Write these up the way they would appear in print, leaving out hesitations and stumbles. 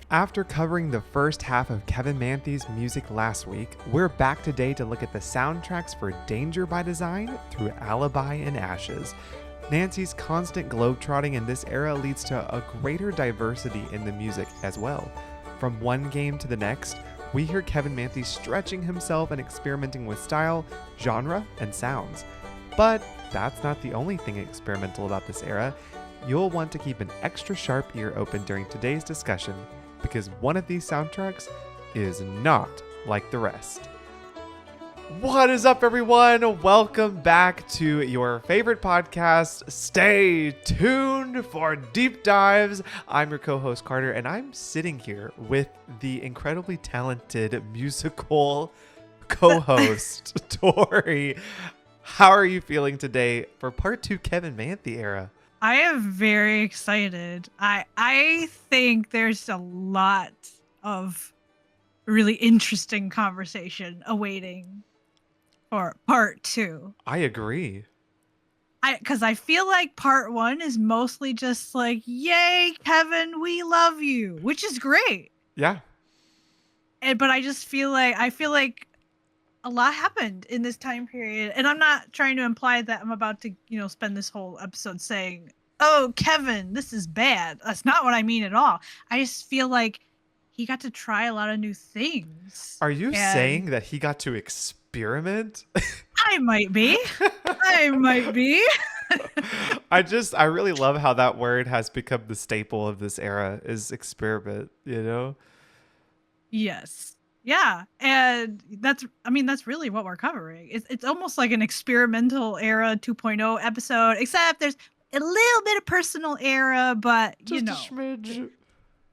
After covering the first half of Kevin Manthei's music last week, we're back today to look at the soundtracks for Danger by Design through Alibi and Ashes. Nancy's constant globetrotting in this era leads to a greater diversity in the music as well. From one game to the next, we hear Kevin Manthei stretching himself and experimenting with style, genre, and sounds. But that's not the only thing experimental about this era. You'll want to keep an extra sharp ear open during today's discussion, because one of these soundtracks is not like the rest. What is up, everyone? Welcome back to your favorite podcast. Stay tuned for deep dives. I'm your co-host Carter, and I'm sitting here with the incredibly talented musical co-host Tori. How are you feeling today for part 2 Kevin Manthei era? I am very excited. I think there's a lot of really interesting conversation awaiting for part 2. I agree. Because I feel like part 1 is mostly just like, yay, Kevin, we love you, which is great. Yeah. But I feel like a lot happened in this time period, and I'm not trying to imply that I'm about to, spend this whole episode saying, "Oh, Kevin, this is bad." That's not what I mean at all. I just feel like he got to try a lot of new things. Are you saying that he got to experiment? I might be. I might be. I really love how that word has become the staple of this era, is experiment, Yes. Yeah, and that's really what we're covering. It's almost like an experimental era 2.0 episode, except there's a little bit of personal era, but Just a smidge.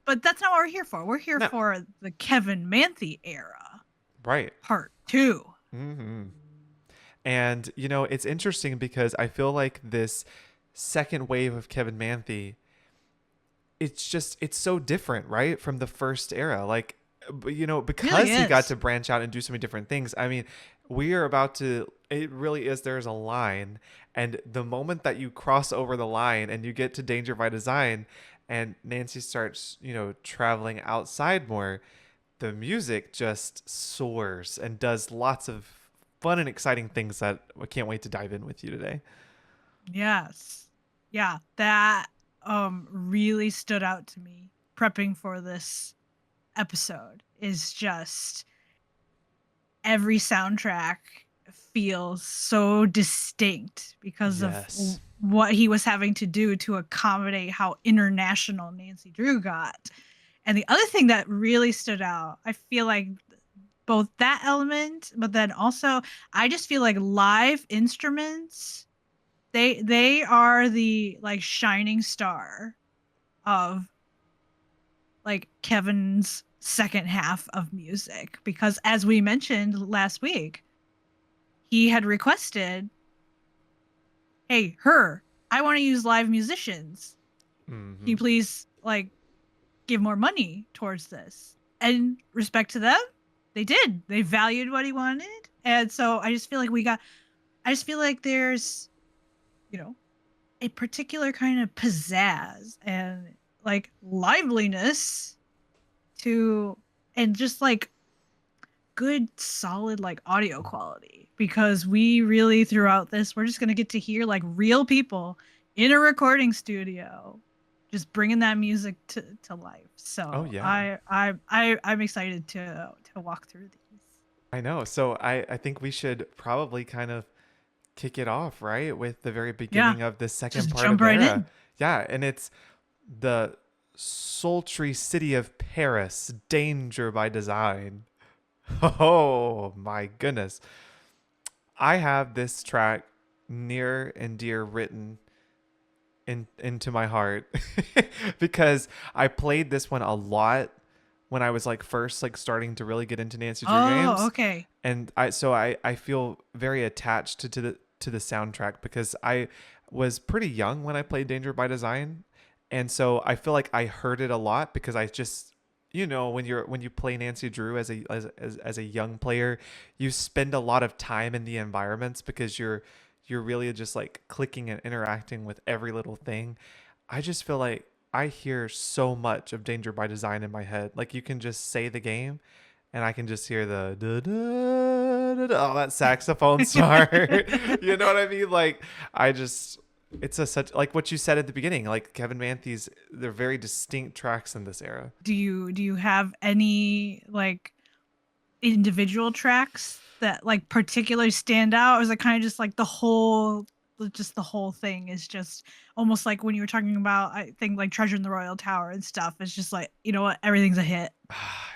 But that's not what we're here for. We're here for the Kevin Manthei era. Right. Part 2. Mm-hmm. And, it's interesting because I feel like this second wave of Kevin Manthei, it's so different, right? From the first era. Like, because really he got to branch out and do so many different things. I mean, it really is, there's a line. And the moment that you cross over the line and you get to Danger by Design and Nancy starts, traveling outside more, the music just soars and does lots of fun and exciting things that I can't wait to dive in with you today. Yes. Yeah, that really stood out to me prepping for this episode. Is just every soundtrack feels so distinct because of what he was having to do to accommodate how international Nancy Drew got. And the other thing that really stood out, I feel like both that element, but then also I just feel like live instruments, they are the like shining star of like Kevin's second half of music, because as we mentioned last week, he had requested, hey, I want to use live musicians. Mm-hmm. Can you please give more money towards this? And respect to them, they did. They valued what he wanted. And so I just feel like there's, a particular kind of pizzazz and like liveliness to, and just like good solid like audio quality, because we really throughout this we're just going to get to hear like real people in a recording studio just bringing that music to life. So I'm excited to walk through these. I know. So I think we should probably kind of kick it off, right, with the very beginning of the second just part jump of the right era. in. Yeah, and it's the sultry city of Paris, Danger by Design. Oh my goodness. I have this track near and dear written into my heart because I played this one a lot when I was first starting to really get into Nancy Drew games. Oh, okay. And I feel very attached to the soundtrack because I was pretty young when I played Danger by Design. And so I feel like I heard it a lot because I just, when you play Nancy Drew as a young player, you spend a lot of time in the environments because you're really just clicking and interacting with every little thing. I just feel like I hear so much of Danger by Design in my head. Like you can just say the game and I can just hear the da, da, da, da, oh, that saxophone start. You know what I mean? Like I just it's a such like what you said at the beginning, like Kevin Manthei's they're very distinct tracks in this era. Do you have any like individual tracks that like particularly stand out, or is it kind of just like the whole thing is just almost like when you were talking about, I think, like Treasure in the Royal Tower and stuff? It's just like, you know what, everything's a hit.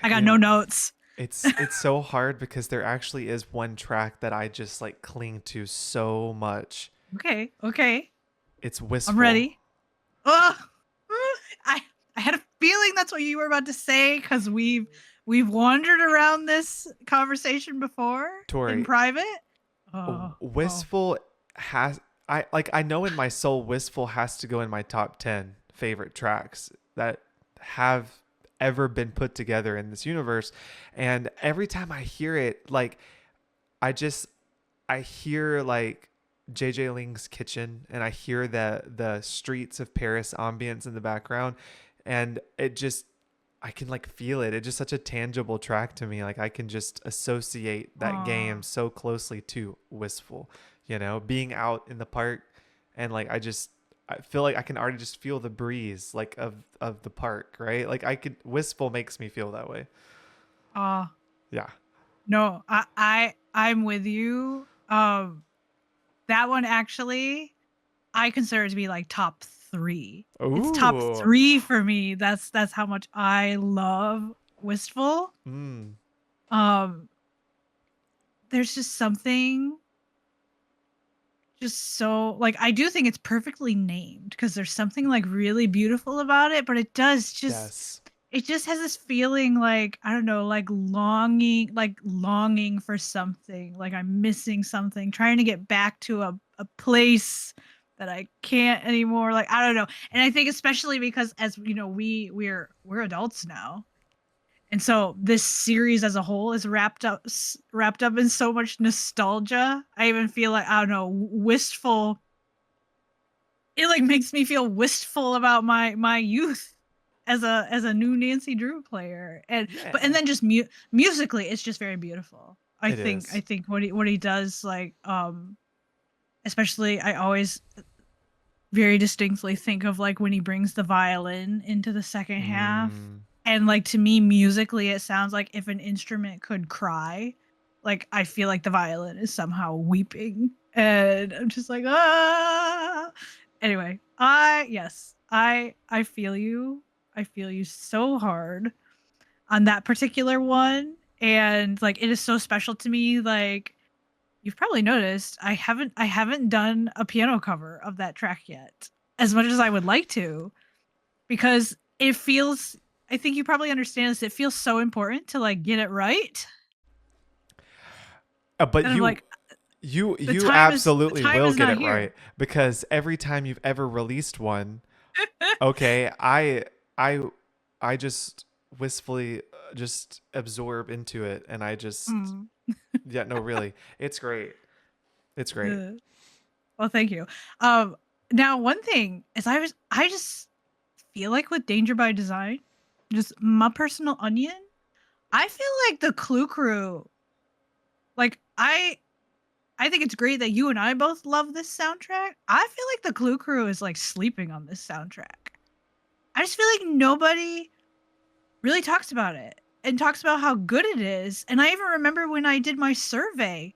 I got You no know, notes. it's so hard because there actually is one track that I just like cling to so much. Okay, It's I'm Wistful. ready. Ugh. I I had a feeling that's what you were about to say, because we've wandered around this conversation before in Tori, private. Oh. Wistful has I know in my soul Wistful has to go in my top 10 favorite tracks that have ever been put together in this universe. And every time I hear it, like I just I hear like JJ Ling's kitchen and I hear the streets of Paris ambience in the background and it just I can like feel it. It's just such a tangible track to me. Like I can just associate that Aw. game so closely to Wistful, being out in the park and like I feel like I can already just feel the breeze like of the park, right? Like I could Wistful makes me feel that way. Aw. Yeah. No, I'm with you. That one actually, I consider it to be like top 3. It's top Ooh. 3 for me. That's how much I love Wistful. Mm. Um, there's just something just so like, I do think it's perfectly named because there's something like really beautiful about it, but Yes. it just has this feeling like, I don't know, like longing for something, like I'm missing something, trying to get back to a place that I can't anymore. Like, I don't know. And I think especially because, as you know, we're adults now. And so this series as a whole is wrapped up in so much nostalgia. I even feel like, I don't know, wistful. It like makes me feel wistful about my youth as a new Nancy Drew player. And Yeah. then just musically, it's just very beautiful. I It think I is. think what he does, like, especially, I always very distinctly think of like when he brings the violin into the second half. Mm. And like, to me, musically, it sounds like if an instrument could cry, like I feel like the violin is somehow weeping. And I'm just like, ah. Anyway, I feel you. I feel you so hard on that particular one. And like, it is so special to me. Like, you've probably noticed, I haven't done a piano cover of that track yet, as much as I would like to, because it feels, I think you probably understand this, it feels so important to like get it right. But And I'm you like, you the you time is the absolutely time will is get not it here. right because every time you've ever released one, okay, I I just wistfully just absorb into it and I just Mm. yeah, no, really. It's great. It's great. Uh, well, thank you. Um, Now, one thing is, I just feel like with Danger by Design, just my personal onion, I feel like the Clue Crew, like I think it's great that you and I both love this soundtrack. I feel like the Clue Crew is like sleeping on this soundtrack. I just feel like nobody really talks about it and talks about how good it is. And I even remember when I did my survey,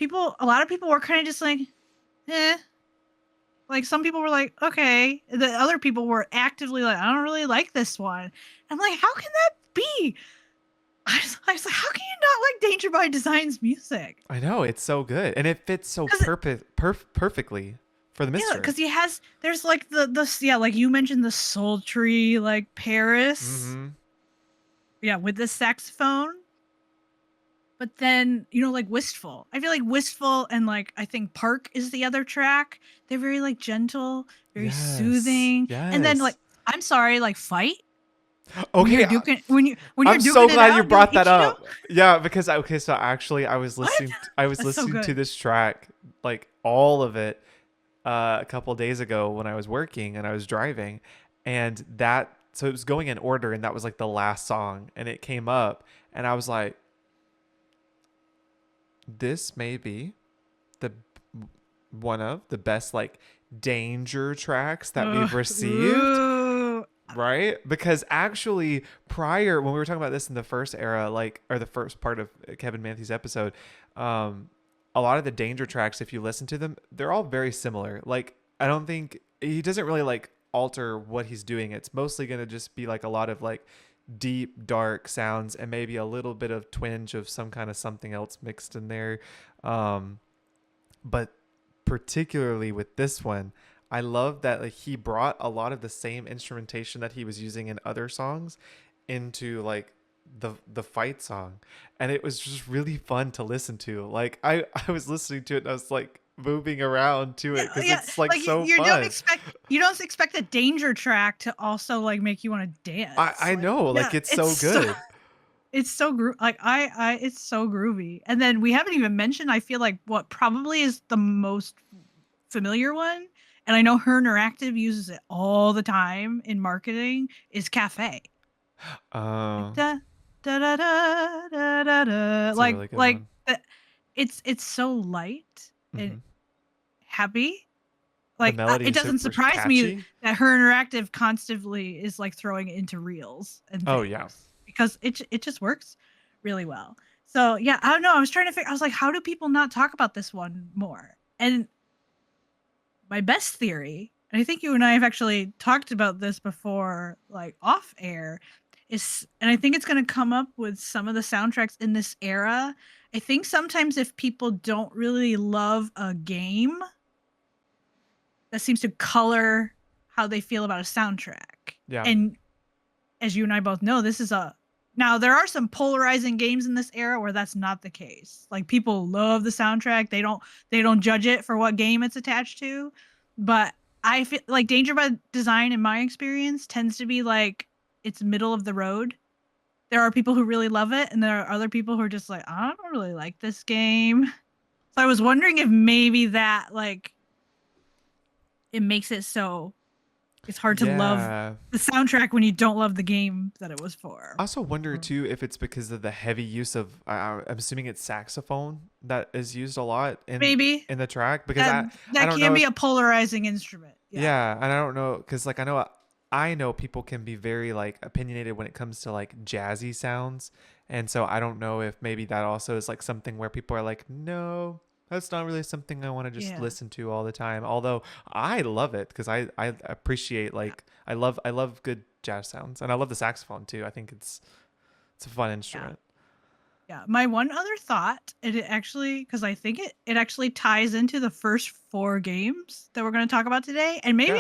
a lot of people were kind of just like, eh. Like, some people were like, okay. The other people were actively like, I don't really like this one. I'm like, how can that be? I was like, how can you not like Danger by Design's music? I know, it's so good. And it fits so Because perfectly for the yeah, mystery. because there's like yeah, like you mentioned, the sultry like Paris, Mhm. yeah, with the saxophone. But then, like Wistful. I feel like Wistful and like, I think Park is the other track. They're very like gentle, very Yes. soothing. And then like, Yes. I'm sorry, like Fight, Okay, when you're I'm so duking it glad you out, doing brought that Ichido. up. Yeah, because okay, so actually What? I was That's so listening to good. this track like all of it a couple days ago when I was working and I was driving And so it was going in order, and that was like the last song, and it came up, and I was like, this may be the one of the best like danger tracks that we've received, Ooh. right? Because actually prior, when we were talking about this in the first era, like, or the first part of Kevin Manthei's episode, a lot of the danger tracks, if you listen to them, they're all very similar. Like, I don't think he doesn't really like alter what he's doing. It's mostly going to just be like a lot of like deep dark sounds and maybe a little bit of twinge of some kind of something else mixed in there. But particularly with this one, I love that like he brought a lot of the same instrumentation that he was using in other songs into like the fight song, and it was just really fun to listen to. Like I was listening to it and I was like moving around to it because Yeah, it's like so you fun. you don't expect a danger track to also like make you want to dance. I know, like it's so good. It's so it's so groovy. And then we haven't even mentioned, I feel like what probably is the most familiar one, and I know Her Interactive uses it all the time in marketing, is Cafe. Like, da, da, da, da, da, da, da. It's a really good one. It's so light and Mm-hmm. happy. The Like melody it is doesn't super surprise me catchy. that Her Interactive constantly is like throwing it into reels and Oh things, yeah. because it just works really well. So yeah, I don't know. I was trying to figure. I was like, how do people not talk about this one more? And my best theory, and I think you and I have actually talked about this before, like off air, is, and I think it's going to come up with some of the soundtracks in this era. I think sometimes if people don't really love a game, that seems to color how they feel about a soundtrack. Yeah. And as you and I both know, this is a, now there are some polarizing games in this era where that's not the case. Like people love the soundtrack. They don't judge it for what game it's attached to. But I feel like Danger by Design in my experience tends to be like it's middle of the road. There are people who really love it, and there are other people who are just like, I don't really like this game. So I was wondering if maybe that like it makes it so it's hard to love Yeah. the soundtrack when you don't love the game that it was for. I also wonder too if it's because of the heavy use of I'm assuming it's saxophone that is used a lot Maybe in the track, because that I don't can know be if, a polarizing instrument. Yeah. yeah, and I don't know because like I know people can be very like opinionated when it comes to like jazzy sounds, and so I don't know if maybe that also is like something where people are like, no, that's not really something I want to just Yeah. listen to all the time. Although I love it because I appreciate Yeah. like I love good jazz sounds, and I love the saxophone too. I think it's a fun Yeah. instrument. Yeah. My one other thought, and it actually, because I think it actually ties into the first 4 games that we're going to talk about today. And Yeah.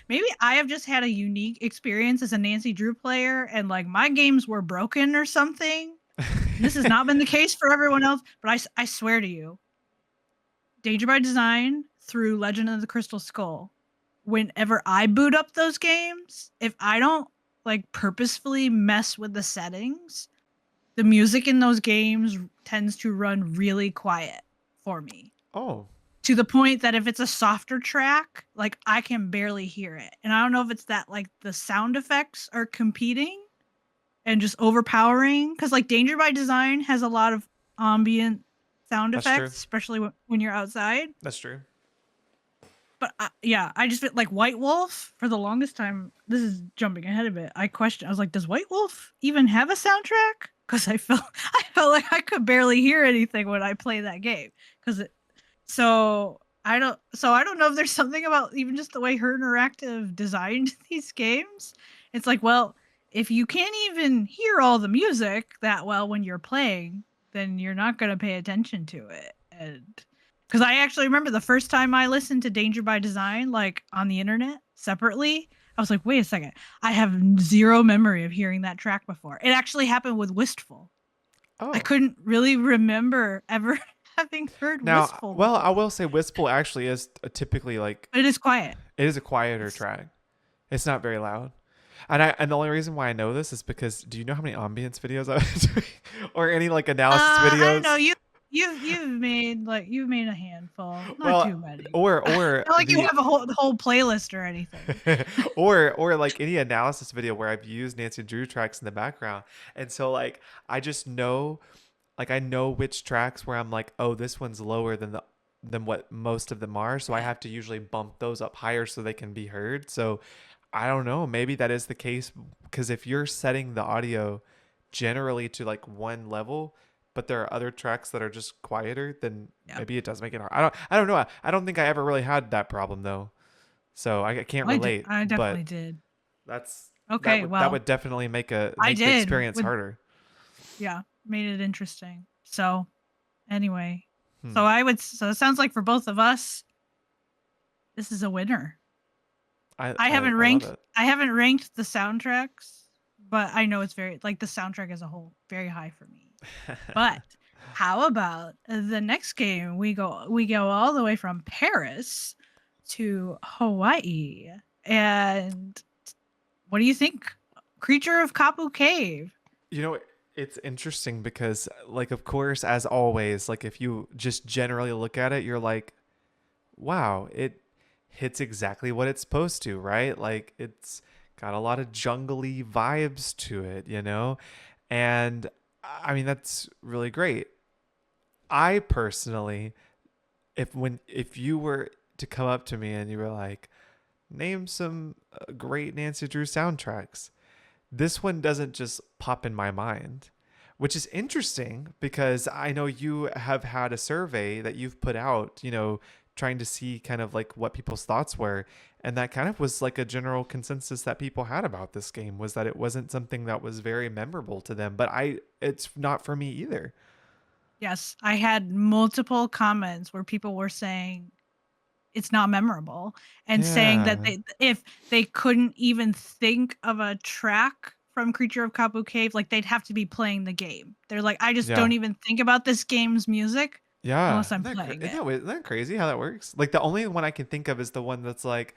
maybe I have just had a unique experience as a Nancy Drew player, and like my games were broken or something. This has not been the case for everyone else, but I swear to you, Danger by Design through Legend of the Crystal Skull, whenever I boot up those games, if I don't like purposefully mess with the settings, the music in those games tends to run really quiet for me. Oh. To the point that if it's a softer track, like I can barely hear it. And I don't know if it's that like the sound effects are competing and just overpowering, cuz like Danger by Design has a lot of ambient sound That's true. effects, especially when you're outside. That's true. But yeah, I just feel like White Wolf for the longest time. This is jumping ahead a bit. I was like, does White Wolf even have a soundtrack? Because I felt like I could barely hear anything when I play that game. Because so I don't know if there's something about even just the way Her Interactive designed these games. It's like, well, if you can't even hear all the music that well when you're playing, then you're not going to pay attention to it. And because I actually remember the first time I listened to Danger by Design, like on the internet separately, I was like, wait a second. I have zero memory of hearing that track before. It actually happened with Wistful. I Oh. couldn't really remember ever having heard Now, Wistful well, I before. will say Wistful actually is typically like But it is quiet. it is a quieter It's, track. It's not very loud. And the only reason why I know this is because do you know how many ambience videos I was doing or any like analysis I don't know. videos? you've made a handful, not Well, too many. or Not like you the have a whole playlist or anything. or like any analysis video where I've used Nancy Drew tracks in the background. And so like I just know, like I know which tracks where I'm like, oh, this one's lower than what most of them are, so I have to usually bump those up higher so they can be heard. So I don't know, maybe that is the case, because if you're setting the audio generally to like one level, but there are other tracks that are just quieter, then Yeah, maybe it does make it hard. I don't know. I don't think I ever really had that problem though. So I can't I did. relate, I definitely but did. that's Okay, that well, would definitely I make the did. experience harder. Yeah, made it interesting. So anyway, Hmm. so it sounds like for both of us, this is a winner. I love it. I haven't ranked the soundtracks, but I know it's very like the soundtrack as a whole very high for me. But how about the next game? We go all the way from Paris to Hawaii. And what do you think? Creature of Kapu Cave. You know, it's interesting because, like, of course, as always, like, if you just generally look at it, you're like, wow, it hits exactly what it's supposed to, right? Like, it's got a lot of jungly vibes to it, you know? And I mean, that's really great. I personally, if you were to come up to me and you were like, name some great Nancy Drew soundtracks, this one doesn't just pop in my mind, which is interesting because I know you have had a survey that you've put out, trying to see kind of like what people's thoughts were. And that kind of was like a general consensus that people had about this game, was that it wasn't something that was very memorable to them. But it's not for me either. Yes, I had multiple comments where people were saying it's not memorable and saying that Yeah. they if they couldn't even think of a track from Creature of Kapu Cave, like they'd have to be playing the game. They're like, I just Yeah. don't even think about this game's music Yeah. unless I'm playing it. Isn't that crazy how that works? Like the only one I can think of is the one that's like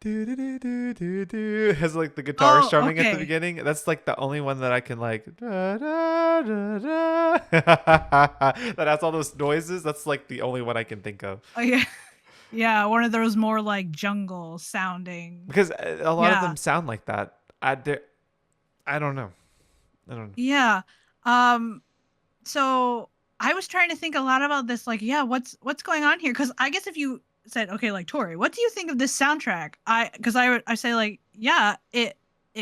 do do do do do do, has like the guitar Oh, strumming at the okay. beginning. That's like the only one that I can like da, da, da, da. That has all those noises. That's like the only one I can think of, Oh yeah. Yeah, one of those more like jungle sounding. because a lot of Yeah. them sound like that. I don't know. I don't know. Yeah. Um so I was trying to think a lot about this, like, yeah, what's going on here? Because I guess if you said, okay, like Tori, what do you think of this soundtrack? I say like, yeah, it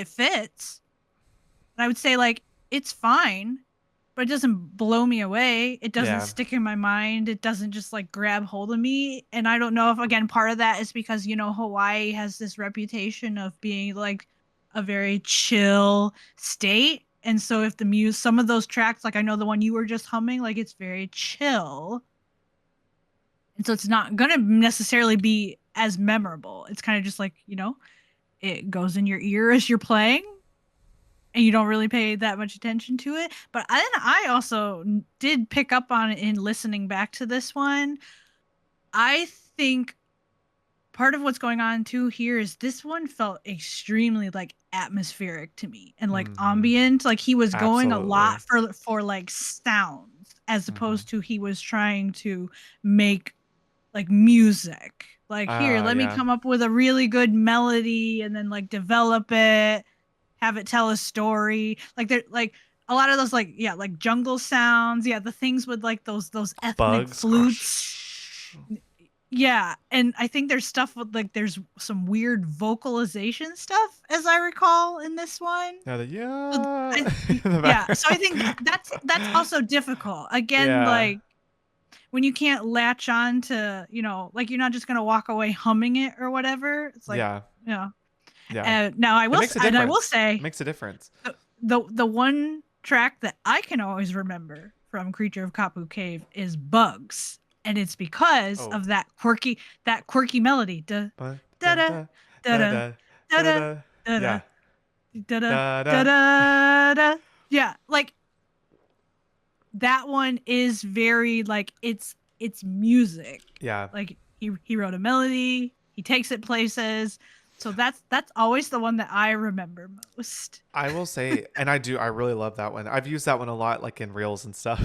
fits. And I would say like it's fine, but it doesn't blow me away. It doesn't Yeah. stick in my mind. It doesn't just like grab hold of me. And I don't know if again part of that is because Hawaii has this reputation of being like a very chill state. And so if some of those tracks, like I know the one you were just humming, like it's very chill. And so it's not gonna necessarily be as memorable. It's kind of just like, it goes in your ear as you're playing and you don't really pay that much attention to it. But then I also did pick up on it in listening back to this one. I think part of what's going on too here is this one felt extremely like atmospheric to me and like Mm-hmm. ambient. Like he was going a Absolutely. lot for like sounds as Mm-hmm. opposed to he was trying to make like music. Like here, let me Yeah. come up with a really good melody and then like develop it, have it tell a story. Like they're like a lot of those like yeah, like jungle sounds. Yeah, the things with like those ethnic Bugs. flutes. Yeah, and I think there's stuff with like there's some weird vocalization stuff as I recall in this one. Yeah. So Yeah. In the yeah, background. so I think that's also difficult. Again, Yeah. like when you can't latch on to, like you're not just gonna walk away humming it or whatever. It's like, Yeah. you know. Yeah. Now It makes a I will difference. It say makes a difference. the one track that I can always remember from Creature of Kapu Cave is Bugs, and it's because Oh. of that quirky melody. Da Ba, da da, da da, da da, da da, da da, da da. da da Yeah. da da Da, da da. da. Yeah, like that one is very like it's music. Yeah. Like he wrote a melody, he takes it places. So that's always the one that I remember most. I will say, and I really love that one. I've used that one a lot, like in reels and stuff.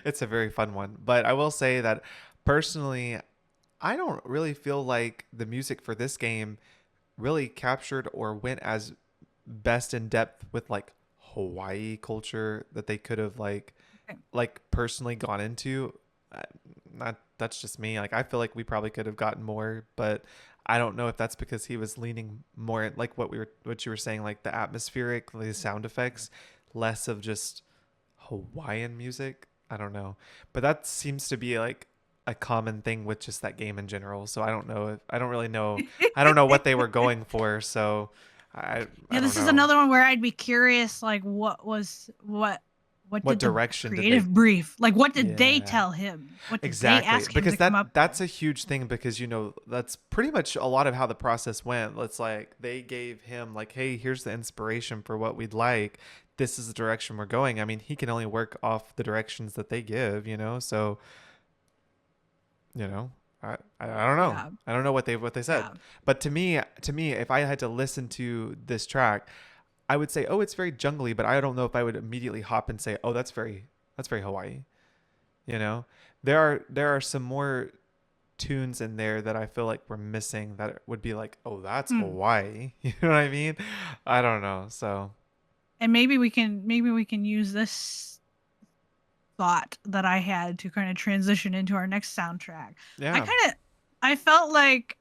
It's a very fun one. But I will say that personally, I don't really feel like the music for this game really captured or went as best in depth with like Hawaii culture that they could have Okay. like personally gone into. Uh, Not that's just me. Like I feel like we probably could have gotten more, but I don't know if that's because he was leaning more like what you were saying, like the atmospheric, the sound effects, less of just Hawaiian music. I don't know, but that seems to be like a common thing with just that game in general. So I don't know if I don't really know. I don't know what they were going for. So I Yeah, don't this is know another one where I'd be curious, like, what what did the direction did they. creative brief, like, what did they Yeah. tell him? What did they Exactly. ask him Because to come up that's with? a huge thing because that's pretty much a lot of how the process went. It's like they gave him like, "Hey, here's the inspiration for what we'd like. This is the direction we're going." I mean, he can only work off the directions that they give. So, you know, I don't know. Yeah, I don't know what they said. yeah. But to me, if I had to listen to this track, I would say, "Oh, it's very jungly," but I don't know if I would immediately hop and say, "Oh, that's very Hawaii." You know? There are some more tunes in there that I feel like we're missing that would be like, oh, that's Hmm. Hawaii. You know what I mean? I don't know. So And maybe we can use this thought that I had to kind of transition into our next soundtrack. I yeah. kind of I felt like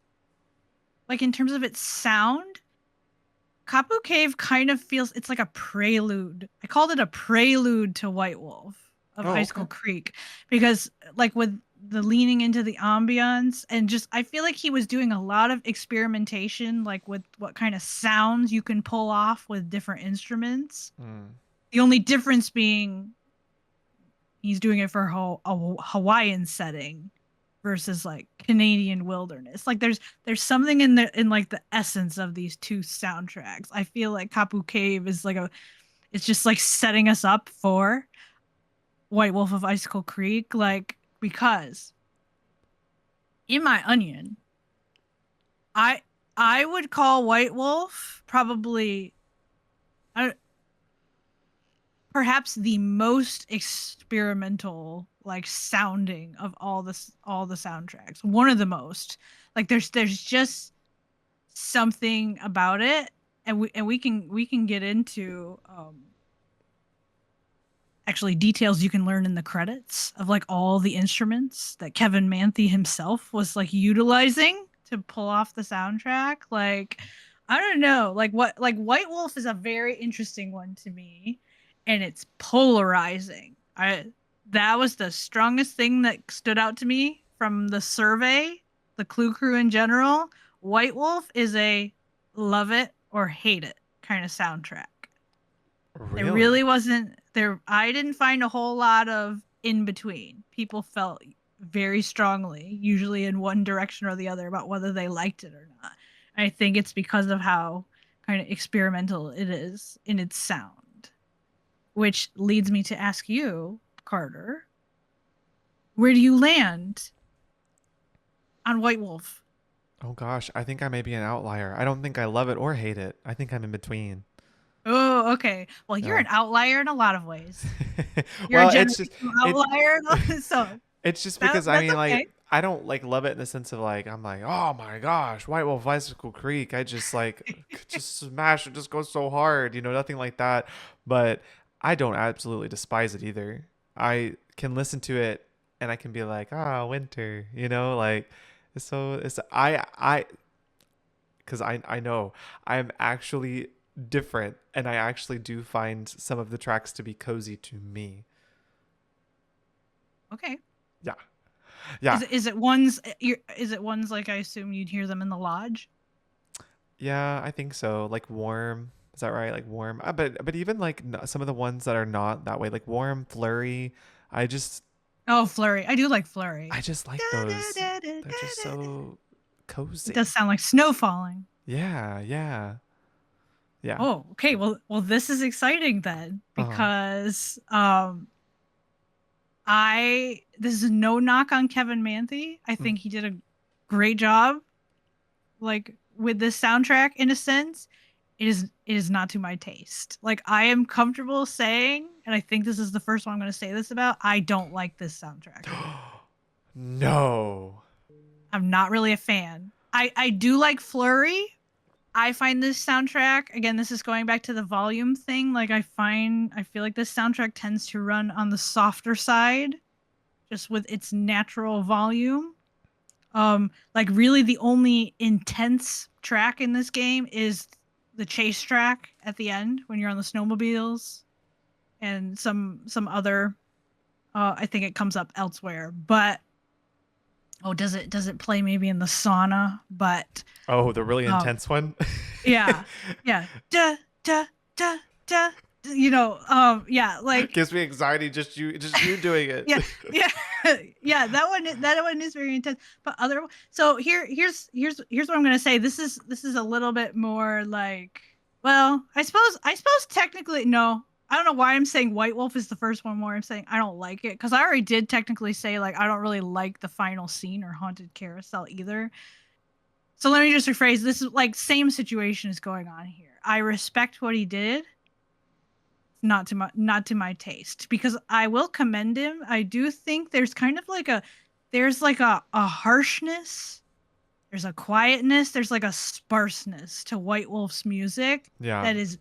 in terms of its sound, Kapu Cave kind of feels it's like a prelude. I called it a prelude to White Wolf of Oh, okay. Icicle Creek because like with the leaning into the ambiance and just I feel like he was doing a lot of experimentation like with what kind of sounds you can pull off with different instruments. Mm. The only difference being he's doing it for a Hawaiian setting versus like Canadian wilderness. Like there's something in like the essence of these two soundtracks. I feel like Kapu Cave is like a it's just like setting us up for White Wolf of Icicle Creek like because in my onion I I would call White Wolf probably I, perhaps the most experimental like sounding of all the soundtracks. One of the most. Like there's just something about it and we can get into actually details you can learn in the credits of like all the instruments that Kevin Manthei himself was like utilizing to pull off the soundtrack. Like I don't know, like White Wolf is a very interesting one to me and it's polarizing. I That was the strongest thing that stood out to me from the survey, the Clue Crew in general. White Wolf is a love it or hate it kind of soundtrack. There Really? really wasn't there I didn't find a whole lot of in between. People felt very strongly, usually in one direction or the other about whether they liked it or not. I think it's because of how kind of experimental it is in its sound, which leads me to ask you, Carter, where do you land on White Wolf? Oh gosh, I think I may be an outlier. I don't think I love it or hate it. I think I'm in between. Oh, okay. Well, you're Yeah. an outlier in a lot of ways. You're a Well, it's just generational it outlier, so it's just that because I that's mean okay. like I don't like love it in the sense of like I'm like, oh my gosh, White Wolf Bicycle Creek. I just like could just smash it, just goes so hard, nothing like that. But I don't absolutely despise it either. I can listen to it and I can be like, ah, winter, like it's I because I know I'm actually different and I actually do find some of the tracks to be cozy to me. Okay. Yeah. Yeah. Is it ones like I assume you'd hear them in the lodge? Yeah, I think so. Like warm. Is that right? Like warm. But even like some of the ones that are not that way, like warm, flurry. I just Oh, Flurry. I do like I Flurry. just like those. They're just so It does cozy. sound like snow falling. Yeah, yeah, yeah. Oh, okay. Well, this is exciting then Uh-huh. because this is no knock on Kevin Manthei. I Mm, think he did a great job like with this soundtrack in a sense. It is not to my taste. Like I am comfortable saying, and I think this is the first one I'm going to say this about, I don't like this soundtrack. No. I'm not really a fan. I do like Flurry. I find this soundtrack, again, this is going back to the volume thing. Like I feel like this soundtrack tends to run on the softer side just with its natural volume. Like really the only intense track in this game is the chase track at the end when you're on the snowmobiles and some other I think it comes up elsewhere. But oh, does it play maybe in the sauna? But Oh, the really um intense one? yeah. Yeah. Da da da da, yeah, like Gives me anxiety just you doing it. yeah, yeah, yeah. That one is very intense. But other, so here's what I'm gonna say. This is a little bit more like, well, I suppose technically no. I don't know why I'm saying White Wolf is the first one more. I'm saying I don't like it because I already did technically say like I don't really like the final scene or Haunted Carousel either. So let me just rephrase. This is like same situation is going on here. I respect what he did, not to my taste, because I will commend him. I do think there's kind of like a harshness, there's a quietness, there's like a sparseness to White Wolf's music Yeah. that is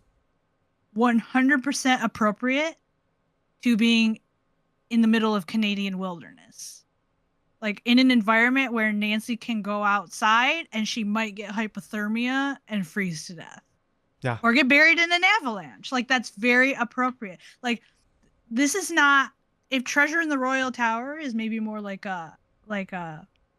100% appropriate to being in the middle of Canadian wilderness. Like in an environment where Nancy can go outside and she might get hypothermia and freeze to death Yeah. or get buried in an avalanche. Like that's very appropriate. Like this is not, if Treasure in the Royal Tower is maybe more like a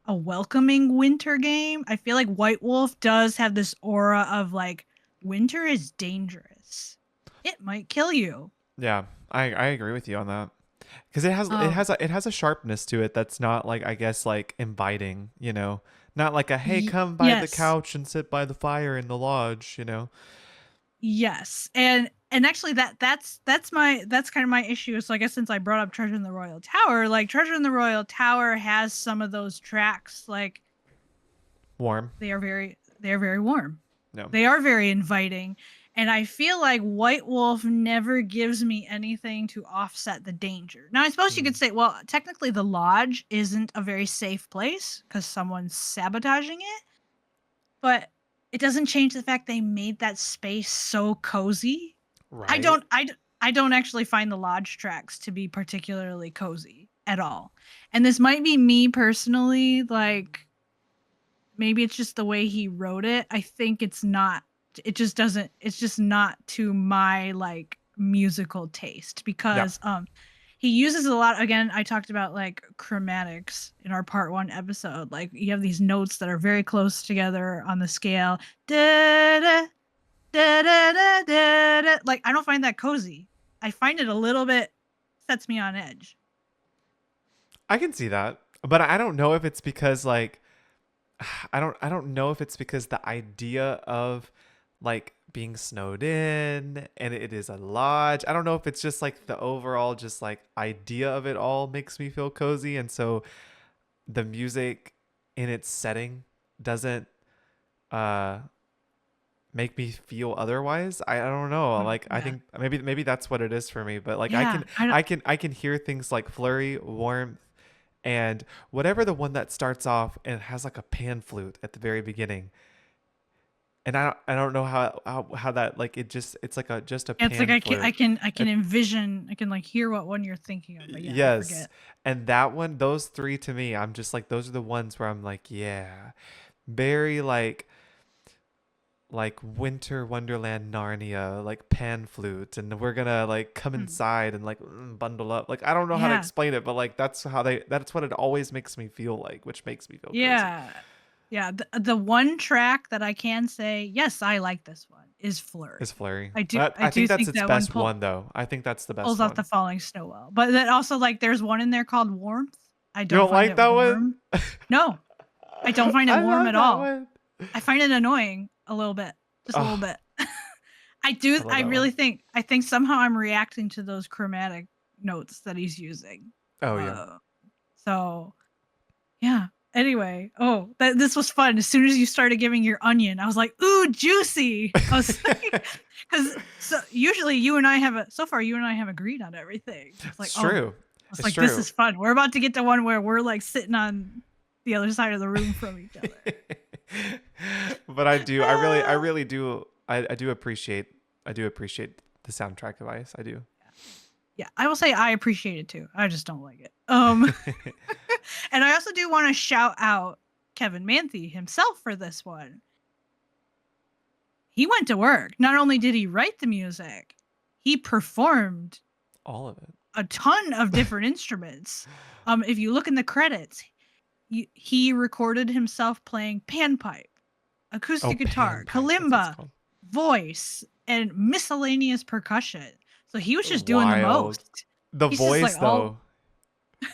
welcoming winter game. I feel like White Wolf does have this aura of like winter is dangerous. It might kill you. Yeah. I agree with you on that. Because it has a sharpness to it that's not like, I guess, like inviting, not like a, hey, come by the Yes. couch and sit by the fire in the lodge. Yes. And actually that's kind of my issue. So I guess since I brought up Treasure in the Royal Tower, like Treasure in the Royal Tower has some of those tracks like Warm. they are very warm. No. They are very inviting. And I feel like White Wolf never gives me anything to offset the danger. Now, I suppose you Mm. could say, well, technically the lodge isn't a very safe place because someone's sabotaging it, but it doesn't change the fact they made that space so cozy. I Right. don't I I don't actually find the lodge tracks to be particularly cozy at all. And this might be me personally, like maybe it's just the way he wrote it. I think it's just not to my like musical taste Yeah. because he uses a lot, again, I talked about like chromatics in our part 1 episode. Like you have these notes that are very close together on the scale. Da, da, da, da, da, da, da. Like I don't find that cozy. I find it a little bit sets me on edge. I can see that. But I don't know if it's because like I don't know if it's because the idea of like being snowed in and it is a lodge. I don't know if it's just like the overall just like idea of it all makes me feel cozy, and so the music in its setting doesn't uh make me feel otherwise. I don't know. Like I Yeah. think maybe that's what it is for me, but like I Yeah. can I can hear things like flurry, warmth, and whatever the one that starts off and has like a pan flute at the very beginning. And I don't know how that like it's like a It's like pan I can I flute. can I can It, envision, I can like hear what one you're thinking of, but yeah, I yes. forget. And that one, those three to me, I'm just like those are the ones where I'm like, yeah. Very like winter wonderland Narnia, like pan flute, and we're gonna like come Hmm. inside and like bundle up. Like I don't know how to Yeah. explain it, but like that's what it always makes me feel like, which makes me feel cozy. Yeah. Yeah. The one track that I can say, yes, I like this one is Is Flurry. flurry. I do But I I do think that's think its that one best one though. I think that's the pulls best off the one. falling snow well. But then also like there's one in there called Warmth. I You don't don't find like it that one? warm. No, I don't find it I warm love at that all. one. I find it annoying a little bit. Just a little Oh, bit. I do I love I that one. really think I think somehow I'm reacting to those chromatic notes that he's using. Oh yeah. Uh so yeah. Anyway, this was fun. As soon as you started giving your onion, I was like, "Ooh, juicy!" I was like, because usually you and I so far you and I have agreed on everything. It's like, It's oh, true. I was It's like, this true. is fun. We're about to get to one where we're like sitting on the other side of the room from each other. But I do appreciate the soundtrack device. I do. Yeah, I will say I appreciate it too. I just don't like it. And I also do want to shout out Kevin Manthei himself for this one. He went to work. Not only did he write the music, he performed All of it. a ton of different instruments. If you look in the credits, he recorded himself playing panpipe, Oh, acoustic guitar, panpipe. That's what it's kalimba, called. voice, and miscellaneous percussion. So he was just doing the Wild. most. The He's just voice like, oh, though.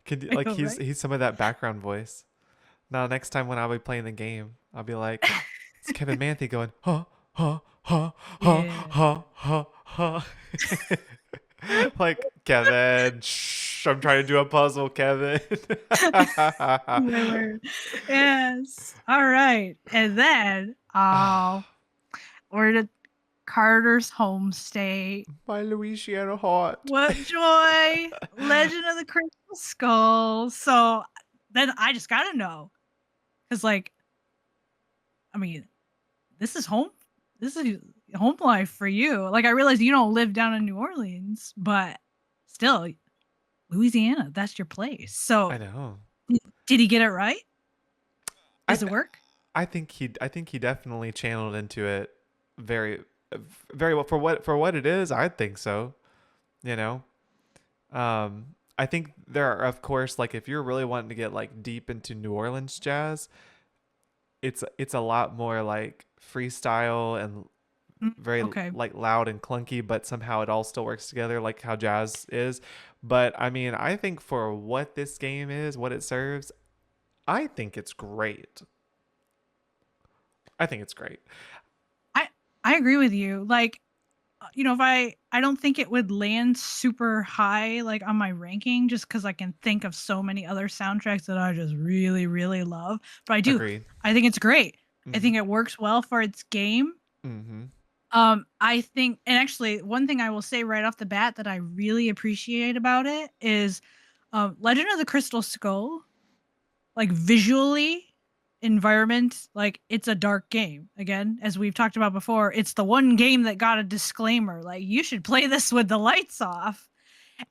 Could you, I like know, right? he's some of that background voice. Now next time when I'll be playing the game, I'll be like, it's Kevin Manthei going, huh, huh, huh, huh, Yeah. huh, huh, huh. Like, Kevin, shh, I'm trying to do a puzzle, Kevin. My word. Yes. All right. And then we're at Carter's home state. My Louisiana heart. What joy! Legend of the Crystal Skull. So then I just gotta know. Because like, I mean, this is home. This is home life for you. Like I realize you don't live down in New Orleans, but still, Louisiana, that's your place. So I know. did he get it right? I Does it th- work? I think he definitely channeled into it very very well for what it is. I think so. You know. I think there are, of course, like if you're really wanting to get like deep into New Orleans jazz, it's a lot more like freestyle and very Okay. like loud and clunky, but somehow it all still works together like how jazz is. But I mean, I think for what this game is, what it serves, I think it's great. I think it's great. I I agree with you. Like if I don't think it would land super high like on my ranking just cuz I can think of so many other soundtracks that I just really really love, but Agreed. I think it's great. I Mm-hmm. think it works well for its game. Mm-hmm. I think, and actually one thing I will say right off the bat that I really appreciate about it is Legend of the Crystal Skull, like visually, environment, like it's a dark game. Again, as we've talked about before, it's the one game that got a disclaimer like you should play this with the lights off,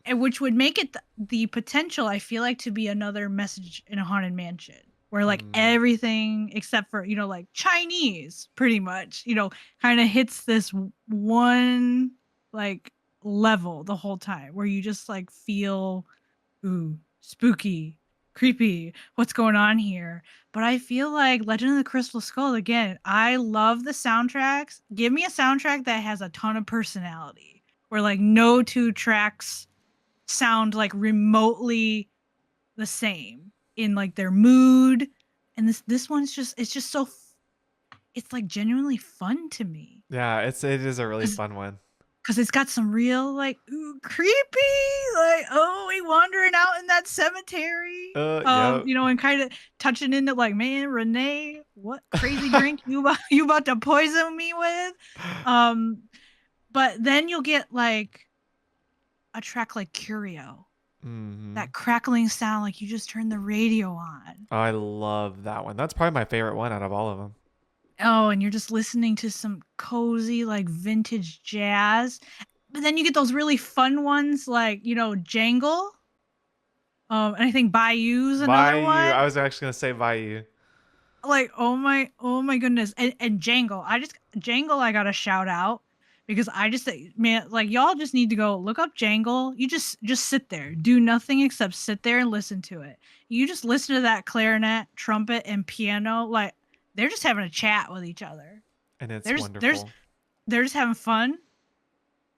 and which would make it the potential I feel like to be another Message in a Haunted Mansion where like Mm. everything except for like Chinese pretty much kind of hits this one like level the whole time where you just like feel ooh, spooky, creepy, what's going on here? But I feel like Legend of the Crystal Skull, again, I love the soundtracks. Give me a soundtrack that has a ton of personality, where like no two tracks sound like remotely the same in like their mood. And this one's it's just it's like genuinely fun to me. Yeah, it is a really fun one. Cause it's got some real like ooh, creepy, like we wandering out in that cemetery, Yep. and kind of touching into like, man, Renee, what crazy drink you about to poison me with, um, but then you'll get like a track like Curio, Mm-hmm. that crackling sound like you just turned the radio on. I love that one. That's probably my favorite one out of all of them. Oh, and you're just listening to some cozy like vintage jazz, but then you get those really fun ones like Jangle. And I think Bayou's another Bayou. one. I was actually gonna say Bayou. Like, oh my goodness. And Jangle. Jangle I gotta shout out because I just say, man, like y'all just need to go look up Jangle. You just sit there. Do nothing except sit there and listen to it. You just listen to that clarinet, trumpet, and piano, like they're just having a chat with each other. And it's There's wonderful. they're just having fun.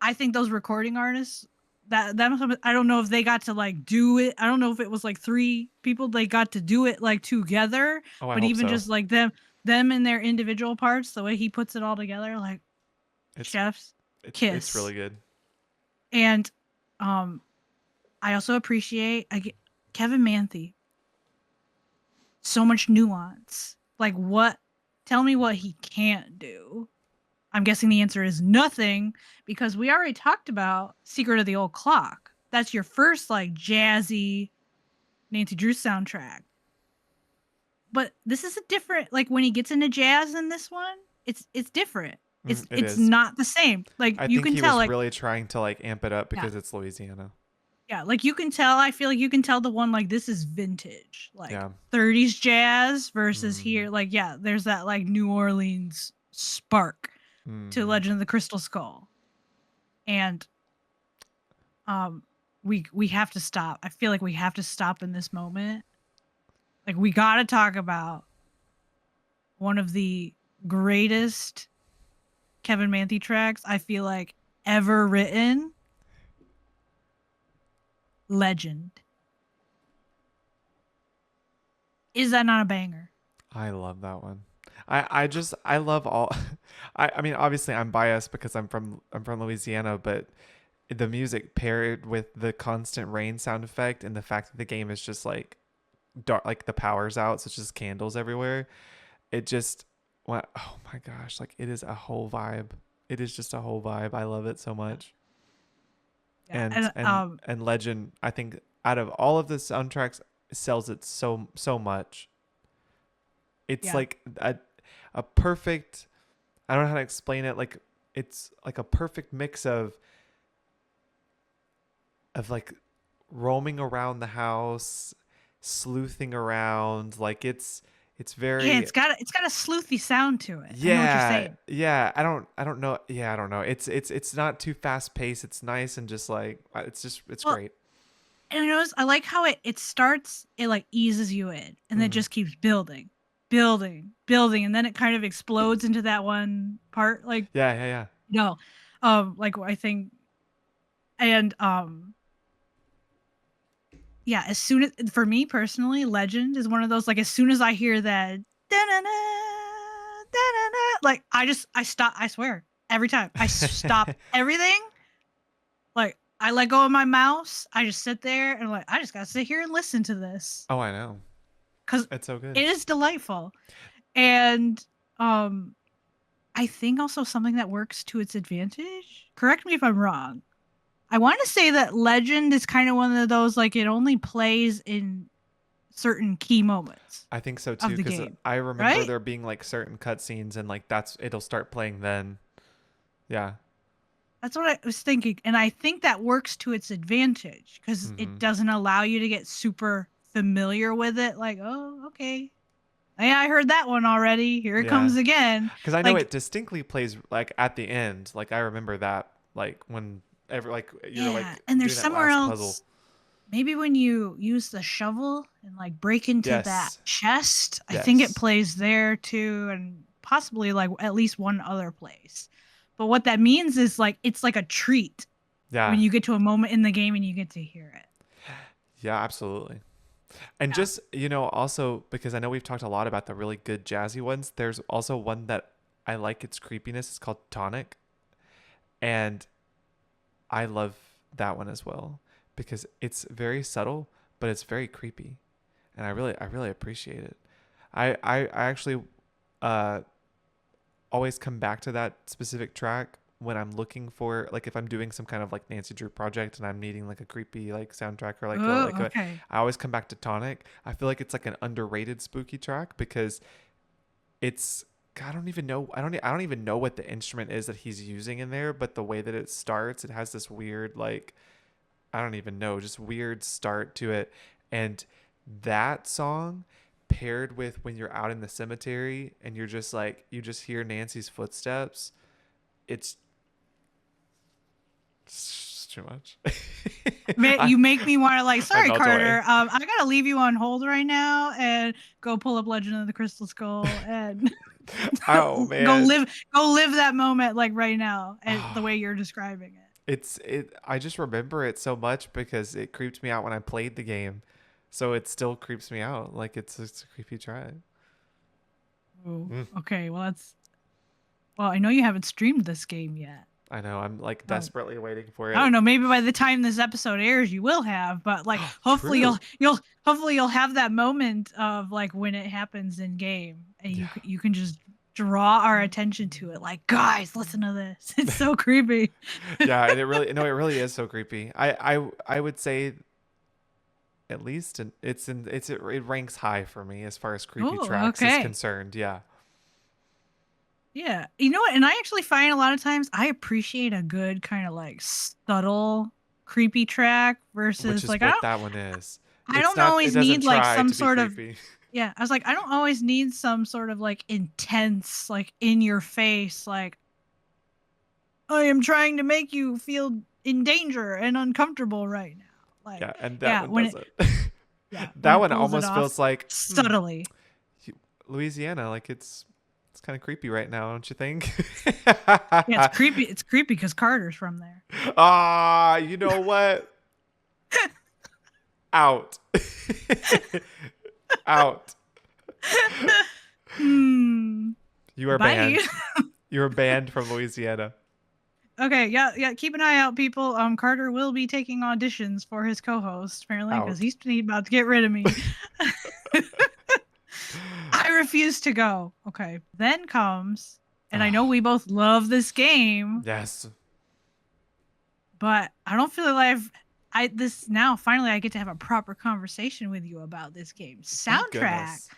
I think those recording artists that I don't know if they got to like do it. I don't know if it was like three people they got to do it like together, Oh, I but hope even so. just like them in their individual parts, the way he puts it all together, like It's chef's it's kiss. really good. And I also appreciate Kevin Manthei. so much nuance. Like, what? Tell me what he can't do. I'm guessing the answer is nothing because we already talked about Secret of the Old Clock. That's your first like jazzy Nancy Drew soundtrack. But this is a different like when he gets into jazz in this one, it's different. It It's is. not the same. Like I you think can he tell was like really trying to like amp it up yeah. because it's Louisiana. Yeah, like you can tell, I feel like you can tell the one like this is vintage, like Yeah. 30s jazz versus Mm-hmm. here like yeah, there's that like New Orleans spark to Mm-hmm. Legend of the Crystal Skull. And um we have to stop. I feel like we have to stop in this moment. Like we got to talk about one of the greatest Kevin Manthei tracks I feel like ever written, Legend. Is that not a banger? I love that one. I love all I mean obviously I'm biased because I'm from Louisiana, but the music paired with the constant rain sound effect and the fact that the game is just like dark, like the power's out, so it's just candles everywhere. It just oh my gosh, like it is a whole vibe. It is just a whole vibe. I love it so Yeah. much. Yeah. And And Legend, I think out of all of the soundtracks sells it so much. It's yeah. like a perfect, I don't know how to explain it, like it's like a perfect mix of like roaming around the house, sleuthing around, like it's Yeah, very it's got a sleuthy sound to it. I know what you're yeah, saying. yeah. I don't know. Yeah, I don't know. It's not too fast paced. It's nice and just like it's Well, great. and I notice I like how it starts, it like eases you in, and then it Hmm. just keeps building, building, building, and then it kind of explodes into that one part. Like Yeah, yeah, yeah. no, like I think, and yeah. As soon as for me personally, Legend is one of those like as soon as I hear that, da-na-na, da-na-na, like I stop. I swear every time I stop everything. Like I let go of my mouse. I just sit there and like I just gotta sit here and listen to this Oh, I know. because It's so good. it is delightful. And um, I think also something that works to its advantage. Correct me if I'm wrong. I want to say that Legend is kind of one of those like it only plays in certain key moments I think so too of the because game, I remember right? there being like certain cutscenes and like that's it'll start playing then. Yeah. That's what I was thinking. And I think that works to its advantage because it Mm-hmm. doesn't allow you to get super familiar with it. Like, oh, okay. Yeah, I heard that one already. Here it Yeah. comes again. Because I know Like, it distinctly plays like at the end. Like I remember that. Like when ever like you're yeah. like And there's doing that somewhere last puzzle. else. Maybe when you use the shovel and like break into that Yes. chest, I think it Yes. plays there too, and possibly like at least one other place. But what that means is like it's like a treat when Yeah. you get to a moment in the game and you get to hear it. Yeah, absolutely. And Yeah. just, also because I know we've talked a lot about the really good jazzy ones, there's also one that I like its creepiness. It's called Tonic. And I love that one as well because it's very subtle, but it's very creepy. And I really appreciate it. I actually uh always come back to that specific track when I'm looking for like if I'm doing some kind of like Nancy Drew project and I'm needing like a creepy like soundtrack or Oh, okay. I always come back to Tonic. I feel like it's like an underrated spooky track because it's I don't even know I don't even know what the instrument is that he's using in there, but the way that it starts, it has this weird like I don't even know, just weird start to it. And that song paired with when you're out in the cemetery and you're just like you just hear Nancy's footsteps, it's too much. I You make me want to like, I sorry, melt away. Carter. I gotta leave you on hold right now and go pull up Legend of the Crystal Skull and Oh go man. live go live that moment like right now and the way Oh, you're describing it. it I just remember it so much because it creeped me out when I played the game. So it still creeps me out. Like it's a creepy track. Oh, Mm. okay. Well, that's well. I know you haven't streamed this game yet. I know. I'm like Uh, desperately waiting for I don't it. know. Maybe by the time this episode airs, you will have. But like, hopefully True. you'll have that moment of like when it happens in game, and Yeah. you can just draw our attention to it. Like, guys, listen to this. It's so creepy. Yeah, and it really no, it really is so creepy. I would say at least it ranks high for me as far as creepy Oh, tracks is okay. concerned. Yeah. Yeah. You know what? And I actually find a lot of times I appreciate a good kind of like subtle creepy track Which versus is like what that one is. I don't It always doesn't need like try some to be sort of creepy. yeah, I was like I don't always need some sort of like intense like in your face like I am trying to make you feel in danger and uncomfortable right now. Like Yeah, and that yeah, one doesn't. when That it one pulls it almost off feels like subtly. Louisiana, like it's kind of creepy right now, don't you think? Yeah, it's creepy. It's creepy because Carter's from there. Ah, you know what? Out. Out. Hmm. You are Bye. banned. You are banned from Louisiana. Okay, yeah, yeah. Keep an eye out, people. Carter will be taking auditions for his co-host apparently because Out. he's about to get rid of me. I refuse to go. Okay, then comes, and I know Ah, we both love this game, yes. but I don't feel like I this now finally I get to have a proper conversation with you about this game. Thank Soundtrack, goodness.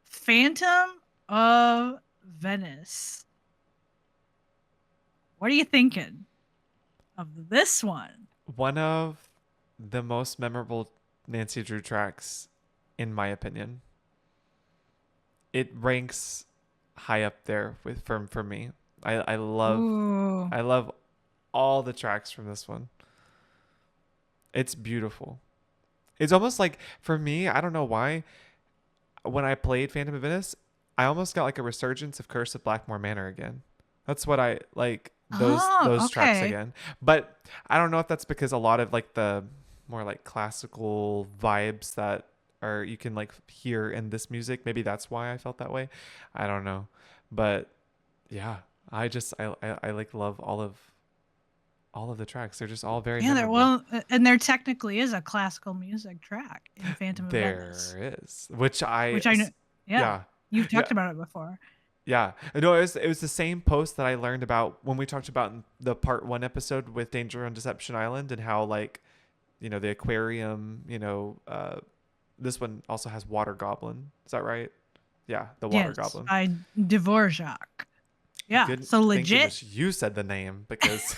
Phantom of Venice. What are you thinking of this one? One of the most memorable Nancy Drew tracks, in my opinion. It ranks high up there for me. Ooh. I love all the tracks from this one. It's beautiful. It's almost like for me, I don't know why, when I played Phantom of Venice, I almost got like a resurgence of Curse of Blackmore Manor again. That's what I like Oh, those tracks okay. again. But I don't know if that's because a lot of like the more like classical vibes that are you can like hear in this music, maybe that's why I felt that way. I don't know. But yeah, I like love all of the tracks. They're just all very Yeah, there memorable. well, and there technically is a classical music track in Phantom of Venice, There is, which which I know. Yeah, yeah, you've yeah, talked about it before. yeah. No, it was the same post that I learned about when we talked about in the part one episode with Danger on Deception Island and how like, you know, the aquarium, this one also has Water Goblin. Is that right? Yeah, the Water Yes, Goblin. by Dvorak. Yeah, Good. so Thank legit. goodness you said the name because,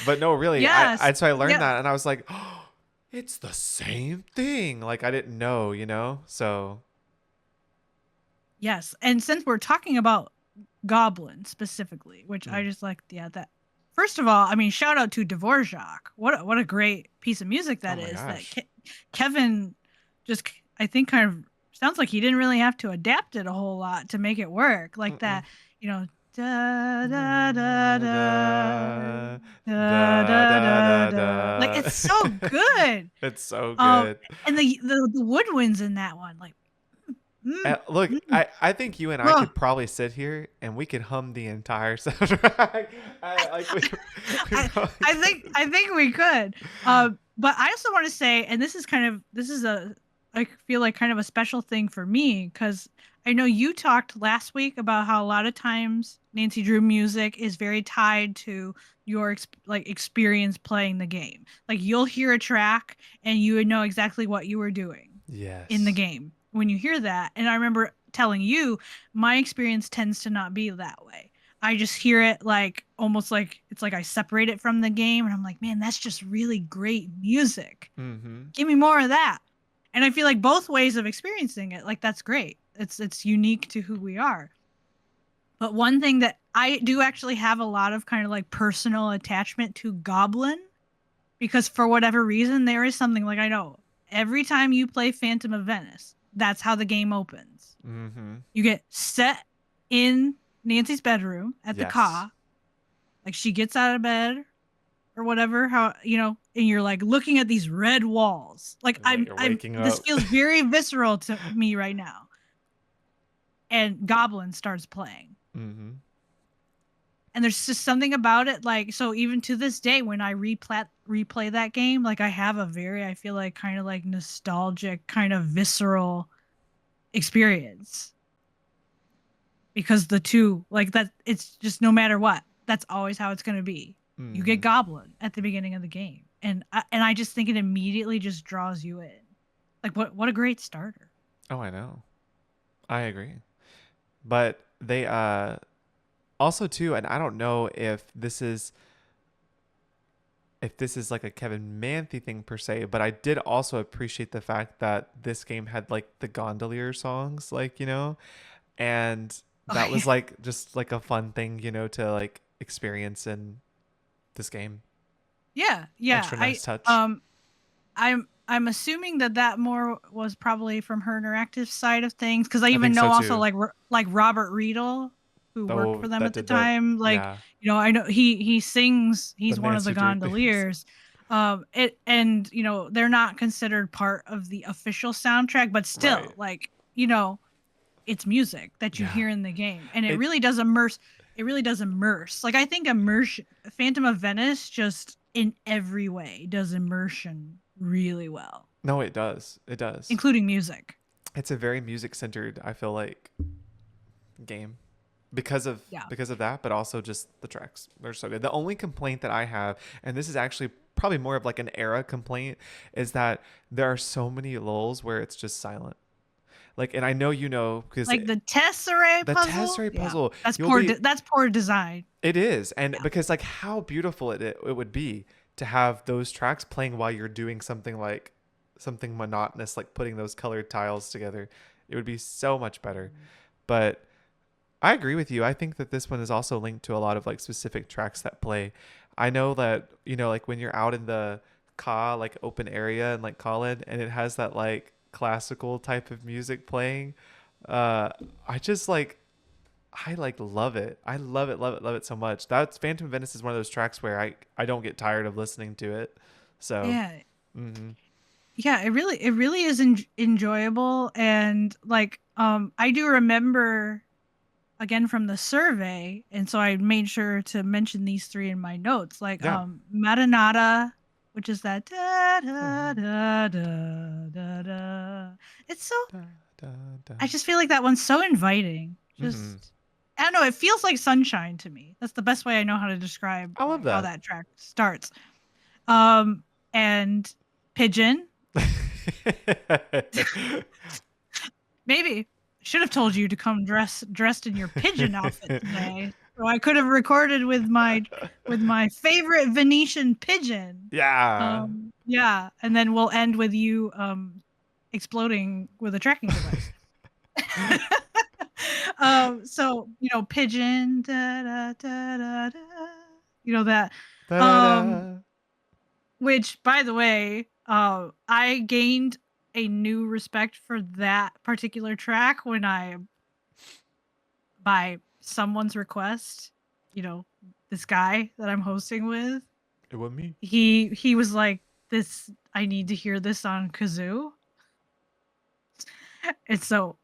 but no, really, Yes. so I learned Yeah. that and I was like, oh, it's the same thing. Like I didn't know, you know? So Yes. And since we're talking about Goblin specifically, which I mm. just like, yeah, that. First of all, I mean, shout out to Dvorak. What a great piece of music Oh that my is. That gosh. Kevin just, I think, kind of sounds like he didn't really have to adapt it a whole lot to make it work. Like Mm-mm. that, you know, da da da Da, da da, da da, da da, da da, da. Like da. it's so good. It's so Um, good. and the woodwinds in that one, like, mm, Look, mm. I think you and I Oh, could probably sit here and we could hum the entire soundtrack. We I probably I could. think we could. But I also want to say, and this is a I feel like kind of a special thing for me because I know you talked last week about how a lot of times Nancy Drew music is very tied to your like experience playing the game. Like you'll hear a track and you would know exactly what you were doing in the Yes. game when you hear that. And I remember telling you my experience tends to not be that way. I just hear it like almost like it's like I separate it from the game and I'm like, man, that's just really great music. Mm-hmm. Give me more of that. And I feel like both ways of experiencing it, like that's great. It's unique to who we are. But one thing that I do actually have a lot of kind of like personal attachment to Goblin because for whatever reason there is something like I know every time you play Phantom of Venice, that's how the game opens. Mm-hmm. You get set in Nancy's bedroom at the Yes. car. Like she gets out of bed or whatever, how and you're like looking at these red walls. Like You're I'm waking this up. feels very visceral to me right now. And Goblin starts playing. Mm-hmm. And there's just something about it, like, so even to this day, when I replay that game, like, I have a very, I feel like, kind of like nostalgic, kind of visceral experience because the two, like, that, it's just no matter what, that's always how it's going to be. You get Mm. Goblin at the beginning of the game, and I just think it immediately just draws you in. Like, what a great starter. Oh, I know. I agree. But they also too, and I don't know if this is like a Kevin Manthei thing per se, but I did also appreciate the fact that this game had like the gondolier songs, like, and that Okay. was like just like a fun thing, to like experience in this game. Yeah, yeah. Extra nice touch. I'm assuming that more was probably from her interactive side of things, because I I even think so know also too. like Robert Riedel, who worked Oh, for them that at the did the time. Like, yeah, I know he sings. the He's one of the Nancy Drew themes. gondoliers. It and they're not considered part of the official soundtrack, but Right. still, like, you know it's music that you Yeah. hear in the game, and it It really does immerse. It really does immerse. Like, I think immersion, Phantom of Venice, just in every way does immersion really well, no, it does. It does. including music. It's a very music centered, I feel like, game. because of Yeah. because of that, but also just the tracks. They're so good. The only complaint that I have, and this is actually probably more of like an era complaint, is that there are so many lulls where it's just silent. Like, and I know because Like the Tesseract the puzzle. Tesseract Yeah. puzzle, That's you'll poor be that's poor design. it is, and Yeah. because like how beautiful it would be to have those tracks playing while you're doing something monotonous, like putting those colored tiles together. It would be so much better. But I agree with you. I think that this one is also linked to a lot of like specific tracks that play. I know that, like when you're out in the like open area and like Colin, and it has that like classical type of music playing. Uh I just like I like love it. I love it, love it, love it so much. That's Phantom Venice is one of those tracks where I don't get tired of listening to it. So, Yeah. mhm. Yeah, it really is enjoyable, and like, I do remember, again, from the survey, and so I made sure to mention these three in my notes, like, Yeah. Marinata, which is that da da Uh-huh. da da da da. It's so, Da, da, da. I just feel like that one's so inviting. Mhm. Just, I don't know, it feels like sunshine to me. That's the best way I know how to describe I love like how that. that track starts. Um and Pigeon, maybe should have told you to come dressed in your pigeon outfit today, so I could have recorded with my favorite Venetian pigeon. Yeah. Yeah, and then we'll end with you exploding with a tracking device. So pigeon, da, da, da, da, da, that. Da da Um, da. which, by the way, I gained a new respect for that particular track when I, by someone's request, you know, this guy that I'm hosting with, It was me. he was like, "This, I need to hear this on kazoo," and so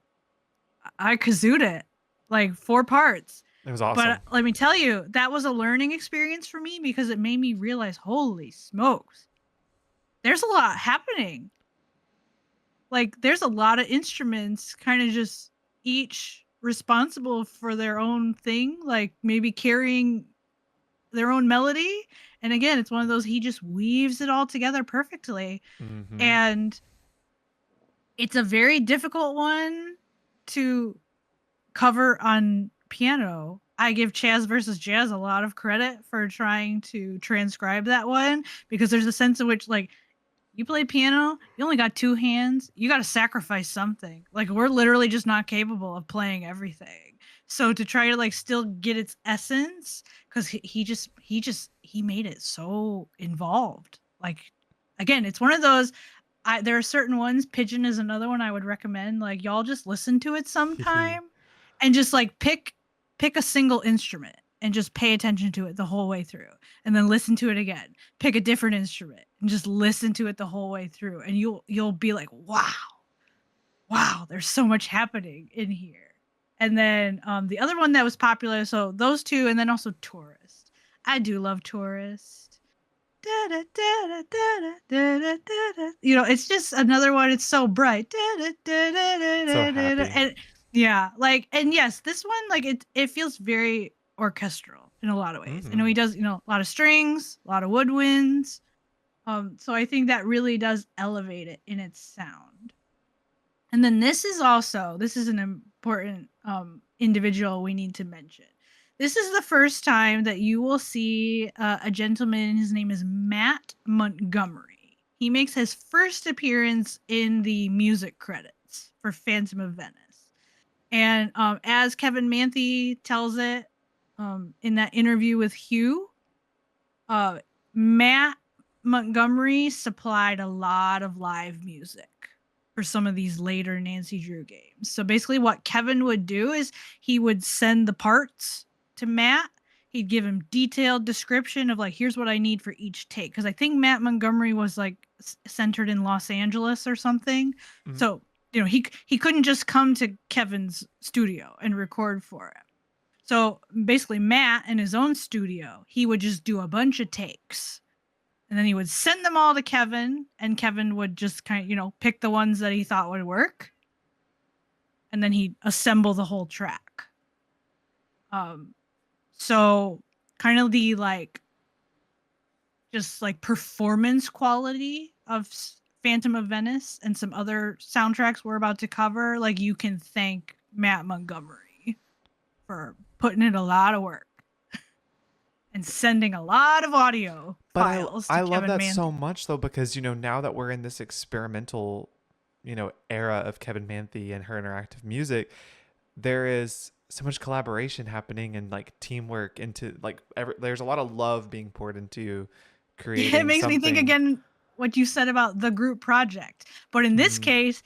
I kazooed it like 4 parts. It was But awesome. let me tell you, that was a learning experience for me because it made me realize, holy smokes, there's a lot happening. Like, there's a lot of instruments kind of just each responsible for their own thing, like maybe carrying their own melody. And again, it's one of those, he just weaves it all together perfectly. Mm-hmm. And it's a very difficult one to cover on piano. I give Chaz versus Jazz a lot of credit for trying to transcribe that one, because there's a sense in which, like, you play piano, you only got 2 hands, you got to sacrifice something. Like, we're literally just not capable of playing everything. So to try to like still get its essence, cuz he made it so involved. Like, again, it's one of those, there are certain ones, Pigeon is another one I would recommend. Like, y'all just listen to it sometime and just like pick a single instrument and just pay attention to it the whole way through, and then listen to it again. Pick a different instrument and just listen to it the whole way through, and you'll be like, "Wow. Wow, there's so much happening in here." And then the other one that was popular, so those two, and then also Tourist. I do love Tourist. Da, da, da, da, da, da, da, da, da. You know, it's just another one. It's so bright. Da, da, da, da, da, So da, da, da. happy. And yeah, like, and yes, this one, like, it feels very orchestral in a lot of ways. And he does, you know, a lot of strings, a lot of woodwinds. So I think that really does elevate it in its sound. And then this is an important individual we need to mention. This is the first time that you will see a gentleman. His name is Matt Montgomery. He makes his first appearance in the music credits for Phantom of Venice. And as Kevin Manthei tells it in that interview with Hugh, Matt Montgomery supplied a lot of live music for some of these later Nancy Drew games. So basically what Kevin would do is he would send the parts to Matt. He'd give him detailed description of like, here's what I need for each take. Cause I think Matt Montgomery was like centered in Los Angeles or something. Mm-hmm. So, you know, he couldn't just come to Kevin's studio and record for him. So basically Matt in his own studio, he would just do a bunch of takes. And then he would send them all to Kevin, and Kevin would just kind of, you know, pick the ones that he thought would work. And then he'd assemble the whole track. So kind of the like, just like performance quality of Phantom of Venice and some other soundtracks we're about to cover, like you can thank Matt Montgomery for putting in a lot of work and sending a lot of audio files to I love Kevin that Manthei. so much though, because you know, now that we're in this experimental, you know, era of Kevin Manthei and her interactive music, there is so much collaboration happening and like teamwork into like there's a lot of love being poured into creating It makes something. me think again what you said about the group project. But in this case,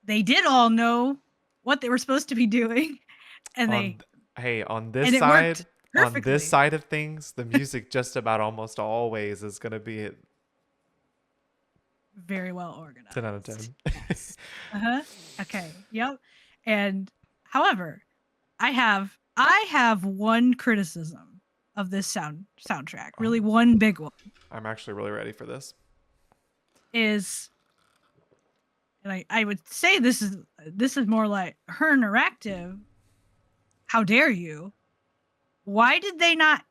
they did all know what they were supposed to be doing, and on and it worked on this perfectly. side of things, the music just about almost always is going to be very well organized. 10 out of 10. Yes. Okay. Yep. And however, I have one criticism of this soundtrack. Really, one big one. I'm actually really ready for this. Is, and I would say this is more like her interactive. How dare you? Why did they not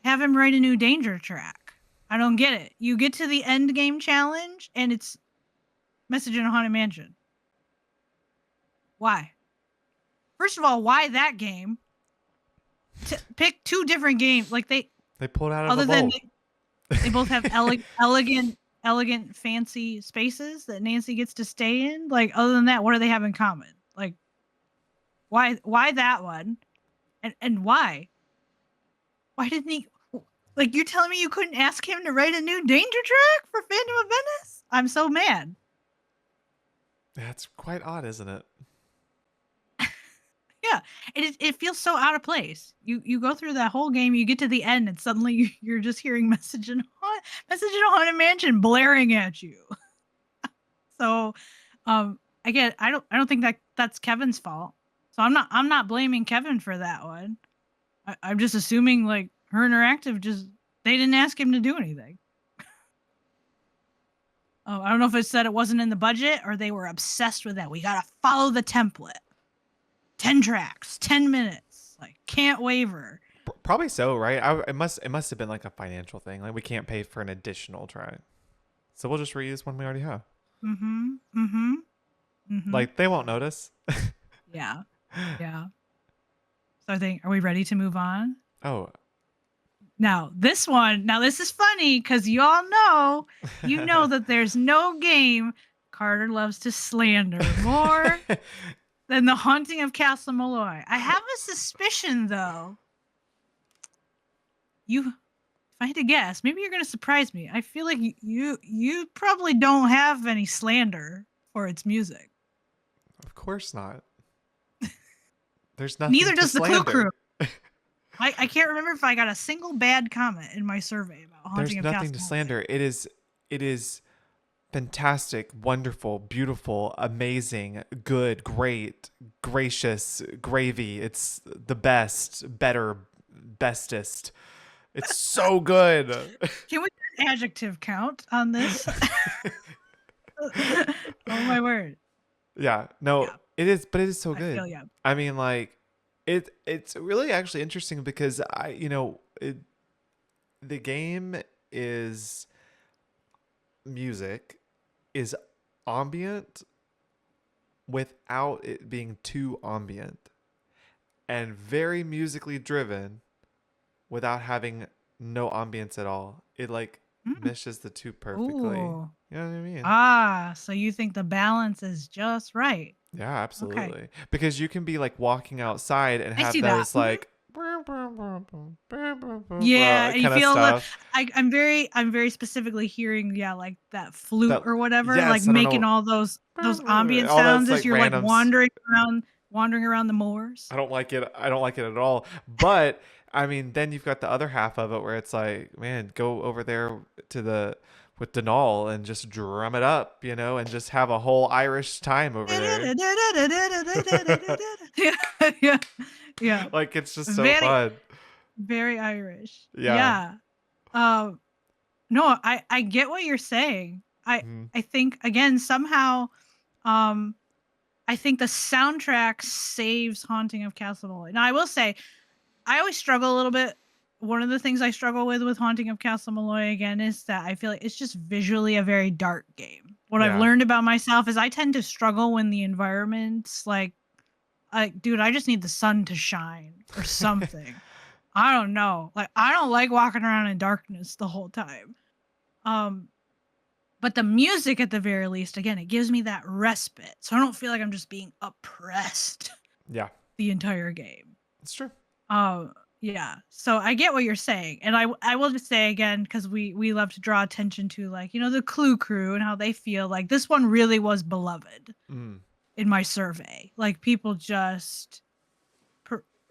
have him write a new Danger track? I don't get it. You get to the end game challenge and it's Message in a Haunted Mansion. Why? First of all, why that game? Pick two different games. Like they pulled out of other a than bowl. they both have elegant, fancy spaces that Nancy gets to stay in. Like other than that, what do they have in common? Like why that one? And why? Why didn't he? Like you're telling me you couldn't ask him to write a new Danger track for Phantom of Venice? I'm so mad. That's quite odd, isn't it? Yeah, it feels so out of place. You go through that whole game, you get to the end, and suddenly you're just hearing Message in a Haunted Mansion blaring at you. So, again, I don't think that's Kevin's fault. So I'm not blaming Kevin for that one. I'm just assuming like her interactive they didn't ask him to do anything. I don't know if it said it wasn't in the budget or they were obsessed with that. We gotta follow the template. 10 tracks, 10 minutes, like can't waver. Probably so, right? It must have been like a financial thing. Like we can't pay for an additional track, so we'll just reuse one we already have. Like they won't notice. Yeah. So are we ready to move on? Oh. Now this is funny because you know that there's no game Carter loves to slander more than The Haunting of Castle Malloy. I have a suspicion, though. If I had to guess, maybe you're going to surprise me. I feel like you probably don't have any slander for its music. Of course not. There's nothing. Neither does the slander. Clue Crew. I can't remember if I got a single bad comment in my survey about Haunting of Castle Malloy. There's nothing to slander. It is fantastic, wonderful, beautiful, amazing, good, great, gracious, gravy. It's the best, better, bestest. It's so good. Can we get an adjective count on this? Oh my word. Yeah, no, Yeah, it is, but it is so I good. feel you. I mean, like, it's really actually interesting because the game is music is ambient without it being too ambient, and very musically driven without having no ambience at all. It like Mm. meshes the two perfectly. Ooh. You know what I mean? Ah, so you think the balance is just right. Yeah, Okay. absolutely. Because you can be like walking outside and I have see that. those Mhm. like Yeah, and you kind of feel stuff. I'm very specifically hearing, yeah, like that flute That or whatever, like yes, I don't making know. all those ambient All sounds that's as like you're like randoms. wandering around the moors. I don't like it. I don't like it at all. But I mean, then you've got the other half of it where it's like, man, go over there to the with Denal and just drum it up, and just have a whole Irish time over there. Yeah, yeah, yeah. Like it's just so Very, fun. very Irish. Yeah. Yeah. Um, no, I get what you're saying. Mhm. I think again somehow, um, I think the soundtrack saves Haunting of Castle Malloy. Now I will say I always struggle a little bit. One of the things I struggle with Haunting of Castle Malloy again is that I feel like it's just visually a very dark game. What I've Yeah. learned about myself is I tend to struggle when the environment's like, dude, I just need the sun to shine or something. I don't know. Like, I don't like walking around in darkness the whole time. Um, but the music at the very least, again, it gives me that respite. So I don't feel like I'm just being oppressed Yeah. the entire game. It's true. Oh, yeah. So I get what you're saying. And I will just say again, because we love to draw attention to like, the Clue crew and how they feel like this one really was beloved Mm. in my survey. Like people just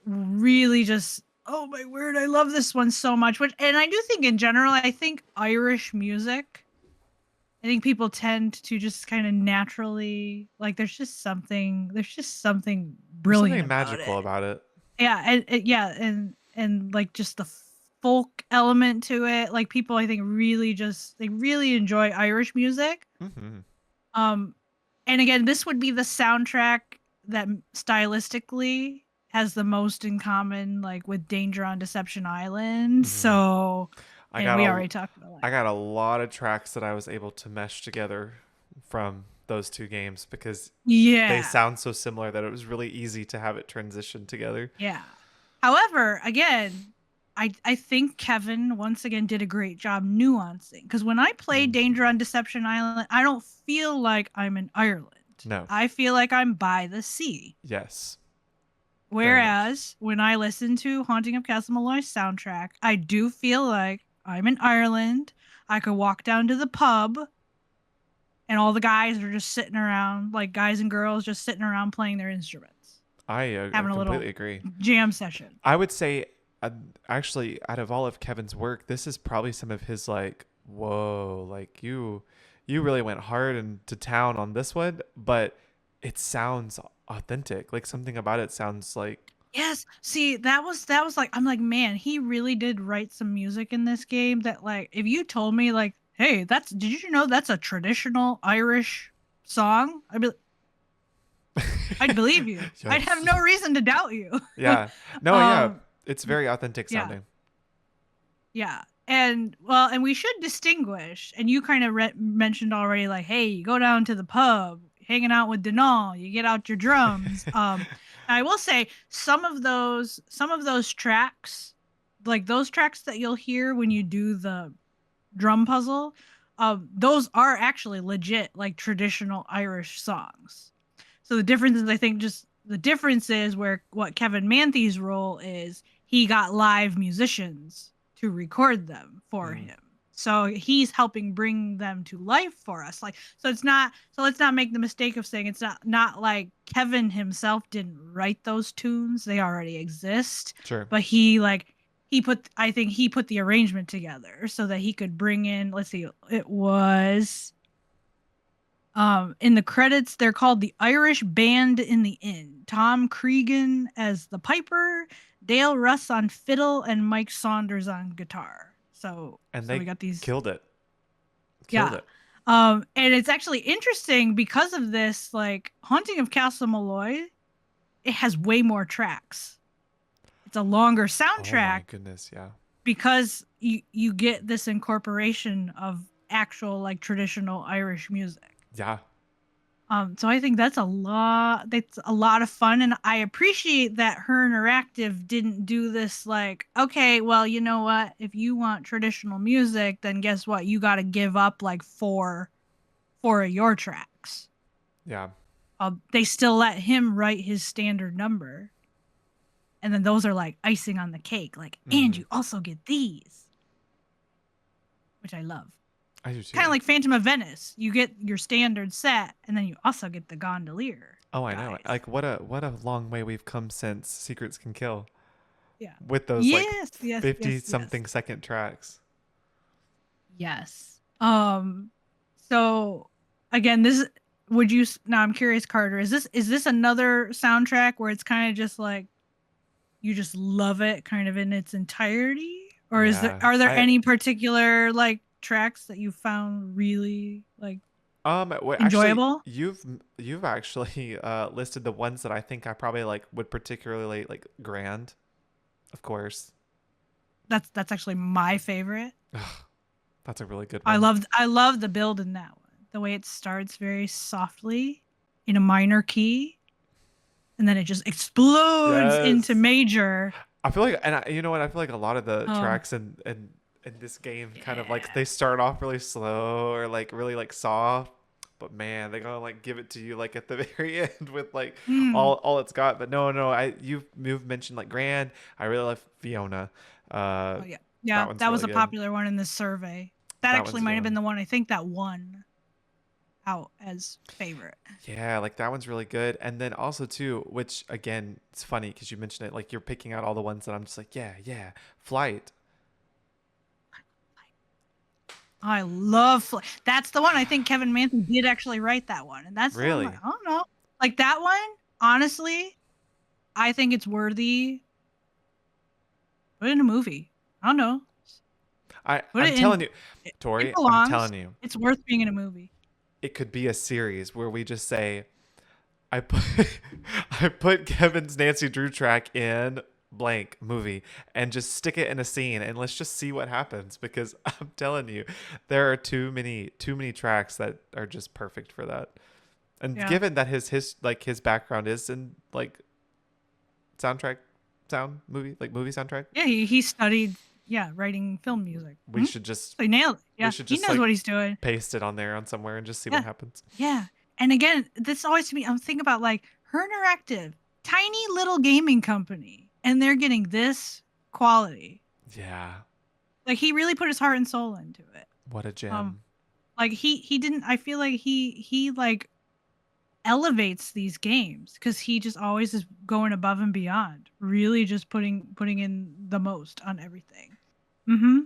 really just, oh my word, I love this one so much. Which, and I do think in general, I think Irish music, I think people tend to just kind of naturally like there's just something There's brilliant something about magical it. about it. Yeah, yeah, and like just the folk element to it. Like people I think really just they really enjoy Irish music. Mm-hmm. Um and again, this would be the soundtrack that stylistically has the most in common like with Danger on Deception Island. Mm-hmm. So I and got we a already talked about I like got a lot of tracks that I was able to mesh together from those two games because they yeah. sound so similar that it was really easy to have it transition together. Yeah. However, again, I think Kevin once again did a great job nuancing because when I play Mm. Danger on Deception Island, I don't feel like I'm in Ireland. No. I feel like I'm by the sea. Yes. Very much. Whereas when I listen to Haunting of Castle Malloy's soundtrack, I do feel like I'm in Ireland. I could walk down to the pub and all the guys are just sitting around, like guys and girls just sitting around playing their instruments, I having a completely little agree. jam session. I would say, actually, out of all of Kevin's work, this is probably some of his like, whoa, like you really went hard into town on this one, but it sounds authentic. Like something about it sounds like, Yes. See, that was like I'm like, man, he really did write some music in this game that like if you told me like, hey, that's did you know that's a traditional Irish song? I'd believe you. I'd have yes, no reason to doubt you. yeah, no, yeah, um it's very authentic yeah. sounding. Yeah. And well, and we should distinguish, and you kind of mentioned already like, hey, you go down to the pub, hanging out with Denal, you get out your drums. I will say some of those tracks, like those tracks that you'll hear when you do the drum puzzle, those are actually legit like traditional Irish songs. So the difference is, I think, just the difference is where what Kevin Manthei's role is. He got live musicians to record them for Mm, him. So he's helping bring them to life for us. Like, so it's not. So let's not make the mistake of saying it's not like Kevin himself didn't write those tunes; they already exist. sure. But I think he put the arrangement together so that he could bring in. Let's see, it was In the credits, they're called the Irish Band in the Inn. Tom Cregan as the piper, Dale Russ on fiddle, and Mike Saunders on guitar. So, And so we they got these. killed it. Killed Yeah. it. And it's actually interesting because of this. Like Haunting of Castle Malloy, it has way more tracks. It's a longer Oh my soundtrack goodness, yeah. because you get this incorporation of actual like traditional Irish music. Yeah. So I think that's a lot. That's a lot of fun, and I appreciate that Her Interactive didn't do this. Like, okay, well, you know what? If you want traditional music, then guess what? You got to give up like four of your tracks. Yeah. They still let him write his standard number, and then those are like icing on the cake. Like, and Mm-hmm. you also get these, which I love. I do Kind of too. like Phantom of Venice. You get your standard set, and then you also get the gondolier Oh, I know. guys. Like what a long way we've come since Secrets Can Kill Yeah. with those like Yes, yes, 50 yes, yes. something second tracks. Yes. So again, this would you now I'm curious, Carter, is this another soundtrack where it's kind of just like you just love it kind of in its entirety? Or Yeah. are there I any particular like tracks that you found really like wait, actually enjoyable? you've actually listed the ones that I think I probably like would particularly like Grand, of course. That's actually my favorite. That's a really good I one. loved I love the build in that one. The way it starts very softly in a minor key and then it just explodes into Yes. major. I feel like, and you know what? I feel like a lot of the Oh, tracks in this game kind of like yeah. they start off really slow or like really like soft, but man, they're gonna like give it to you like at the very end with like Mm. all it's got. But no, you've mentioned like Grand. I really love Fiona. Oh, yeah. Yeah, That one's that was really a good. popular one in this survey. That That actually one's a might good have been one. the one I think that won out as favorite. Yeah, like that one's really good. And then also too, which again, it's funny because you mentioned it, like you're picking out all the ones that I'm just like, yeah, Flight. I love that's the one I think Kevin Manthei did actually write that one. And that's the one like, Really? I don't know. Like that one, honestly, I think it's worthy. Put it in a movie. I don't know. Put I'm it telling in you, it Tori, I'm belongs. telling you, It's worth being in a movie. it could be a series where we just say, I put I put Kevin's Nancy Drew track in blank movie and just stick it in a scene and let's just see what happens because I'm telling you, there are too many tracks that are just perfect for that. And Yeah. given that his background is in like soundtrack movie soundtrack, Yeah, he studied writing film music. we should just So he nailed it. we Yeah, should he just knows like what he's doing. paste it on there on somewhere and just see what Yeah, happens. yeah. And again, this always to me, I'm thinking about like Her Interactive, tiny little gaming company, and they're getting this quality. Yeah. Like he really put his heart and soul into it. What a Um, gem. like he didn't. I feel like he like elevates these games because he just always is going above and beyond. Really, just putting in the most on everything. Mm-hmm.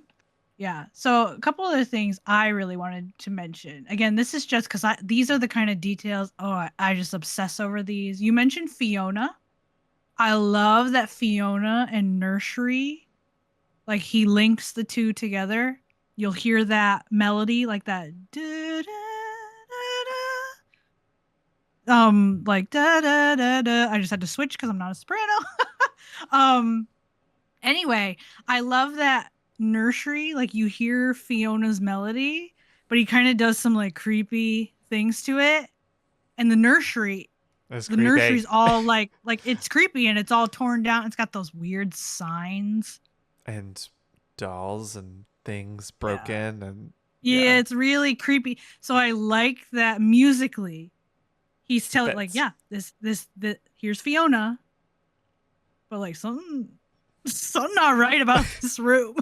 Yeah. So a couple other things I really wanted to mention. Again, this is just because these are the kind of details. Oh, I just obsess over these. You mentioned Fiona. I love that Fiona and Nursery, like he links the two together. You'll hear that melody, like that. Like da da da da. I just had to switch because I'm not a soprano. um, Anyway, I love that Nursery. Like you hear Fiona's melody, but he kind of does some like creepy things to it. And That's the creepy. nursery's all like it's creepy and it's all torn down. It's got those weird signs. And dolls and things Yeah. broken and Yeah, yeah, it's really creepy. So I like that musically. He's it telling like, fits. yeah, this here's Fiona, but like something not right about this room.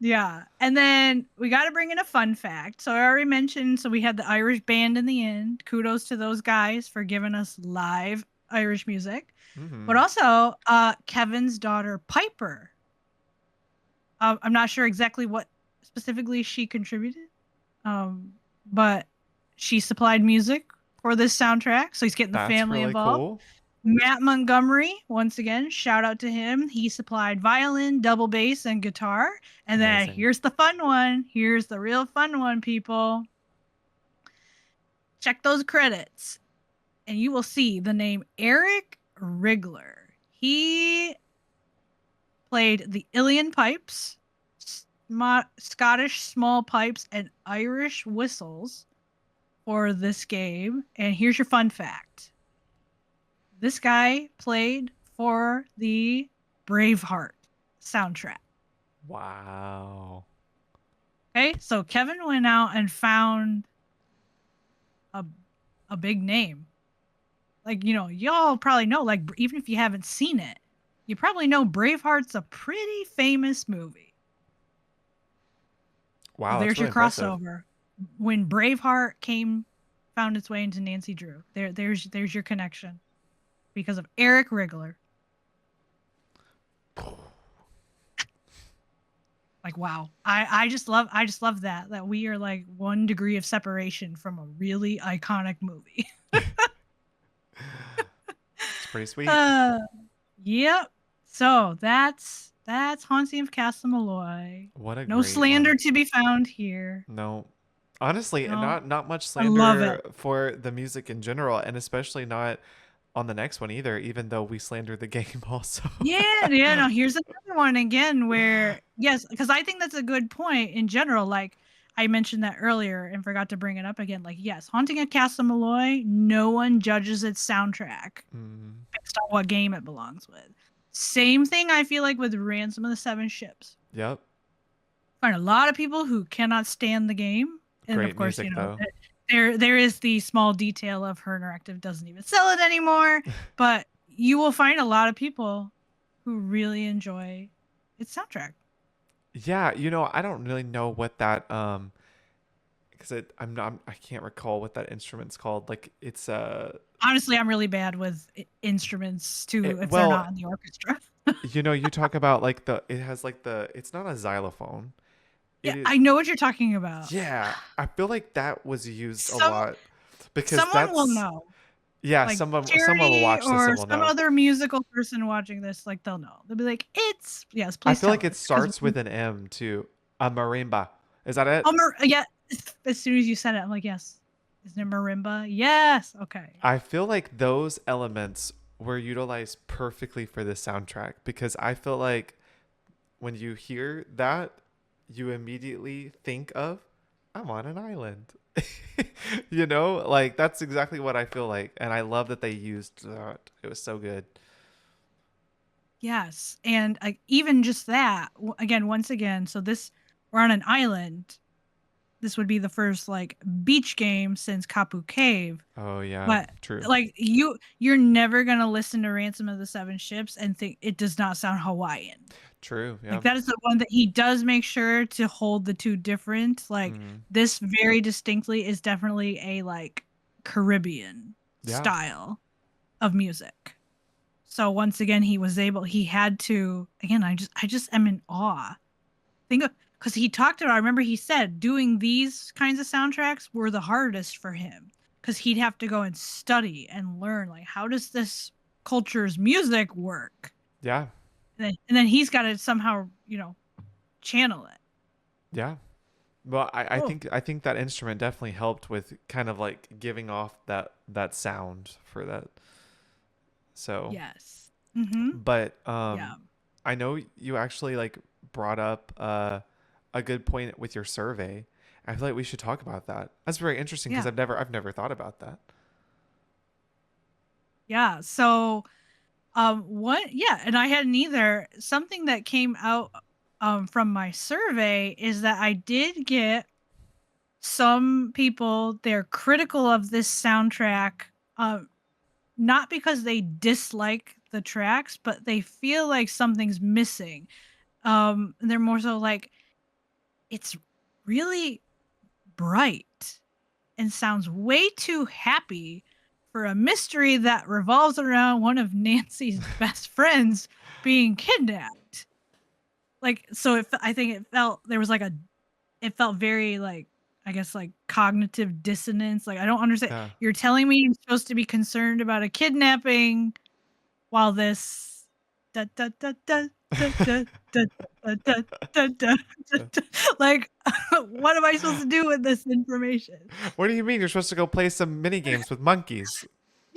Yeah. And then we got to bring in a fun fact. So I already mentioned, so we had the Irish band in the end. Kudos to those guys for giving us live Irish music. But Mm-hmm. also, Kevin's daughter, Piper. I'm not sure exactly what specifically she contributed. but she supplied music for this soundtrack, so he's getting the That's family really involved. cool. Matt Montgomery, once again, shout out to him. He supplied violin, double bass, and guitar. And then Amazing. here's the fun one. Here's the real fun one, people. Check those credits, and you will see the name Eric Rigler. He played the Ilian pipes, Scottish small pipes, and Irish whistles for this game. And here's your fun fact: this guy played for the Braveheart soundtrack. Wow. Okay, so Kevin went out and found a a big name. Like, y'all probably know, like, even if you haven't seen it, you probably know Braveheart's a pretty famous movie. Well, Wow, that's there's really your impressive. crossover. When Braveheart found its way into Nancy Drew. There's your connection because of Eric Rigler. Like, wow. I just love that we are like 1 degree of separation from a really iconic movie. It's pretty sweet. uh yep. So that's Haunting of Castle Malloy. What a No great slander one. to be found here. No. Honestly, and No, not much I love slander it. for the music in general, and especially not on the next one either, even though we slandered the game also. Yeah, no, here's another one again where, yes, because I think that's a good point in general. Like, I mentioned that earlier and forgot to bring it up again. Like, yes, Haunting of Castle Malloy, no one judges its soundtrack Mm, based on what game it belongs with. Same thing I feel like with Ransom of the Seven Ships. yep. Find a lot of people who cannot stand the game. And of Great course, music though. there is the small detail of her interactive doesn't even sell it anymore, but you will find a lot of people who really enjoy its soundtrack. Yeah, I don't really know what that because I can't recall what that instrument's called. Like it's Honestly, I'm really bad with instruments too if they're well, not in the orchestra. you talk about like it has like it's not a xylophone. Yeah, It is I know what you're talking about. yeah, I feel like that was used a Some lot because someone will that's know. yeah, Like someone will Charity watch this or and will some know. other musical person watching this, like they'll know. They'll be like, "It's yes, I please feel tell like it us." Because starts with an M too. A marimba. Is that it? Yeah, as soon as you said it, I'm like, yes. Isn't it marimba? Yes. Okay. I feel like those elements were utilized perfectly for this soundtrack because I feel like when you hear that, you immediately think of, I'm on an island. Like that's exactly what I feel like. And I love that they used that. It was so good. Yes, and even just that again, once again. So we're on an island. This would be the first like beach game since Kapu Cave. Oh, yeah, But true. like you're never gonna listen to Ransom of the Seven Ships and think it does not sound Hawaiian. True. Like Yeah. that is the one that he does make sure to hold the two different. Like Mm, this very distinctly is definitely a like Caribbean yeah. style of music. So once again, he had to, again, I just am in awe. Think of, because he talked about, I remember he said doing these kinds of soundtracks were the hardest for him because he'd have to go and study and learn, like, how does this culture's music work? Yeah. And then he's got to somehow, channel it. Yeah. Well, Oh, I think that instrument definitely helped with kind of like giving off that sound for that. So, yes. Mm-hmm. but Yeah. I know you actually like brought up a good point with your survey. I feel like we should talk about that. That's very interesting because Yeah. I've never thought about that. Yeah. So what? Yeah, and I hadn't either. Something that came out from my survey is that I did get some people, they're critical of this soundtrack, not because they dislike the tracks, but they feel like something's missing. And they're more so like it's really bright and sounds way too happy for a mystery that revolves around one of Nancy's best friends being kidnapped. Like, so I think it felt there was like it felt very like I guess like cognitive dissonance. Like I don't understand. Yeah. You're telling me you're supposed to be concerned about a kidnapping while this da da da da da da da da da da da da. Like what am I supposed to do with this information? What do you mean? You're supposed to go play some mini games with monkeys?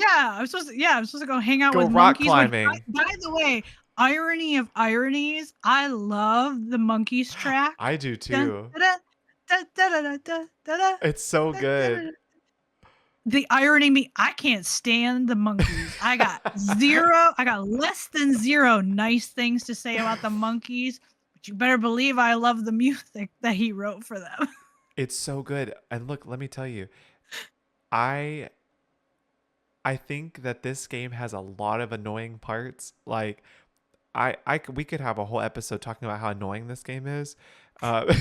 I'm supposed to go hang out Go with rock monkeys, which climbing. by the way, irony of ironies, I love the monkeys track. I do Dun, too. da, da, da, da, da, da, da, da, It's so da, da, da. good. The irony me, I can't stand the monkeys. I got less than zero nice things to say about the monkeys, but you better believe I love the music that he wrote for them. It's so good. And look, let me tell you, I I think that this game has a lot of annoying parts. Like we could have a whole episode talking about how annoying this game is. Uh,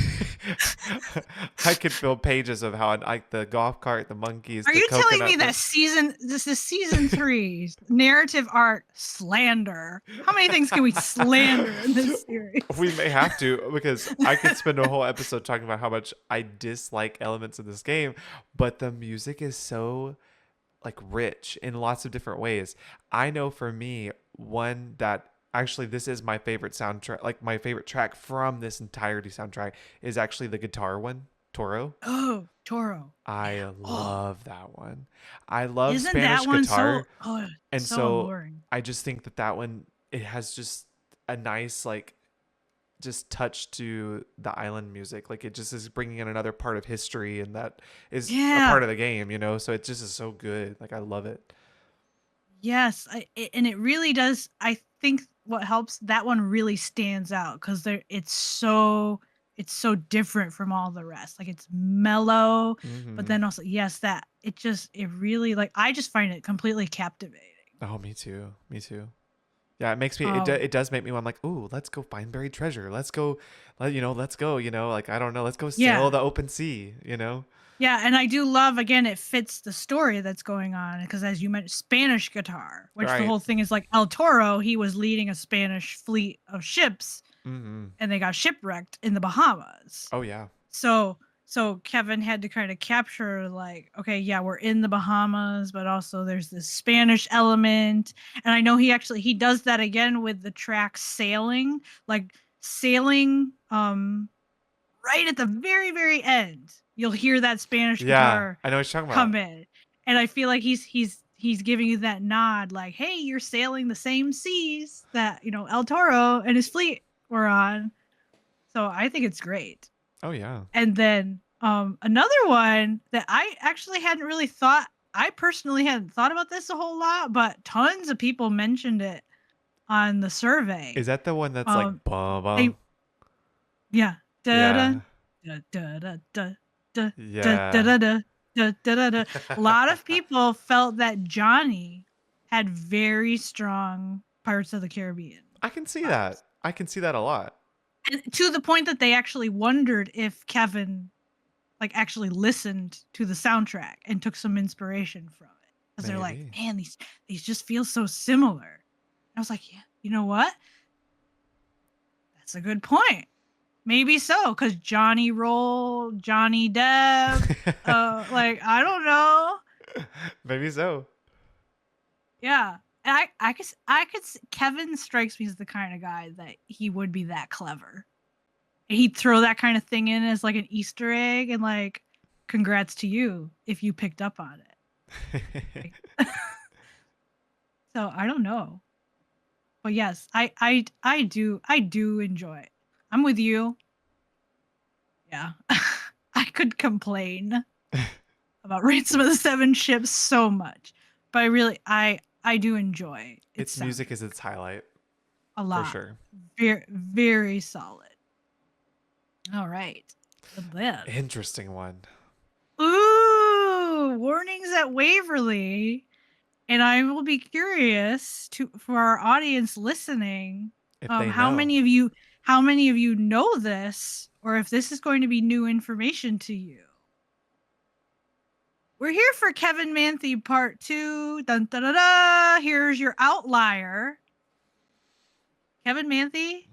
I could fill pages of how like the golf cart, the monkeys, Are the you telling me coconut. that this is season 3's narrative art slander? How many things can we slander in this series? We may have to because I could spend a whole episode talking about how much I dislike elements of this game, but the music is so like rich in lots of different ways. I know for me, one that actually this is my favorite soundtrack, like my favorite track from this entirety soundtrack is actually the guitar one, Toro. Oh, Toro. I Yeah. Oh, love that one. I love isn't that Spanish one so guitar, and so so alluring? I just think that that one it has just a nice like just touch to the island music. Like it just is bringing in another part of history, and that is a part Yeah. of the game, you know. So it just is so good. Like I love it. Yes, and it really does. I think what helps that one really stands out because there it's so different from all the rest. Like it's mellow, but Mm-hmm. then also yes, that it really like I just find it completely captivating. Oh, me too. Me too. Yeah, it makes me. Um, It does make me want like, ooh, let's go find buried treasure. Let's go, let's go. You know, like I don't know, let's go sail yeah, the open sea. You know. yeah, and I do love again it fits the story that's going on because as you mentioned, Spanish guitar, which the Right. whole thing is like El Toro, he was leading a Spanish fleet of ships Mm-hmm. and they got shipwrecked in the Bahamas. Oh yeah. So Kevin had to kind of capture like, okay, yeah, we're in the Bahamas, but also there's this Spanish element. And I know he does that again with the track Sailing, like sailing right at the very, very end. You'll hear that Spanish Yeah, guitar I know what you're talking come about. in. And I feel like he's giving you that nod, like, hey, you're sailing the same seas that, El Toro and his fleet were on. So I think it's great. Oh yeah. And then another one that I actually hadn't really thought, I personally hadn't thought about this a whole lot, but tons of people mentioned it on the survey. Is that the one that's Um, like bum they, bum? yeah, da da Yeah. da da da da da da da Yeah. da da da da da. A lot of people felt that Johnny had very strong Pirates of the Caribbean I can see vibes. that. I can see that a lot. And to the point that they actually wondered if Kevin like actually listened to the soundtrack and took some inspiration from it because they're like, Maybe. man, these just feel so similar. And I was like, yeah, you know what? That's a good point. Maybe so, because Johnny Roll, Johnny Depp, like I don't know. Maybe so. Yeah, and I could. Kevin strikes me as the kind of guy that he would be that clever. And he'd throw that kind of thing in as like an Easter egg, and like, congrats to you if you picked up on it. So I don't know, but yes, I do enjoy it. I'm with you. Yeah, I could complain about Ransom of the Seven Ships so much, but I do enjoy its Its music soundtrack is its highlight a for lot. sure. Very very solid. All right, and then Interesting one. ooh, warnings at Waverly. And I will be curious to for our audience listening, If they how know. many of you know this, or if this is going to be new information to you. We're here for Kevin Manthei Part 2. Dun, da, da, da. Here's your outlier. Kevin Manthei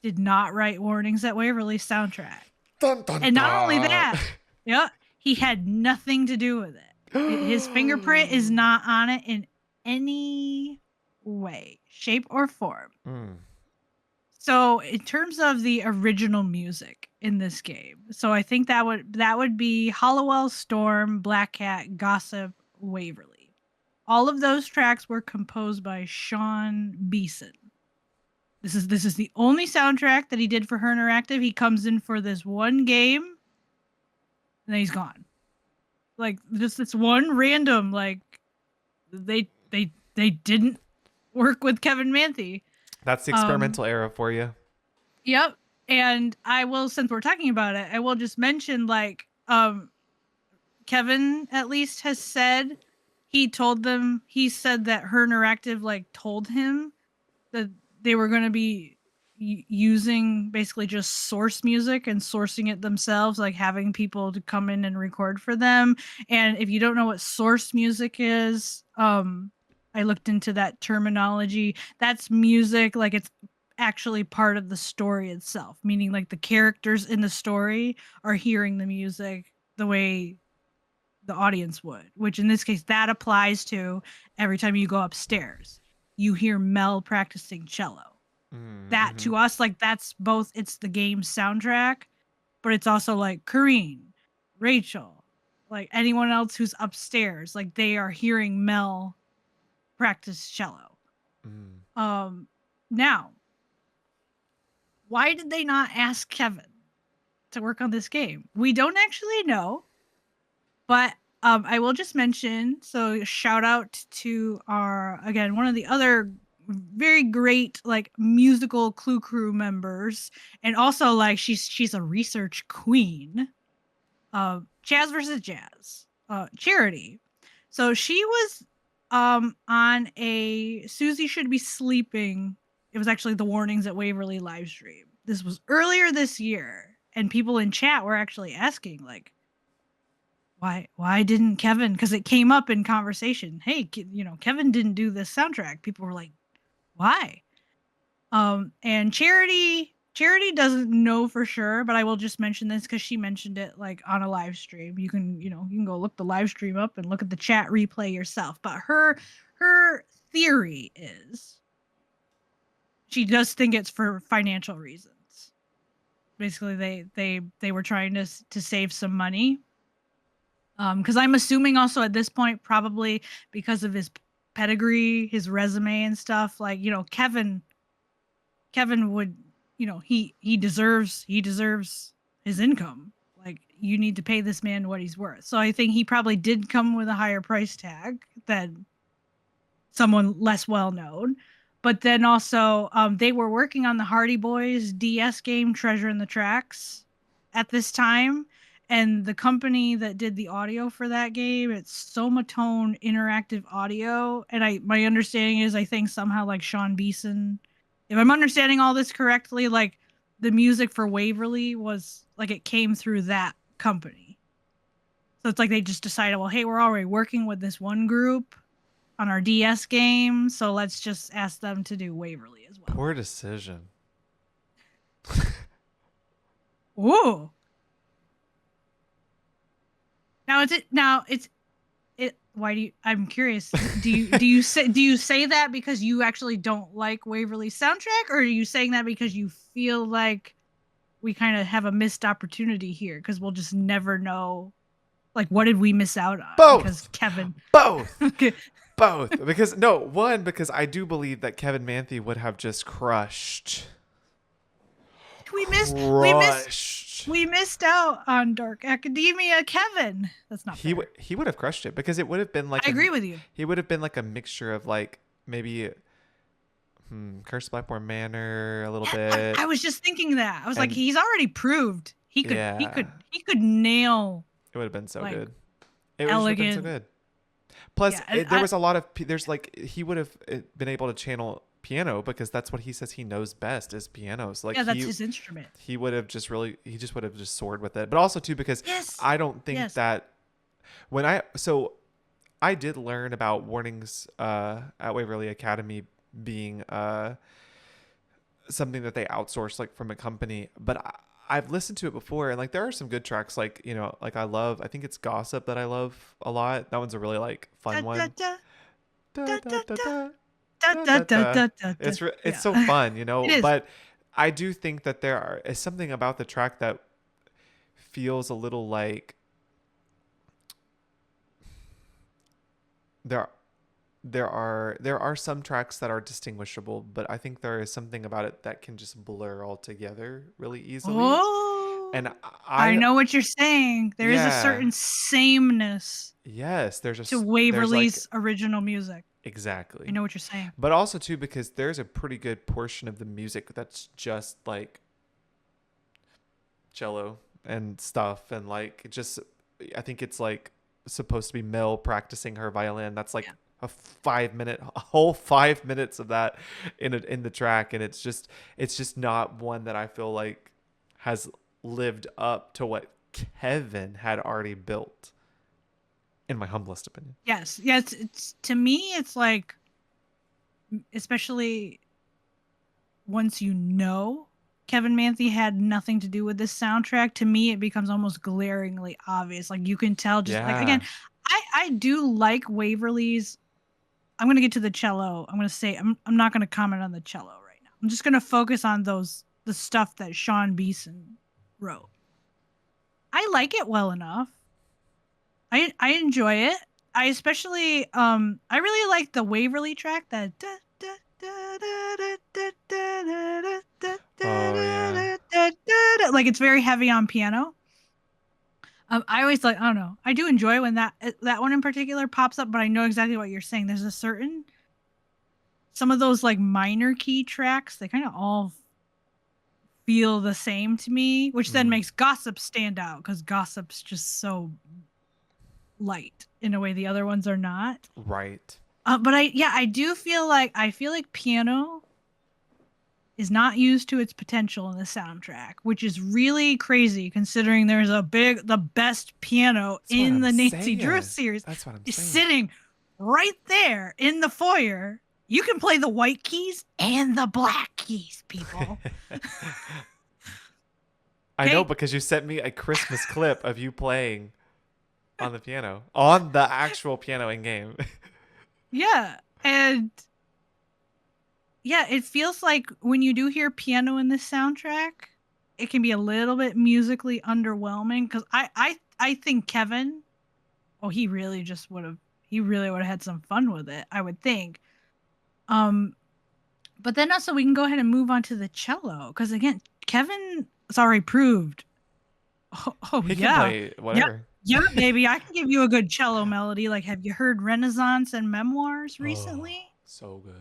did not write Warnings at Waverly soundtrack. Dun, dun, And not only dun. that, Yeah, he had nothing to do with it. His fingerprint is not on it in any way, shape, or form. Mm. So, in terms of the original music in this game, so I think that would be Hollowell, Storm, Black Cat, Gossip, Waverly. All of those tracks were composed by Sean Beeson. This is the only soundtrack that he did for Her Interactive. He comes in for this one game, and then he's gone. Like just this one random like they didn't work with Kevin Manthei. That's the Um, experimental era for you. yep. And I will, since we're talking about it, I will just mention like Kevin at least has said he said that Her Interactive like told him that they were going to be using basically just source music and sourcing it themselves, like having people to come in and record for them. And if you don't know what source music is, I looked into that terminology. That's music like it's actually part of the story itself, meaning like the characters in the story are hearing the music the way the audience would, which in this case that applies to every time you go upstairs you hear Mel practicing cello. That Mm-hmm. to us, like that's both, it's the game's soundtrack, but it's also like Kareen, Rachel, like anyone else who's upstairs, like they are hearing Mel practice cello. Mm. Um Now, why did they not ask Kevin to work on this game? We don't actually know. But I will just mention, so shout out to our, again, one of the other very great like musical Clue Crew members, and also like she's a research queen. Jazz versus Jazz, Charity. So she was on a Susie Should Be Sleeping. It was actually the Warnings at Waverly live stream. This was earlier this year, and people in chat were actually asking like, why didn't Kevin, because it came up in conversation, hey, Kevin didn't do this soundtrack. People were like, why? And Charity doesn't know for sure, but I will just mention this because she mentioned it like on a live stream. You can go look the live stream up and look at the chat replay yourself. But her theory is she does think it's for financial reasons. Basically, they were trying to save some money. Because I'm assuming also at this point, probably because of his pedigree, his resume and stuff, like, Kevin would, he deserves his income. Like, you need to pay this man what he's worth. So I think he probably did come with a higher price tag than someone less well known. But then also, they were working on the Hardy Boys DS game Treasure in the Tracks at this time. And the company that did the audio for that game, it's Somatone Interactive Audio. And my understanding is, I think somehow like Sean Beeson, if I'm understanding all this correctly, like the music for Waverly was like it came through that company. So it's like they just decided, well, hey, we're already working with this one group on our DS game, so let's just ask them to do Waverly as well. Poor decision. Ooh. Now it's why do you, I'm curious, do you say that because you actually don't like Waverly's soundtrack, or are you saying that because you feel like we kind of have a missed opportunity here because we'll just never know, like, what did we miss out on because Both. Kevin. Both. Okay. Both. Because no, one, because I do believe that Kevin Manthei would have just crushed. we missed we missed Crushed. we missed out on Dark Academia, Kevin. That's not fair. He would have crushed it because it would have been like I agree with you. he would have been like a mixture of like maybe Curse Blackmore Manor a little bit. I was just thinking that. I was like, And he's already proved he could he yeah, could he could nail it would have been so like good. It would have been so elegant. good. Plus, Yeah, and there was a lot of there's like he would have been able to channel piano because that's what he says he knows best is pianos. Like yeah, that's his instrument. he would have he just would have just soared with it. But also too because Yes. I don't think Yes. that I did learn about warnings at Waverly Academy being something that they outsource like from a company, but I've listened to it before, and like there are some good tracks. Like like I think it's Gossip that I love a lot. That one's a really like Da, fun da, one. da, Da da, da da, da da, da da, da da, da da, da. da, da, da. It's Yeah. so fun, It is. But I do think that there is something about the track that feels a little like there there are some tracks that are distinguishable, but I think there is something about it that can just blur all together really easily. And Oh, I I know what you're saying. There is a yeah, certain sameness yes, to there's like Waverly's original music. I exactly. know what you're saying. But also too because there's a pretty good portion of the music that's just like cello and stuff and like just I think it's like supposed to be Mel practicing her violin. That's like Yeah. a whole 5 minutes of that in the track, and it's just not one that I feel like has lived up to what Kevin had already built, in my humblest opinion. Yes. Yes. It's to me, it's like, especially once you know Kevin Manthei had nothing to do with this soundtrack, to me it becomes almost glaringly obvious. Like you can tell just like again, Yeah. I do like Waverly's. I'm gonna get to the cello. I'm gonna say I'm not gonna comment on the cello right now. I'm just gonna focus on the stuff that Sean Beeson wrote. I like it well enough. I enjoy it. I especially I really like the Waverly track that Oh yeah. like it's very heavy on piano. I always like I don't know. I do enjoy when that one in particular pops up, but I know exactly what you're saying. There's a certain some of those like minor key tracks, they kind of all feel the same to me, which then Mm, makes Gossip stand out because Gossip's just so light in a way the other ones are not. right. But I do feel like piano is not used to its potential in the soundtrack, which is really crazy considering there's the best piano That's what in I'm the Nancy Drew saying. series That's what I'm is saying. sitting right there in the foyer. You can play the white keys and the black keys, people. I know Okay? because you sent me a Christmas clip of you playing on the piano, on the actual piano in game. Yeah. And yeah, it feels like when you do hear piano in this soundtrack, it can be a little bit musically underwhelming because I think Kevin, oh, he really would have had some fun with it, I would think. Um, but then also we can go ahead and move on to the cello because again, Kevin has already proved. Oh He can yeah, play yeah, whatever. yeah, baby, I can give you a good cello melody. Like, have you heard Renaissance and Memoirs Oh, recently? so good.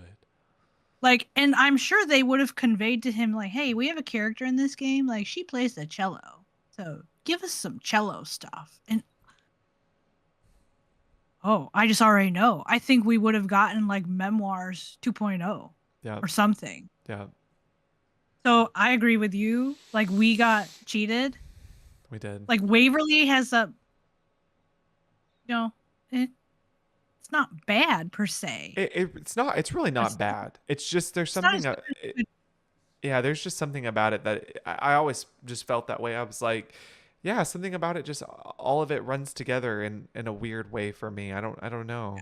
Like, and I'm sure they would have conveyed to him, like, hey, we have a character in this game. Like, she plays the cello. So give us some cello stuff. And oh, I just already know. I think we would have gotten like Memoirs 2.0 Yeah, or something. yeah, So I agree with you. Like, we got cheated. we did. Like, Waverly has you know, it, it's not bad per se. It's not. It's really not It's, bad. It's just there's it's not something. as good as Yeah, there's just something about it that I always just felt that way. I was like, yeah, something about it. Just all of it runs together in a weird way for me. I don't know.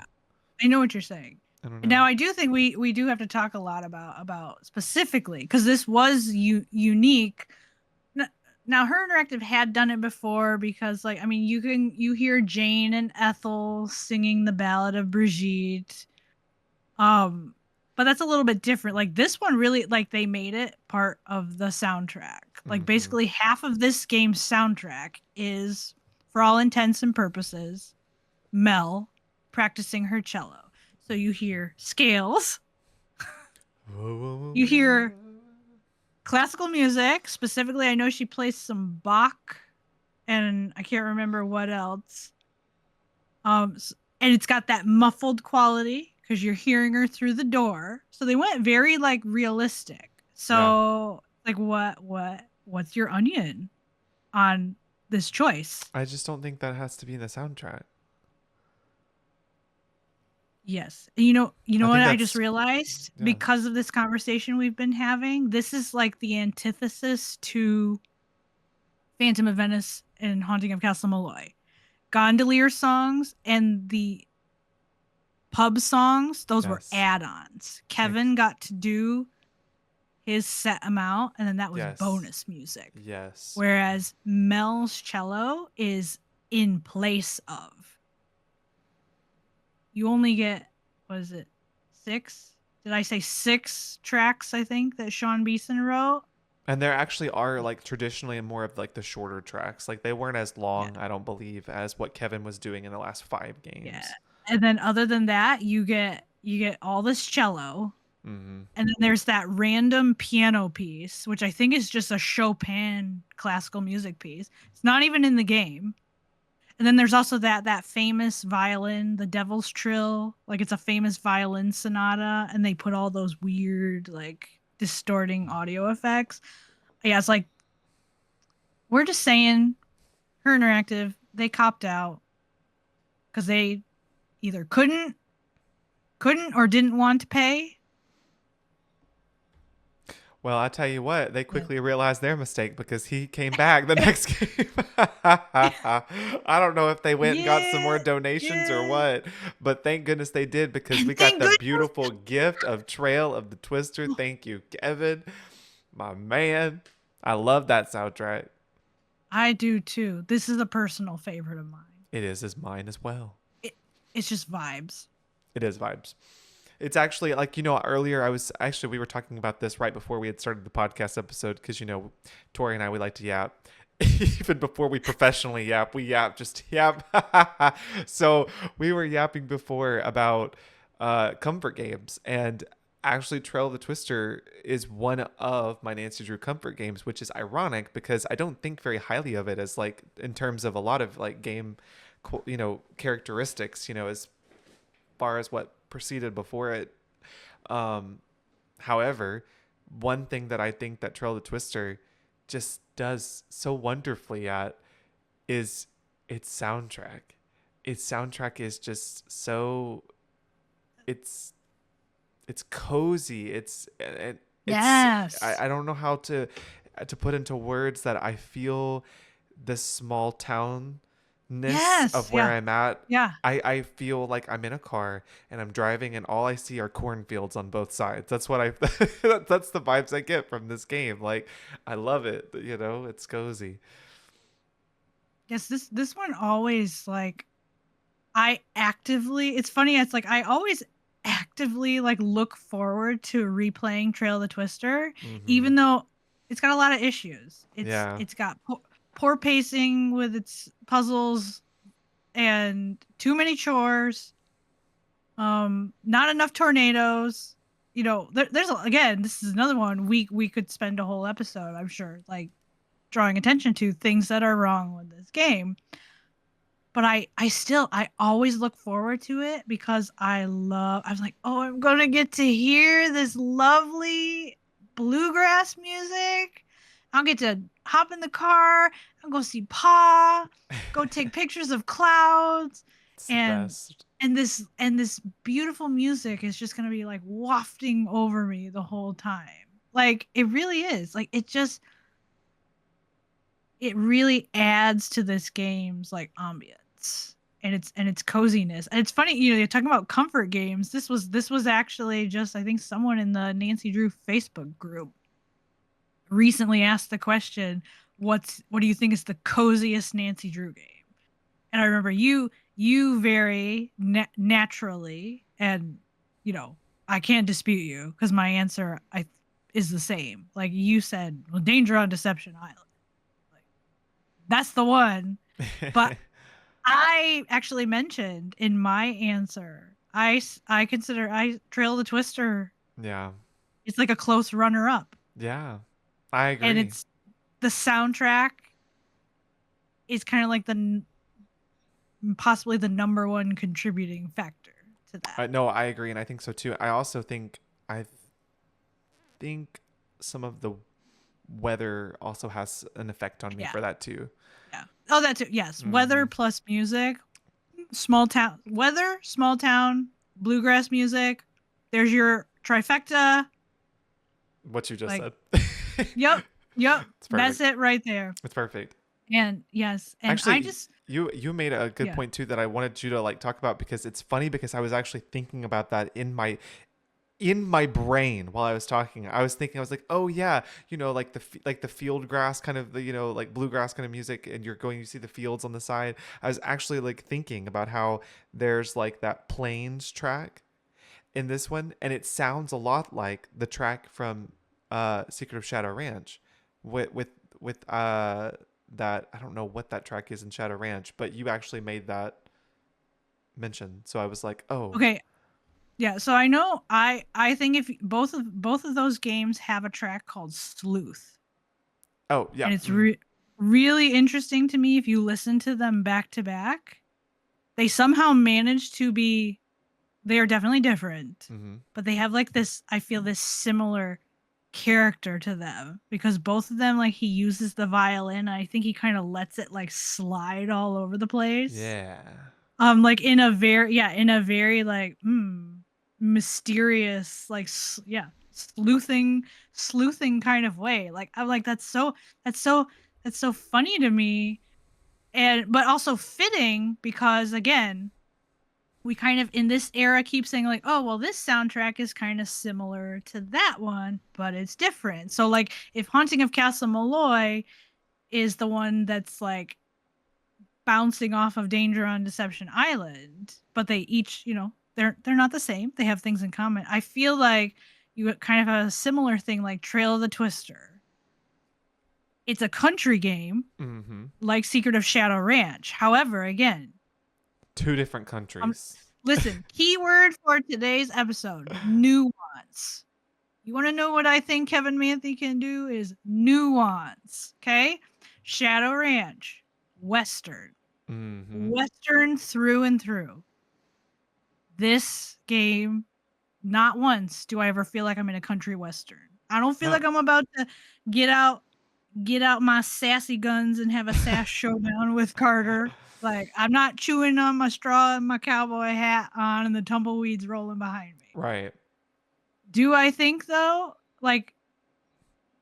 I know what you're saying. I don't know. Now I do think we do have to talk a lot about specifically because this was unique. Now her interactive had done it before because like I mean you hear Jane and Ethel singing the Ballad of Brigitte, um, but that's a little bit different. Like this one really like they made it part of the soundtrack. Like Hmm. basically half of this game's soundtrack is, for all intents and purposes, Mel practicing her cello. So you hear scales, you hear classical music. Specifically, I know she plays some Bach, and I can't remember what else. And it's got that muffled quality because you're hearing her through the door. So they went very like realistic. Yeah, So like, what's your onion on this choice? I just don't think that has to be in the soundtrack. Yes. You know I what think I just that's realized yeah. because of this conversation we've been having? This is like the antithesis to Phantom of Venice and Haunting of Castle Malloy. Gondolier songs and the pub songs, those were Yes. add-ons. Kevin got to do his set amount, and then that was Yes. bonus music. Yes. Whereas Mel's cello is in place of. You only get, what is it, 6? Did I say 6 tracks, I think, that Sean Beeson wrote? And there actually are like traditionally more of like the shorter tracks. Like they weren't as Yeah. long, I don't believe, as what Kevin was doing in the last 5 Yeah. games. And then other than that, you get all this cello. Mm-hmm. And then there's that random piano piece, which I think is just a Chopin classical music piece. It's not even in the game. And then there's also that famous violin, the Devil's Trill. Like it's a famous violin sonata, and they put all those weird, like distorting audio effects. Yeah, it's like we're just saying her interactive, they copped out because they either couldn't or didn't want to pay. Well, I tell you what, they Yeah. quickly realized their mistake because he came back the next game. I don't know if they went and got some Yeah, more donations or yeah. what, but thank goodness they did because we And got thank the goodness. beautiful gift of Trail of the Twister. Thank you, Kevin, my man. I love that soundtrack. I do too. This is a personal favorite of mine. It is mine as well. It, it's just vibes. It is vibes. It's actually like, earlier we were talking about this right before we had started the podcast episode because, Tori and I, we like to yap. Even before we professionally yap, we yap, just yap. So we were yapping before about comfort games. And actually, Trail of the Twister is one of my Nancy Drew comfort games, which is ironic because I don't think very highly of it as like in terms of a lot of like game, characteristics, as far as what preceded before it. However, one thing that I think that Trail the Twister just does so wonderfully at is its soundtrack. Its soundtrack is just so it's it's cozy. It's Yes. I don't know how to put into words that I feel this small town ness Yes. of where Yeah. I'm at. Yeah. I feel like I'm in a car and I'm driving and all I see are cornfields on both sides. That's what I that's the vibes I get from this game. Like I love it, it's cozy. Yes, this one always like I actively it's funny, it's like I always actively like look forward to replaying Trail of the Twister, Mhm. even though it's got a lot of issues. It's Yeah. it's got poor pacing with its puzzles and too many chores, not enough tornadoes. Again, this is another one we could spend a whole episode, I'm sure, like drawing attention to things that are wrong with this game. But I always look forward to it because I was like, oh, I'm gonna get to hear this lovely bluegrass music. I'll get to hop in the car and go see Pa, go take pictures of clouds, It's the and best. this beautiful music is just gonna be like wafting over me the whole time. Like it really is. Like it really adds to this game's like ambience and its coziness. And it's funny, you're talking about comfort games. This was actually just, I think, someone in the Nancy Drew Facebook group recently asked the question, what do you think is the coziest Nancy Drew game? And I remember you very naturally, and I can't dispute you because my answer I is the same. Like you said, well, Danger on Deception Island. Like that's the one. But I actually mentioned in my answer, I consider I Trail the Twister. Yeah. It's like a close runner up, Yeah. I and agree. it's the soundtrack is kind of like possibly the number one contributing factor to that. No, I agree, and I think so too. I think some of the weather also has an effect on me Yeah, for that too. yeah. Oh, that's it. Yes, weather Hmm. plus music, small town weather, small town bluegrass music. There's your trifecta. What you just Like, said. yep, yep. It's That's perfect. it right there. It's perfect. And yes, and I Actually, just you made a good yeah. point too that I wanted you to like talk about because it's funny because I was actually thinking about that in my brain while I was talking. I was thinking, I was like, oh yeah, like like the field grass kind of the like bluegrass kind of music, and you're going, you see the fields on the side. I was actually like thinking about how there's like that plains track in this one, and it sounds a lot like the track from Secret of Shadow Ranch, with that I don't know what that track is in Shadow Ranch, but you actually made that mention, so I was like, oh, Okay, yeah, so I know I think if both of those games have a track called Sleuth, oh yeah, and it's really interesting to me if you listen to them back to back. They somehow manage to be they are definitely different, mm-hmm. but they have like this I feel this similar character to them because both of them like he uses the violin. I think he kind of lets it like slide all over the place. Yeah. Like in a very like mysterious like sleuthing kind of way. Like I'm like that's so that's so funny to me, and but also fitting because again we kind of in this era keep saying like, oh well, this soundtrack is kind of similar to that one, but it's different. So like if Haunting of Castle Malloy is the one that's like bouncing off of Danger on Deception Island, but they each, they're not the same. They have things in common. I feel like you kind of have a similar thing like Trail of the Twister. It's a country game Mm-hmm. like Secret of Shadow Ranch. However, again, Two different um, countries. listen, keyword for today's episode, nuance. You want to know what I think Kevin Manthei can do is nuance, okay? Shadow Ranch, Western. Mm-hmm. Western through and through. This game, not once do I ever feel like I'm in a country western. I don't feel No. like I'm about to get out get out my sassy guns and have a sass showdown with Carter. Like I'm not chewing on my straw and my cowboy hat on and the tumbleweeds rolling behind me. Right. Do I think though? Like,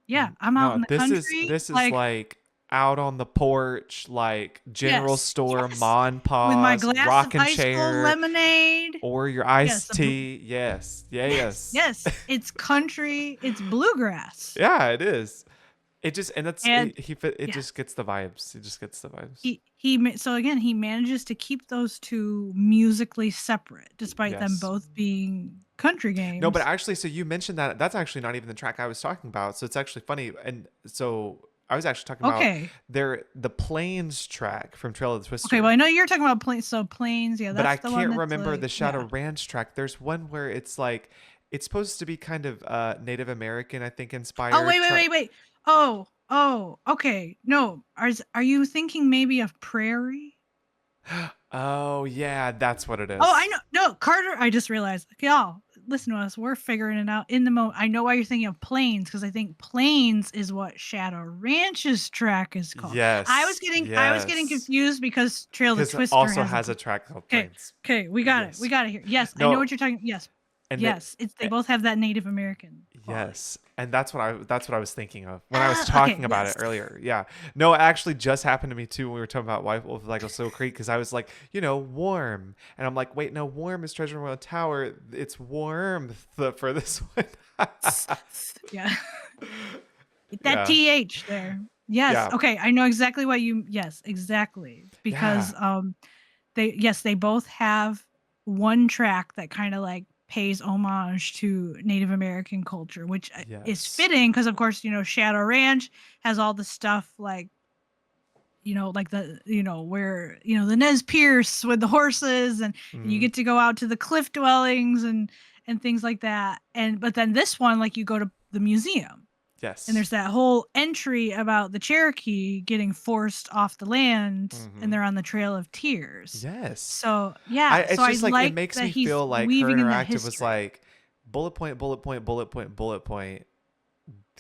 yeah, I'm out No, in the country. this is Like, like out on the porch, like general yes, store, yes. mon With my paws, glass of rocking ice cold chair, lemonade. or your Yes, iced tea. Yes. Yeah, yes, yes. yes. It's country. It's bluegrass. Yeah, it is. It just and that's And it yes, just gets the vibes. It just gets the vibes. so again he manages to keep those two musically separate despite them Yes. both being country No, but games. actually, so you mentioned that that's actually not even the track I was talking about. So it's actually funny, and so I was actually talking about Okay. the Plains track from Trail of the Okay, well Twister. I know you're talking about plains, so plains, yeah, But I that's the one can't that's remember like the Shadow yeah. Ranch track. There's one where it's like it's supposed to be kind of Native American, I think, Oh inspired wait, wait, track. wait, wait. Oh, okay. No, are you thinking maybe of prairie? Oh yeah, that's what it Oh, I is. know. No, Carter. I just realized. Like, y'all, listen to us. We're figuring it out in the moment. I know why you're thinking of Plains because I think Plains is what Shadow Ranch's track is called. Yes, I was getting yes. confused because Trail of the Because it Twister also has a. has a track called Okay, Plains. okay, we got it. We Yes. got it here. Yes, I know No, what you're talking. Yes, and that yes. It's they both have that Native American quality. yes, and that's what I was thinking of when I was Okay. talking about Yes. it earlier. Yeah, no, it actually just happened to me too when we were talking about White Wolf like So Creek because I was like, warm, and I'm like, wait, no, warm is Treasure Royal Tower. It's warmth for this one. Yeah. Get that Yeah, th there. Yes. yeah, Okay. I know exactly what you. Yes, exactly. yeah, Because they both have one track that kind of like pays homage to Native American culture, which is yes, fitting because of course Shadow Ranch has all the stuff like like the where the Nez Perce with the horses and you mm, get to go out to the cliff dwellings and things like that. And but then this one like you go to the museum and yes, there's that whole entry about the Cherokee getting forced off the land and mm-hmm. they're on the Trail of Tears. Yes. So yeah, so It's I just like it like makes that me he's feel like her weaving in that interactive was history. like bullet point, bullet point, bullet point, bullet point.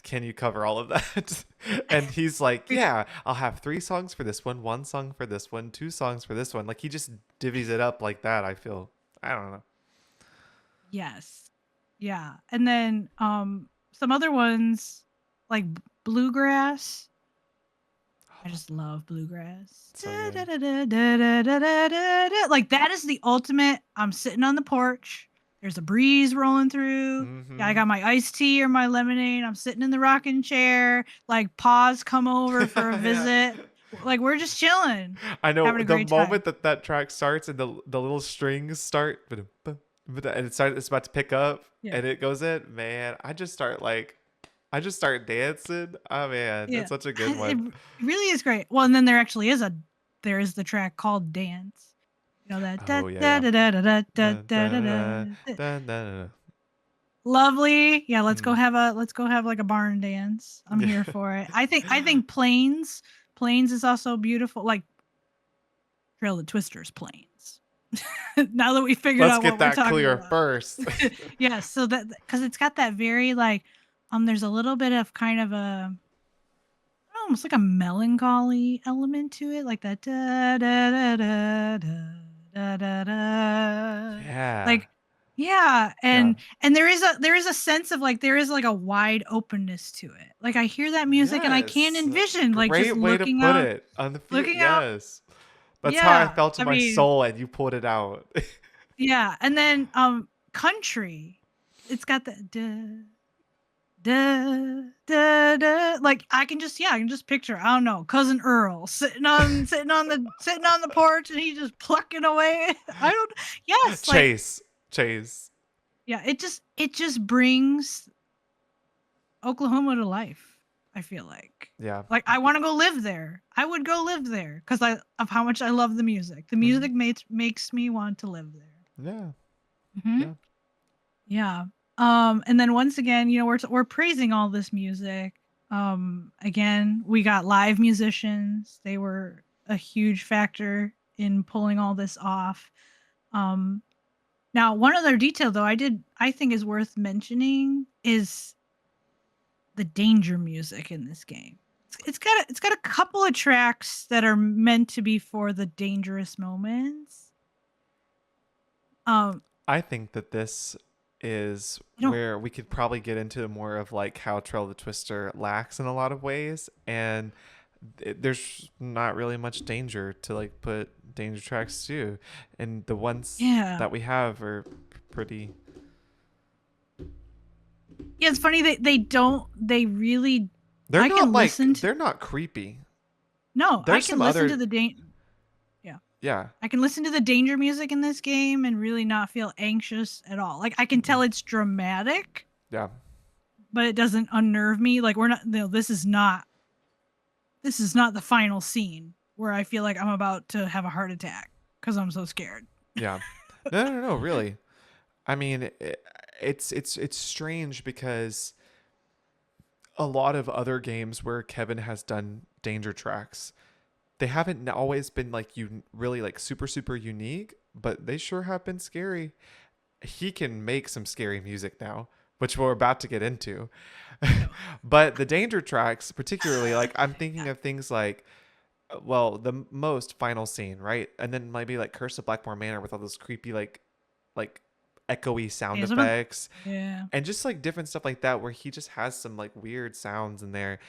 Can you cover all of that? And he's like, yeah, I'll have 3 songs for this one song for this one, 2 songs for this one. Like he just divvies it up like that. I feel, I don't know. Yes. Yeah. And then some other ones like bluegrass. I just love bluegrass. So good. Like that is the ultimate. I'm sitting on the porch. There's a breeze rolling through. Yeah, I Mm-hmm. got my iced tea or my lemonade. I'm sitting in the rocking chair. Like paws come over for a Yeah. visit. Like we're just chilling, I know having a the great time. moment that that track starts and the little strings start, and it's about to pick up Yeah. and it goes in. Man, I just start dancing. Oh man, Yeah. it's such a good It one. really is great. Well, and then there is the track called Dance. You know that da Oh yeah, da yeah. da da da da Dun, da da dun, da. dun, dun, dun, Lovely. Yeah, dun. let's go have like a barn dance. I'm Mm. here for it. I think Plains is also beautiful. Like Trail of the Twisters Plains. Now that we figured Let's out get what we're that talking clear about. first. Yeah, so that cuz it's got that very like there's a little bit of kind of a almost like a melancholy element to it, like that da da da da da da da. Yeah. Like, yeah, Yeah. and there is a sense of like there is like a wide openness to it. Like I hear that music and I can Yes. envision like just Great way to put it. On the feet. looking out. Yes. That's how I Yeah, felt in I my mean, soul and you pulled it out. yeah, and then country, it's got the da da da like I can just picture I don't know cousin Earl sitting on the porch and he's just plucking away. I don't yes like Chase. Chase. yeah it just brings Oklahoma to life. I feel Yeah. like I want to go live there. I would go live there because I of how much I love the music. The Hmm. music makes me want to live there. Yeah. Hmm. Yeah. Yeah. And then once again, we're praising all this music. Again, we got live musicians. They were a huge factor in pulling all this off. Um, Now one other detail though I think is worth mentioning is the danger music in this game. It's got a couple of tracks that are meant to be for the dangerous moments. Um, I think that this is I don't where we could probably get into more of like how Trail the Twister lacks in a lot of ways, and there's not really much danger to like put danger tracks to, and the ones yeah. that we have are pretty. Yeah, it's funny they don't they really They're I not can like listen to they're not creepy. no, I There's can some listen to other the yeah. yeah. I can listen to the danger music in this game and really not feel anxious at all. Like I can tell it's dramatic, Yeah. but it doesn't unnerve me. Like we're not no, this is not the final scene where I feel like I'm about to have a heart attack cuz I'm so scared. Yeah. No, no, no, really. I mean, it's strange because a lot of other games where Kevin has done danger tracks, they haven't always been like you really like super unique, but they sure have been scary. He can make some scary music now, which we're about to get into. No. But the danger tracks, particularly, like I'm thinking Yeah. of things like, well, the most final scene, right? And then maybe like Curse of Blackmore Manor with all those creepy like echoey sound effects Yeah. and just like different stuff like that where he just has some like weird sounds in there.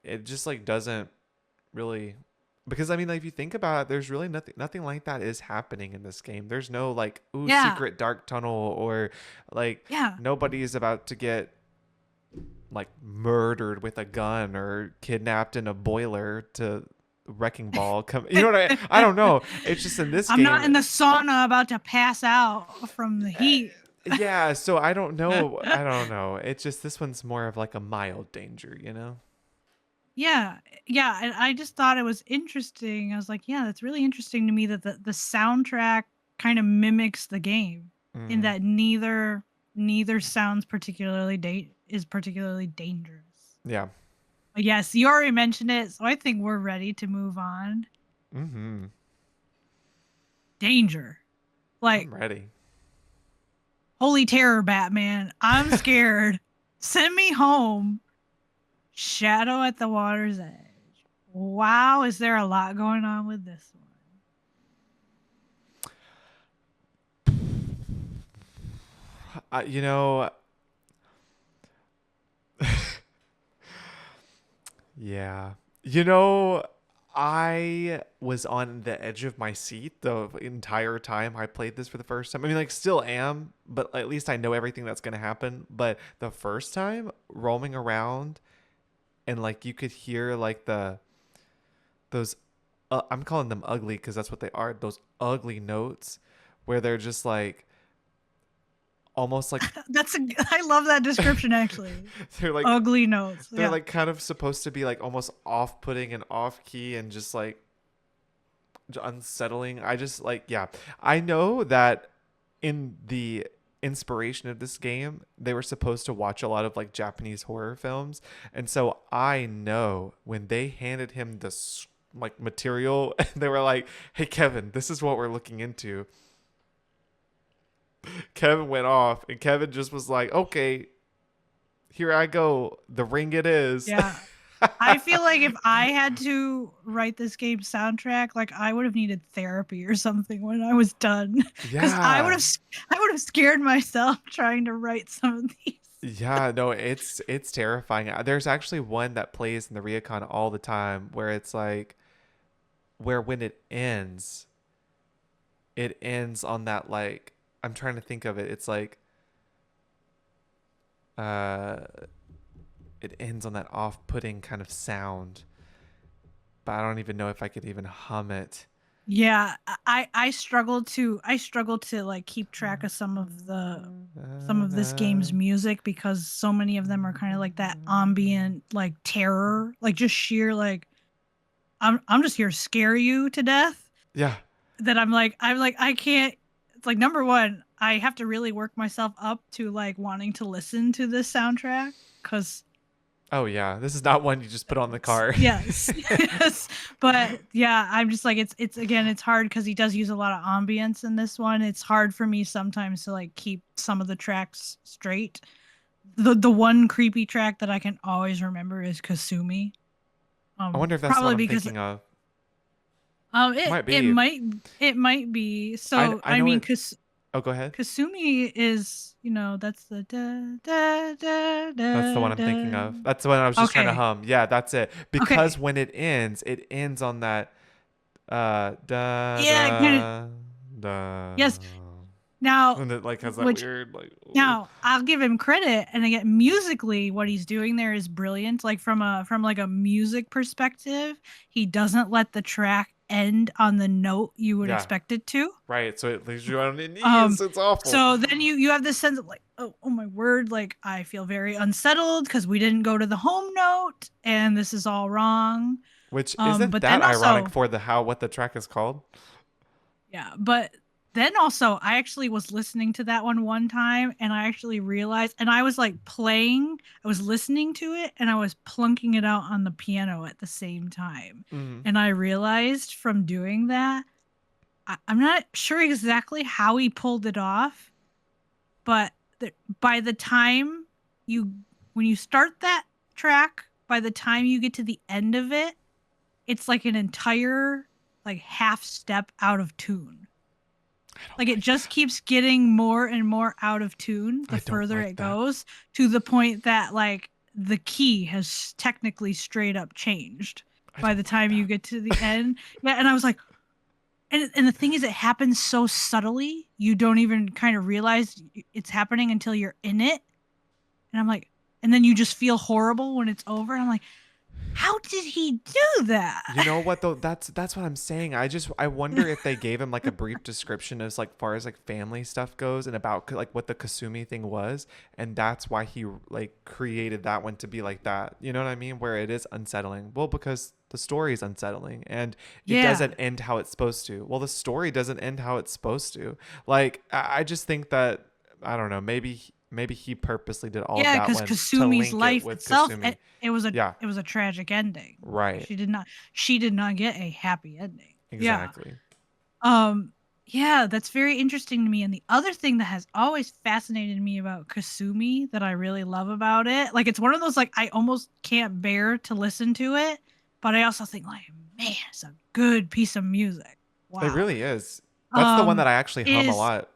It just like doesn't really, because I mean like if you think about it, there's really nothing like that is happening in this game. There's no like ooh Yeah. secret dark tunnel or like Yeah. nobody's about to get like murdered with a gun or kidnapped in a boiler to wrecking ball come, you know what I don't know, it's just in this I'm not game. in the sauna about to pass out from the heat. Yeah, so I don't know, it's just this one's more of like a mild danger, you know. Yeah, yeah, and I just thought it was interesting. I was like, yeah, that's really interesting to me that the soundtrack kind of mimics the game in Mm, that neither sounds is particularly dangerous. yeah. But yes, you already mentioned it, so I think we're ready to move on. Mm-hmm. Danger. I'm Like, ready. holy terror, Batman. I'm scared. Send me home. Shadow at the water's edge. Wow, is there a lot going on with this one? You know, yeah. You know, I was on the edge of my seat the entire time I played this for the first time. I mean, like, still am, but at least I know everything that's going to happen. But the first time roaming around and like you could hear like those, I'm calling them ugly because that's what they are. Those ugly notes where they're just like almost like I love that description actually. they're like Ugly notes. they're Yeah. like kind of supposed to be like almost off-putting and off key and just like unsettling. I just like, yeah. I know that in the inspiration of this game, they were supposed to watch a lot of like Japanese horror films, and so I know when they handed him this like material, they were like, "Hey, Kevin, this is what we're looking into." Kevin went off, and Kevin just was like, "Okay, here I go. The ring it is." Yeah. I feel like if I had to write this game's soundtrack, like I would have needed therapy or something when I was done, because Yeah. I would have scared myself trying to write some of these. Yeah, no, it's terrifying. There's actually one that plays in the Ryokan all the time where it's like where when it ends on that like I'm trying to think of it. It's like uh it ends on that off-putting kind of sound, but I don't even know if I could even hum it. Yeah, I struggle to like keep track of some of this game's music because so many of them are kind of like that ambient like terror, like just sheer like I'm just here to scare you to death. Yeah. That I'm like I can't. It's like number one, I have to really work myself up to like wanting to listen to this soundtrack because Oh yeah, this is not one you just put on the car. yes, yes, but yeah, I'm just like it's again it's hard because he does use a lot of ambience in this one. It's hard for me sometimes to like keep some of the tracks straight. The one creepy track that I can always remember is Kasumi. I wonder if that's the one Probably I'm because thinking of. it Might it be. might it might be. I So I I know mean, it. Oh, go ahead. Kasumi is, that's the da da da That's the da one I'm thinking da. of. That's the one I was just trying to Okay. hum. Yeah, that's it. Because Okay. when it ends on that da Yeah, kind of. da da, Yes. Now, and it like has that which weird like. Ooh. now I'll give him credit, and again, musically, what he's doing there is brilliant. Like from like a music perspective, he doesn't let the track end on the note you would Yeah, expect it to. right. So it leaves you on your Um, knees. It's awful. so then you have this sense of like, oh my word, like I feel very unsettled because we didn't go to the home note, and this is all wrong. Which isn't But that then ironic also, for the how what the track is called? yeah, but then also, I actually was listening to that one time, and I actually realized, and I was like playing, I was listening to it, and I was plunking it out on the piano at the same time, Mm-hmm. and I realized from doing that, I'm not sure exactly how he pulled it off, but by the time you when you start that track, by the time you get to the end of it, it's like an entire like half step out of tune. I don't Like it like just that. keeps getting more and more out of tune the I don't further like it that. goes, to the point that like the key has technically straight up changed I by don't the like time you that. get to the end. Yeah, and I was like, and the thing is, it happens so subtly, you don't even kind of realize it's happening until you're in it. And I'm like, and then you just feel horrible when it's over. And I'm like, how did he do that? You know what though? That's what I'm saying. I wonder if they gave him like a brief description as like far as like family stuff goes and about like what the Kasumi thing was, and that's why he like created that one to be like that. You know what I mean? Where it is unsettling. Well, because the story is unsettling and it Yeah. doesn't end how it's supposed to. Well, the story doesn't end how it's supposed to. Like I just think that I don't know. Maybe he purposely did all of Yeah, that because one to Kasumi's link it life with itself, Kasumi. it was Yeah. a tragic ending. Like Right. she did not get a happy ending. Yeah. Exactly. Um yeah, that's very interesting to me. And the other thing that has always fascinated me about Kasumi that I really love about it, like it's one of those like I almost can't bear to listen to it, but I also think like, man, it's a good piece of music. It Wow. really is. That's the one that Um I actually hum a is lot.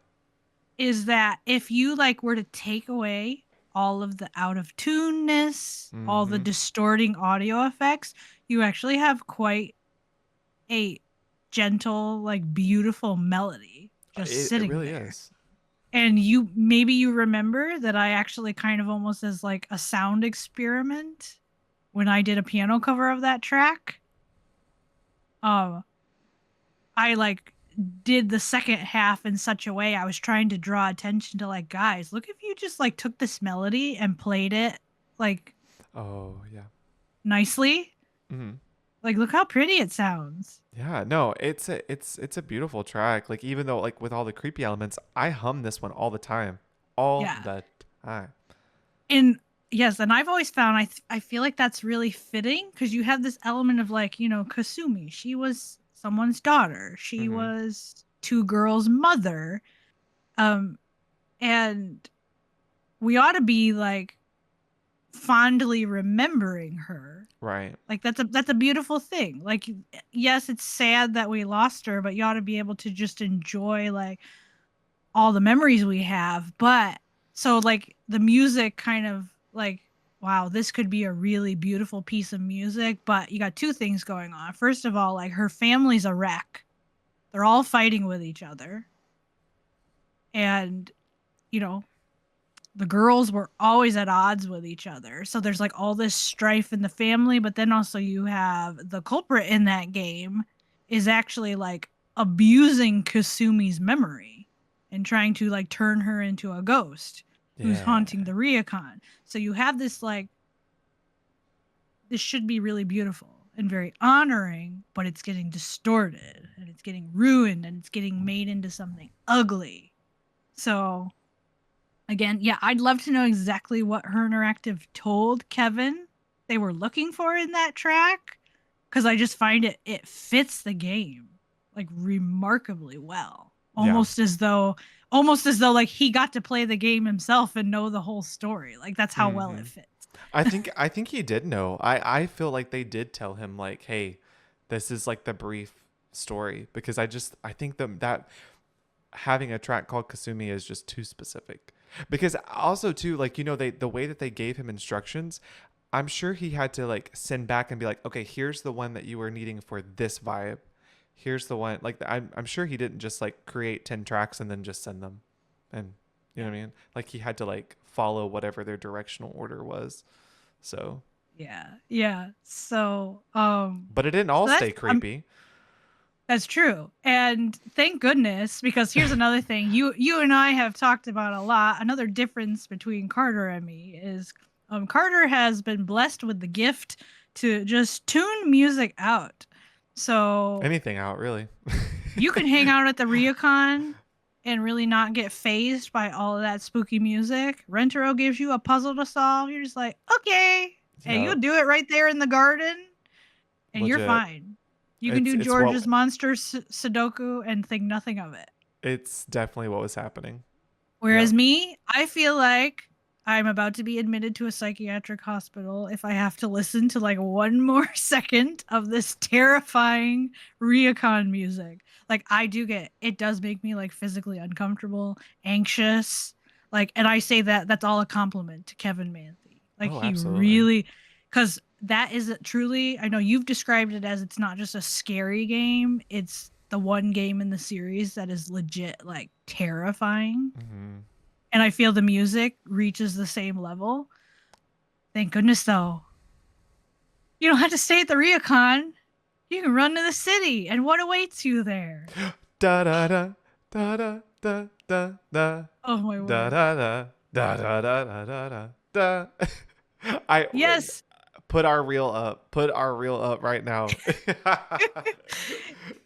is that if you like were to take away all of the out of tuneness, all the Mm-hmm. distorting audio effects, you actually have quite a gentle, like beautiful melody just It sitting really there. is. And you remember that I actually kind of almost as like a sound experiment when I did a piano cover of that track. Um, I like did the second half in such a way I was trying to draw attention to like, guys, look if you just like took this melody and played it like Oh yeah. nicely. Hmm. Like look how pretty it sounds. Yeah, no, it's a beautiful track. Like even though like with all the creepy elements, I hum this one all the time, all Yeah. the time. And yes, and I've always found I feel like that's really fitting because you have this element of like, Kasumi. She was someone's daughter. She Hmm. was two girls' mother. Um and we ought to be like fondly remembering her. Right. Like that's a beautiful thing. Like yes, it's sad that we lost her, but you ought to be able to just enjoy like all the memories we have. But so like the music kind of like wow, this could be a really beautiful piece of music, but you got two things going on. First of all, like her family's a wreck. They're all fighting with each other. And you know, the girls were always at odds with each other. So there's like all this strife in the family, but then also you have the culprit in that game is actually like abusing Kasumi's memory and trying to like turn her into a ghost who's Yeah. haunting the Ryukon. So you have this like this should be really beautiful and very honoring, but it's getting distorted and it's getting ruined and it's getting made into something ugly. So again, yeah, I'd love to know exactly what Her Interactive told Kevin they were looking for in that track because I just find it fits the game like remarkably well. Yeah. Almost as though like he got to play the game himself and know the whole story. Like that's how well Hmm. it fits. I think he did know. I feel like they did tell him like, hey, this is like the brief story because I think that having a track called Kasumi is just too specific. Because also too like the way that they gave him instructions, I'm sure he had to like send back and be like, okay, here's the one that you were needing for this vibe. Here's the one like I'm sure he didn't just like create 10 tracks and then just send them. And you know Yeah. what I mean? Like he had to like follow whatever their directional order was. So, Yeah. Yeah. but it didn't So all that's stay creepy. that's true. And thank goodness, because here's another thing you and I have talked about a lot. Another difference between Carter and me is Carter has been blessed with the gift to just tune music out. So Anything out, really. you can hang out at the Ryukon and really not get phased by all of that spooky music. Rentaro gives you a puzzle to solve. You're just like, okay. And Yeah, you'll do it right there in the garden and you're legit. fine. You can It's do it's what George's Monster Sudoku and think nothing of it. it's definitely what was happening. Yeah. Whereas me, I feel like I'm about to be admitted to a psychiatric hospital if I have to listen to like one more second of this terrifying Ryukon music. Like I do get it does make me like physically uncomfortable, anxious. Like and I say that that's all a compliment to Kevin Manthei. Like Oh, he absolutely. really cuz that is truly I know you've described it as it's not just a scary game, it's the one game in the series that is legit like terrifying Hmm. and I feel the music reaches the same level. Thank goodness, though. You don't have to stay at the Ryukon. You can run to the city, and what awaits you there? Da da da da da da da da Oh my da word! da da da da da da da da da. I Yes, put our reel up. Put our reel up right now.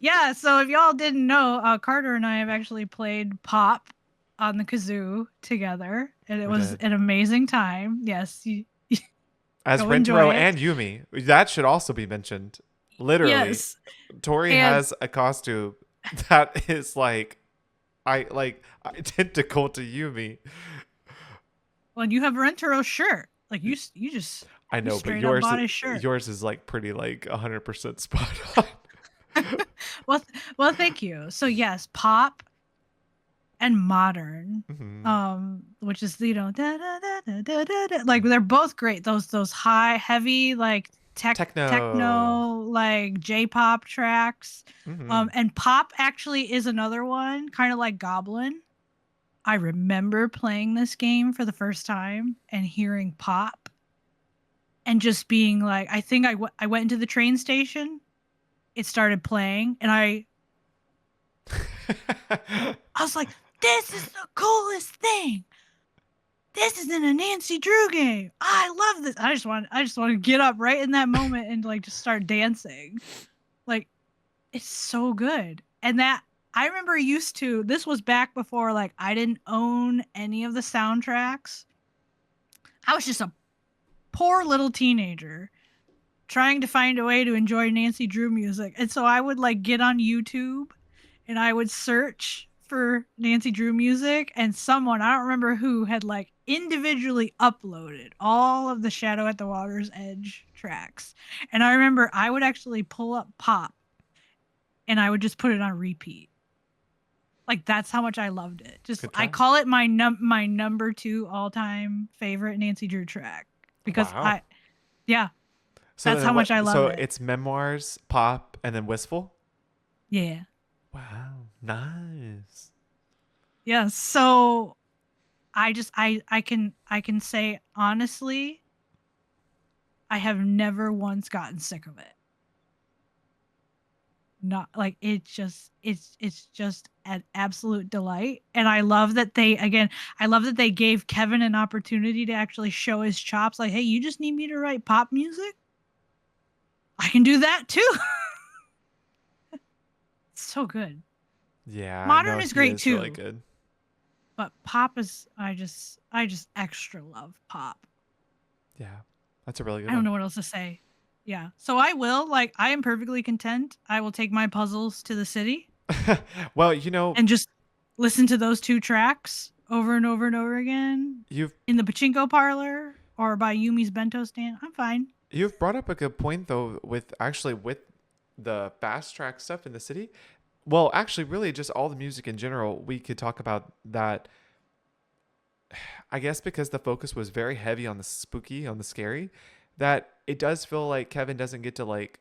yeah. So if y'all didn't know, Carter and I have actually played Pop on the kazoo together, and it We was did. an amazing time. Yes, you As go enjoy Rentaro it. and Yumi. That should also be mentioned. Literally, Yes, Tori and has a costume that is like identical to Yumi. when you have Rentaro shirt, like you just I you know, but straight up yours bought his shirt. yours is like pretty like 100% spot on. well, well, thank you. So yes, pop and modern, Hmm. which is da, da, da, da, da, da, like they're both great. Those high, heavy, like Techno. techno, like J-pop tracks. Mm-hmm. And pop actually is another one, kind of like Goblin. I remember playing this game for the first time and hearing pop and just being like, I think I went into the train station. It started playing, and I was like, this is the coolest thing. This isn't a Nancy Drew game. I love this. I just want to get up right in that moment and like just start dancing. Like, it's so good. And that I remember used to, this was back before like I didn't own any of the soundtracks. I was just a poor little teenager trying to find a way to enjoy Nancy Drew music. And so I would like get on YouTube and I would search for Nancy Drew music, and someone, I don't remember who, had like individually uploaded all of the Shadow at the Water's Edge tracks. And I remember I would actually pull up Pop and I would just put it on repeat. Like that's how much I loved it. Just Good I job. call it my number 2 all-time favorite Nancy Drew track because Wow. yeah, So that's then how much I love so it. it's Memoirs, Pop, and then Wistful? Yeah. Wow. Nice. Yeah, so I can say honestly, I have never once gotten sick of it. Not like it's just an absolute delight. And I love that I love that they gave Kevin an opportunity to actually show his chops. Like, hey, you just need me to write pop music? I can do that too. It's so good. Yeah, Modern no, is he great is really too, good. but pop is I just extra love pop. Yeah. That's a really good I don't one. know what else to say. Yeah. So I will, like, I am perfectly content. I will take my puzzles to the city Well, and just listen to those 2 tracks over and over and over again you've in the pachinko parlor or by Yumi's bento stand. I'm fine. you've brought up a good point though with the fast track stuff in the city. Well, actually really just all the music in general, we could talk about that. I guess because the focus was very heavy on the spooky, on the scary, that it does feel like Kevin doesn't get to like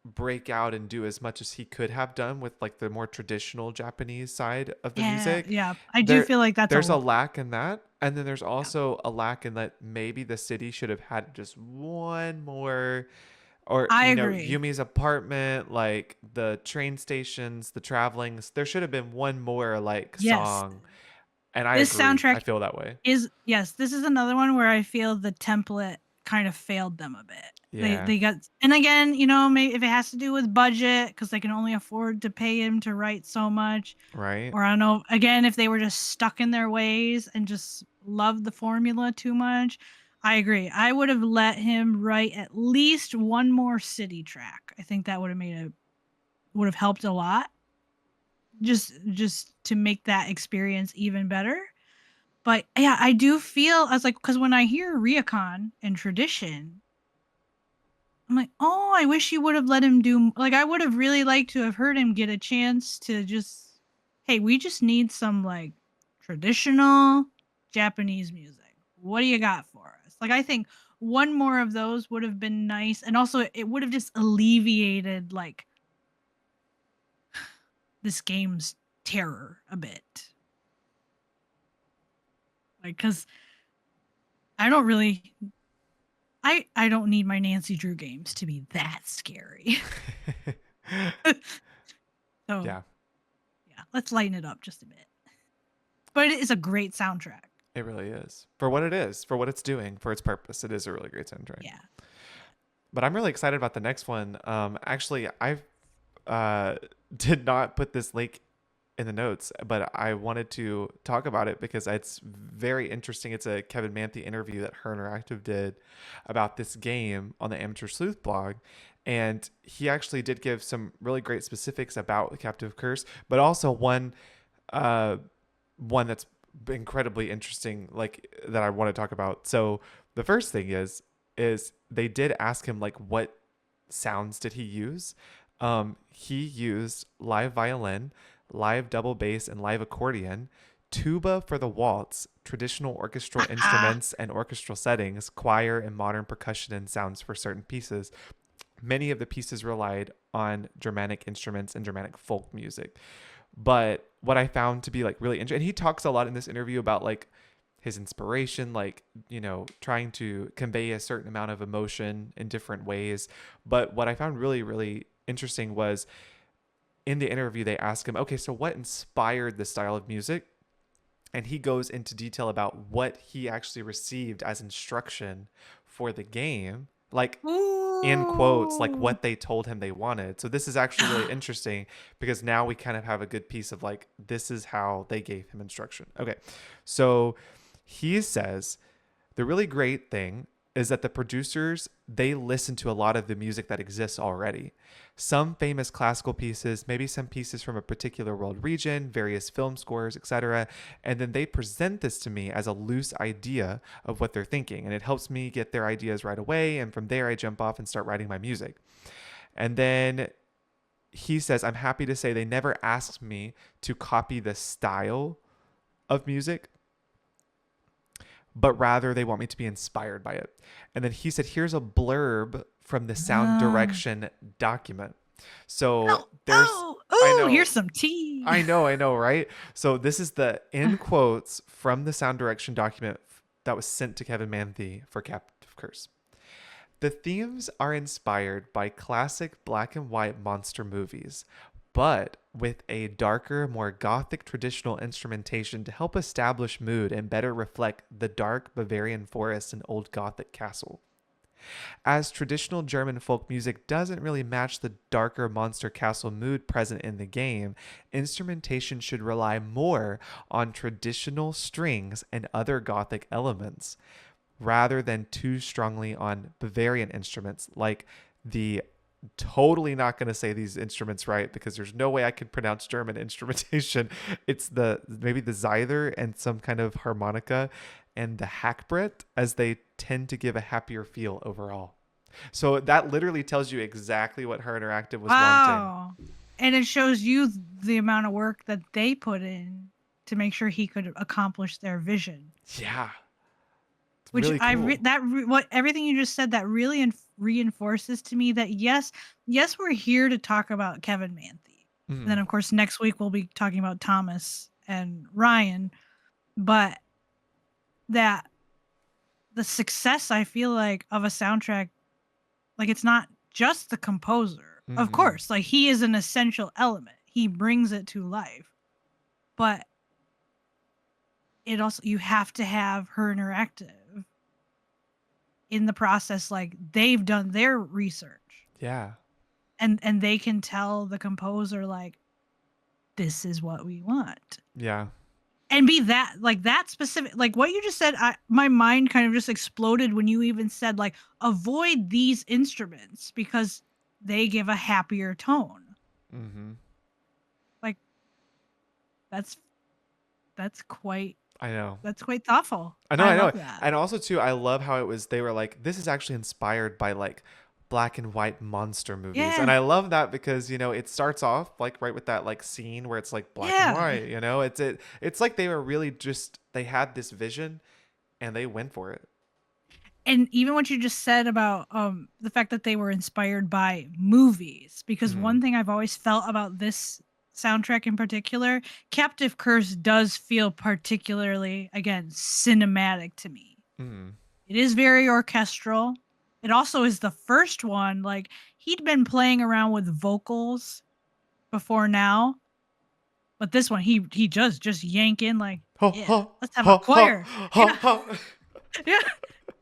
break out and do as much as he could have done with like the more traditional Japanese side of the Yeah, music. yeah. I do There feel like that's there's a a lack in that. And then there's yeah. also a lack in that maybe the city should have had just one more, or I agree. Yumi's apartment, like the train stations, the travelings, there should have been one more like Yes. song. And I This agree, I soundtrack feel that way. is yes, this is another one where I feel the template kind of failed them a bit. Yeah, They got, and again, maybe if it has to do with budget because they can only afford to pay him to write so much, right. or I don't know, again, if they were just stuck in their ways and just loved the formula too much. I agree. I would have let him write at least one more city track. I think that would have helped a lot. Just to make that experience even better. But yeah, I do feel, I was like, because when I hear Ryukon and tradition, I'm like, oh, I wish you would have let him do, like, I would have really liked to have heard him get a chance to just, hey, we just need some like traditional Japanese music. What do you got for us? Like, I think one more of those would have been nice. And also, it would have just alleviated like this game's terror a bit. Like, because I don't really I don't need my Nancy Drew games to be that scary. So Yeah, yeah, let's lighten it up just a bit. But it is a great soundtrack. it really is. For what it is, for what it's doing, for its purpose, it is a really great soundtrack. Yeah. But I'm really excited about the next one. Actually, I did not put this link in the notes, but I wanted to talk about it because it's very interesting. It's a Kevin Manthei interview that Her Interactive did about this game on the Amateur Sleuth blog. And he actually did give some really great specifics about the Captive Curse, but also uh, one that's incredibly interesting, like that I want to talk about. So the first thing is they did ask him like what sounds did he use. He used live violin, live double bass, and live accordion tuba for the waltz, traditional orchestral instruments and orchestral settings, choir and modern percussion and sounds for certain pieces. Many of the pieces relied on Germanic instruments and Germanic folk music. But what I found to be like really interesting, and he talks a lot in this interview about like his inspiration, like, you know, trying to convey a certain amount of emotion in different ways. But what I found really, really interesting was in the interview, they ask him, okay, so what inspired this style of music? And he goes into detail about what he actually received as instruction for the game. Like, in quotes, like Ooh. what they told him they wanted. So this is actually really interesting because now we kind of have a good piece of like, this is how they gave him instruction. Okay. So he says the really great thing is that the producers, they listen to a lot of the music that exists already. Some famous classical pieces, maybe some pieces from a particular world region, various film scores, etc. And then they present this to me as a loose idea of what they're thinking. And it helps me get their ideas right away. And from there, I jump off and start writing my music. And then he says, I'm happy to say they never asked me to copy the style of music, but rather they want me to be inspired by it. And then he said, here's a blurb from the sound Um, direction document. So oh, there's, oh, I oh, know, here's some tea. I know, right? So this is the in quotes from the sound direction document that was sent to Kevin Manthei for Captive Curse. The themes are inspired by classic black and white monster movies, but with a darker, more gothic traditional instrumentation to help establish mood and better reflect the dark Bavarian forest and old Gothic castle. As traditional German folk music doesn't really match the darker monster castle mood present in the game, instrumentation should rely more on traditional strings and other Gothic elements rather than too strongly on Bavarian instruments like the totally not going to say these instruments right because there's no way I could pronounce German instrumentation. It's the maybe the Zither and some kind of harmonica and the Hackbrett, as they tend to give a happier feel overall. So that literally tells you exactly what Her Interactive was wanting. Wow. And it shows you the amount of work that they put in to make sure he could accomplish their vision. Yeah. It's Which really cool. what everything you just said that really reinforces to me that yes, we're here to talk about Kevin Manthei. And then Mm. of course next week we'll be talking about Thomas and Ryan, but that the success I feel like of a soundtrack, like it's not just the composer. Of Mm-hmm. course, like he is an essential element. He brings it to life. But it also you have to have Her Interactive in the process, like they've done their research Yeah. and they can tell the composer like this is what we want Yeah. and be that like that specific, like what you just said. My mind kind of just exploded when you even said like avoid these instruments because they give a happier tone. Mm-hmm. Like that's that's quite I know. that's quite thoughtful. I know, I I know. love that. And also too, I love how it was they were like, this is actually inspired by like black and white monster movies. And Yeah, I love that because, you know, it starts off like right with that like scene where it's like black and yeah. white, you know? It's like they were really just they had this vision and they went for it. And even what you just said about the fact that they were inspired by movies, because Mm-hmm. one thing I've always felt about this soundtrack in particular, Captive Curse does feel particularly, again, cinematic to me. Mm-hmm. It is very orchestral. It also is the first one, like he'd been playing around with vocals before now, but this one he just yank in like, Ha yeah, ha let's have a ha ha choir. ha Yeah. ha. Yeah.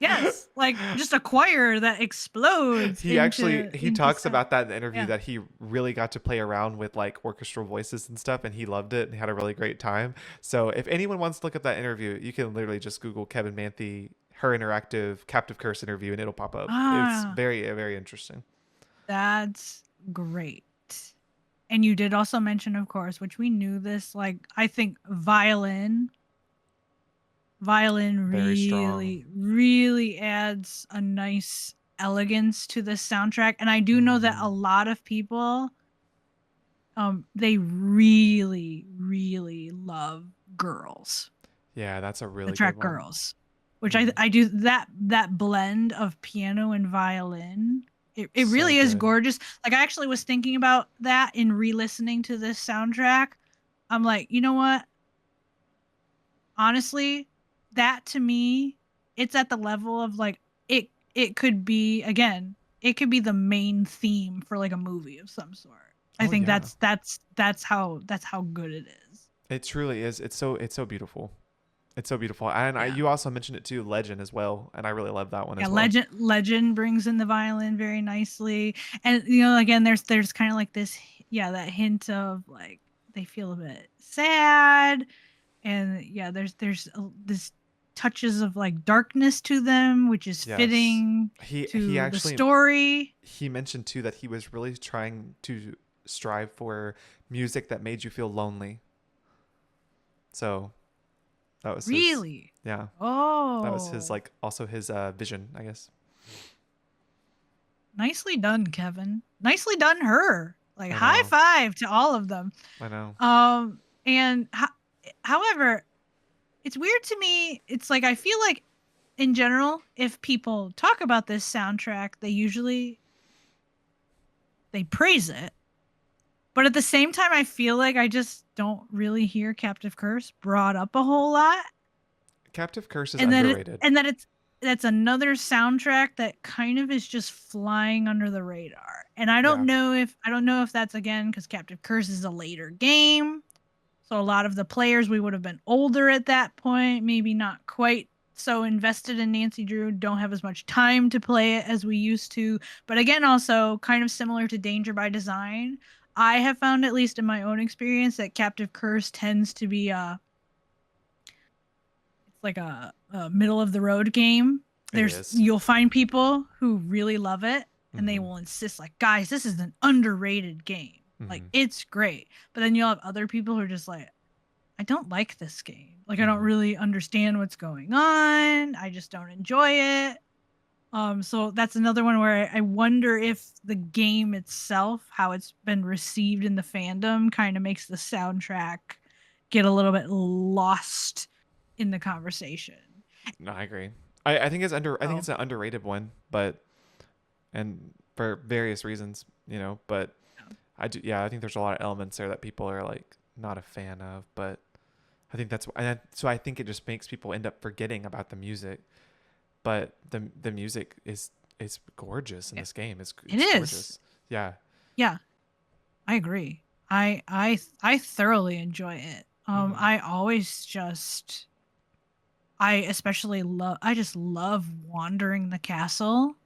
Yes, like just a choir that explodes He actually he into talks sound. about that in the interview Yeah. that he really got to play around with like orchestral voices and stuff and he loved it and had a really great time. So if anyone wants to look up that interview, you can literally just Google Kevin Manthei Her Interactive Captive Curse interview and it'll pop up. It's Ah, very very interesting. that's great. And you did also mention, of course, which we knew this, like I think violin Very strong. really really adds a nice elegance to this soundtrack. And I do know that Mm-hmm. a lot of people they really really love Girls. Yeah, that's a The really good track one. Girls, which Mhm. I do that blend of piano and violin. It So really is good. gorgeous. Like I actually was thinking about that in re-listening to this soundtrack. I'm like, you know what? Honestly, that to me, it's at the level of like it could be again, it could be the main theme for like a movie of some sort. I Oh think yeah. that's how good it is. It truly is. It's so beautiful. It's so beautiful. And Yeah. you also mentioned it too, Legend as well, and I really love that one Yeah, as well. Legend brings in the violin very nicely. And again there's kind of like this, yeah, that hint of like they feel a bit sad, and yeah, there's this touches of like darkness to them, which is Yes. fitting He to the actually story. he mentioned too that he was really trying to strive for music that made you feel lonely. So that was his, Really? yeah, that was his Oh, like also his vision, I guess. nicely done, Kevin. Nicely done, her. Like I high know. five to all of them. I know. And however, it's weird to me. It's like I feel like in general, if people talk about this soundtrack, they praise it. But at the same time, I feel like I just don't really hear Captive Curse brought up a whole lot. Captive Curse is And that underrated. that's another soundtrack that kind of is just flying under the radar. And Yeah. I don't know if that's again because Captive Curse is a later game. So a lot of the players we would have been older at that point, maybe not quite so invested in Nancy Drew, don't have as much time to play it as we used to. But again, also kind of similar to Danger by Design, I have found, at least in my own experience, that Captive Curse tends to be it's like a middle of the road game. It There's is. You'll find people who really love it and they Mm-hmm. will insist like, guys, this is an underrated game. Like Mm-hmm. it's great. But then you'll have other people who are just like, I don't like this game. Like I don't Mm-hmm. really understand what's going on. I just don't enjoy it. So that's another one where I wonder if the game itself, how it's been received in the fandom, kind of makes the soundtrack get a little bit lost in the conversation. No, I agree. I think it's under. I think So it's an underrated one, but and for various reasons, But yeah. I do. Yeah, I think there's a lot of elements there that people are like not a fan of, but I think so I think it just makes people end up forgetting about the music. But the music is gorgeous in Yeah, this game. it It's is. gorgeous. Yeah. Yeah, I agree. I thoroughly enjoy it. Mm-hmm. I always just I just love wandering the castle.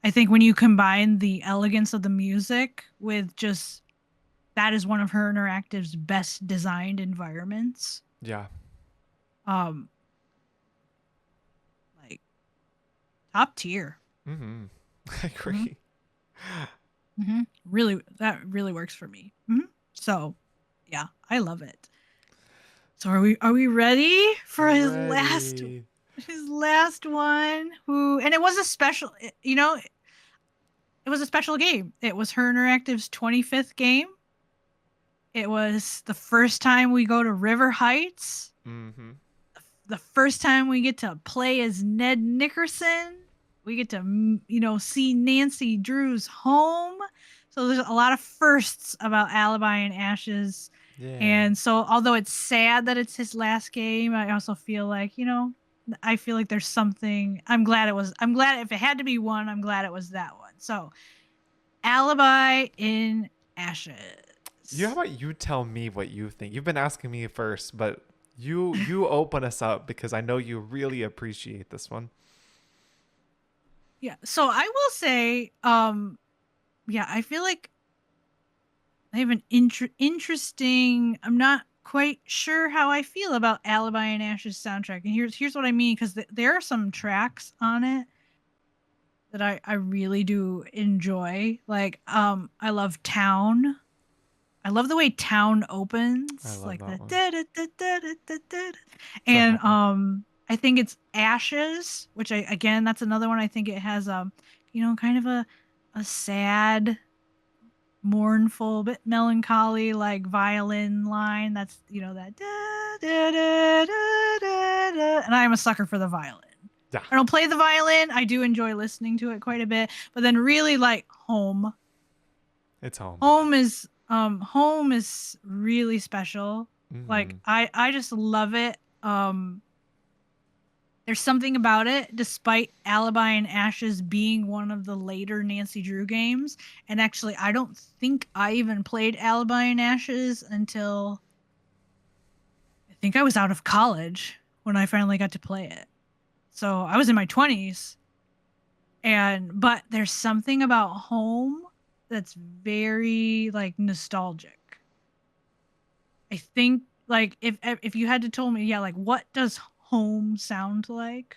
I think when you combine the elegance of the music with just that is one of her interactive's best designed environments. Yeah. Um like top tier. Mm-hmm. I Hmm. agree. Really, that really works for me. So, yeah, I love it. So are we ready for Ready. his last one? Who and it was a special, it was a special game. It was her interactive's 25th game. It was the first time we go to River Heights. Mm-hmm. The first time we get to play as Ned Nickerson. We get to, see Nancy Drew's home. So there's a lot of firsts about Alibi and Ashes. Yeah. And so although it's sad that it's his last game, I also feel like, I feel like there's something. I'm glad if it had to be one, I'm glad it was that one. So Alibi in How Ashes. about you tell me what you think? You've been asking me first, but you open us up because I know you really appreciate this one. Yeah. So I will say, yeah, I feel like I have an interesting. I'm not quite sure how I feel about Alibi and Ash's soundtrack, and here's what I mean because there are some tracks on it that I really do enjoy. Like, I love Town. I love the way Town I opens, love like that the one. da da da da da da da. So And happy. I think it's Ashes, which again that's another one. I think it has kind of a sad, mournful, bit melancholy like violin line. That's that da And I am a sucker for the violin. Yeah. I don't play the violin. I do enjoy listening to it quite a bit, but then really like home. It's home. Home is really special. Like Mm. I just love it. There's something about it, despite Alibi and Ashes being one of the later Nancy Drew games. And actually, I don't think I even played Alibi and Ashes until I think I was out of college when I finally got to play it. So I was in my 20s. But there's something about home that's very like nostalgic. I think like if you had to tell me, yeah, like what does home sound like?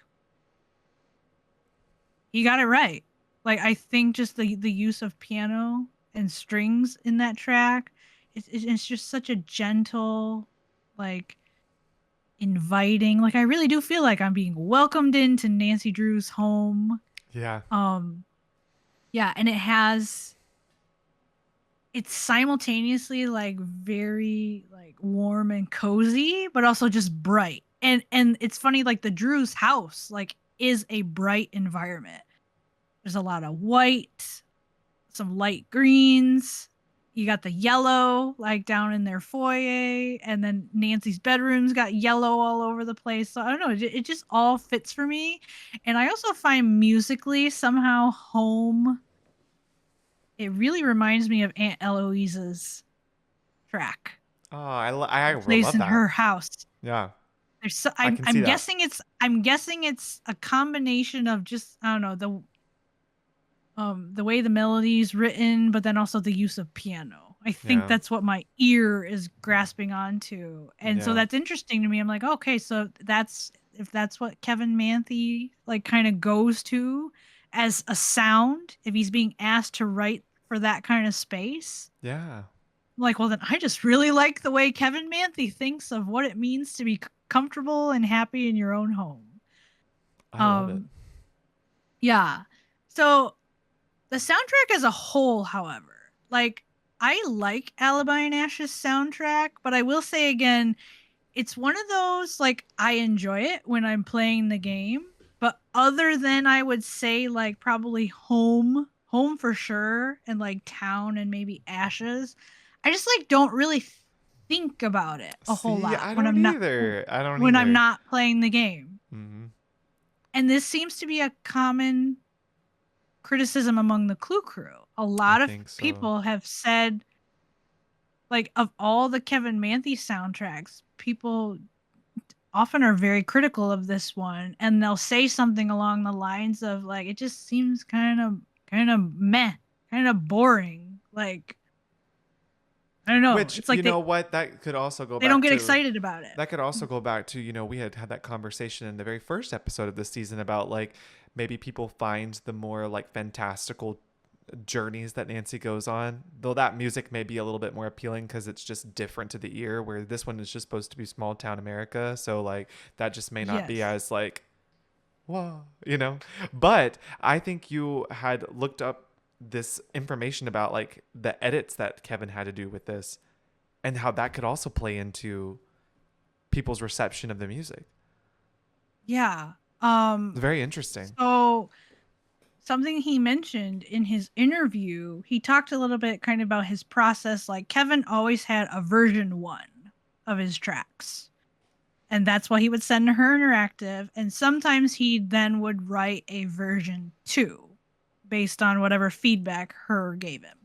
He got it right. Like I think just the use of piano and strings in that track, it's just such a gentle, like inviting. Like I really do feel like I'm being welcomed into Nancy Drew's home. Yeah. Um, yeah, and it's simultaneously like very like warm and cozy, but also just bright. And it's funny, like the Drew's house like is a bright environment. There's a lot of white, some light greens. You got the yellow like down in their foyer, and then Nancy's bedroom's got yellow all over the place. So I don't know, it just all fits for me. And I also find musically somehow home. It really reminds me of Aunt Eloise's track. Oh, I It plays love in that. her house. Yeah. There's so, I can see that. I'm guessing it's a combination of just I don't know the way the melody is written, but then also the use of piano. I think Yeah. that's what my ear is grasping onto. And so Yeah. that's interesting to me. I'm like, okay, so that's if that's what Kevin Manthei like kind of goes to as a sound, if he's being asked to write for that kind of space. Yeah. I'm like, well then I just really like the way Kevin Manthei thinks of what it means to be comfortable and happy in your own home. I love it. Um yeah. So the soundtrack as a whole, however, like I like Alibi and Ash's soundtrack, but I will say again, it's one of those like I enjoy it when I'm playing the game, but other than I would say like probably home for sure, and like town and maybe Ashes, I just like don't really think about it a whole See, lot I don't either. I don't when I'm either. not playing the game. Hmm. And this seems to be a common criticism among the Clue crew. A I lot of think so. people have said, like, of all the Kevin Manthei soundtracks, people often are very critical of this one, and they'll say something along the lines of, like, it just seems kind of meh, kind of boring. Like, I don't know. Which, It's you like know what, that could also go they don't back get to excited about it. we had had that conversation in the very first episode of this season about like maybe people find the more like fantastical journeys that Nancy goes on, though that music may be a little bit more appealing because it's just different to the ear, where this one is just supposed to be small town America. So like that just may not be Yes. as like, whoa, you know? But I think you had looked up this information about like the edits that Kevin had to do with this and how that could also play into people's reception of the music. Yeah. It's very interesting. So something he mentioned in his interview, he talked a little bit kind of about his process. Like Kevin always had a version one of his tracks. And that's what he would send to Her Interactive. And sometimes he then would write a version two based on whatever feedback Her gave him.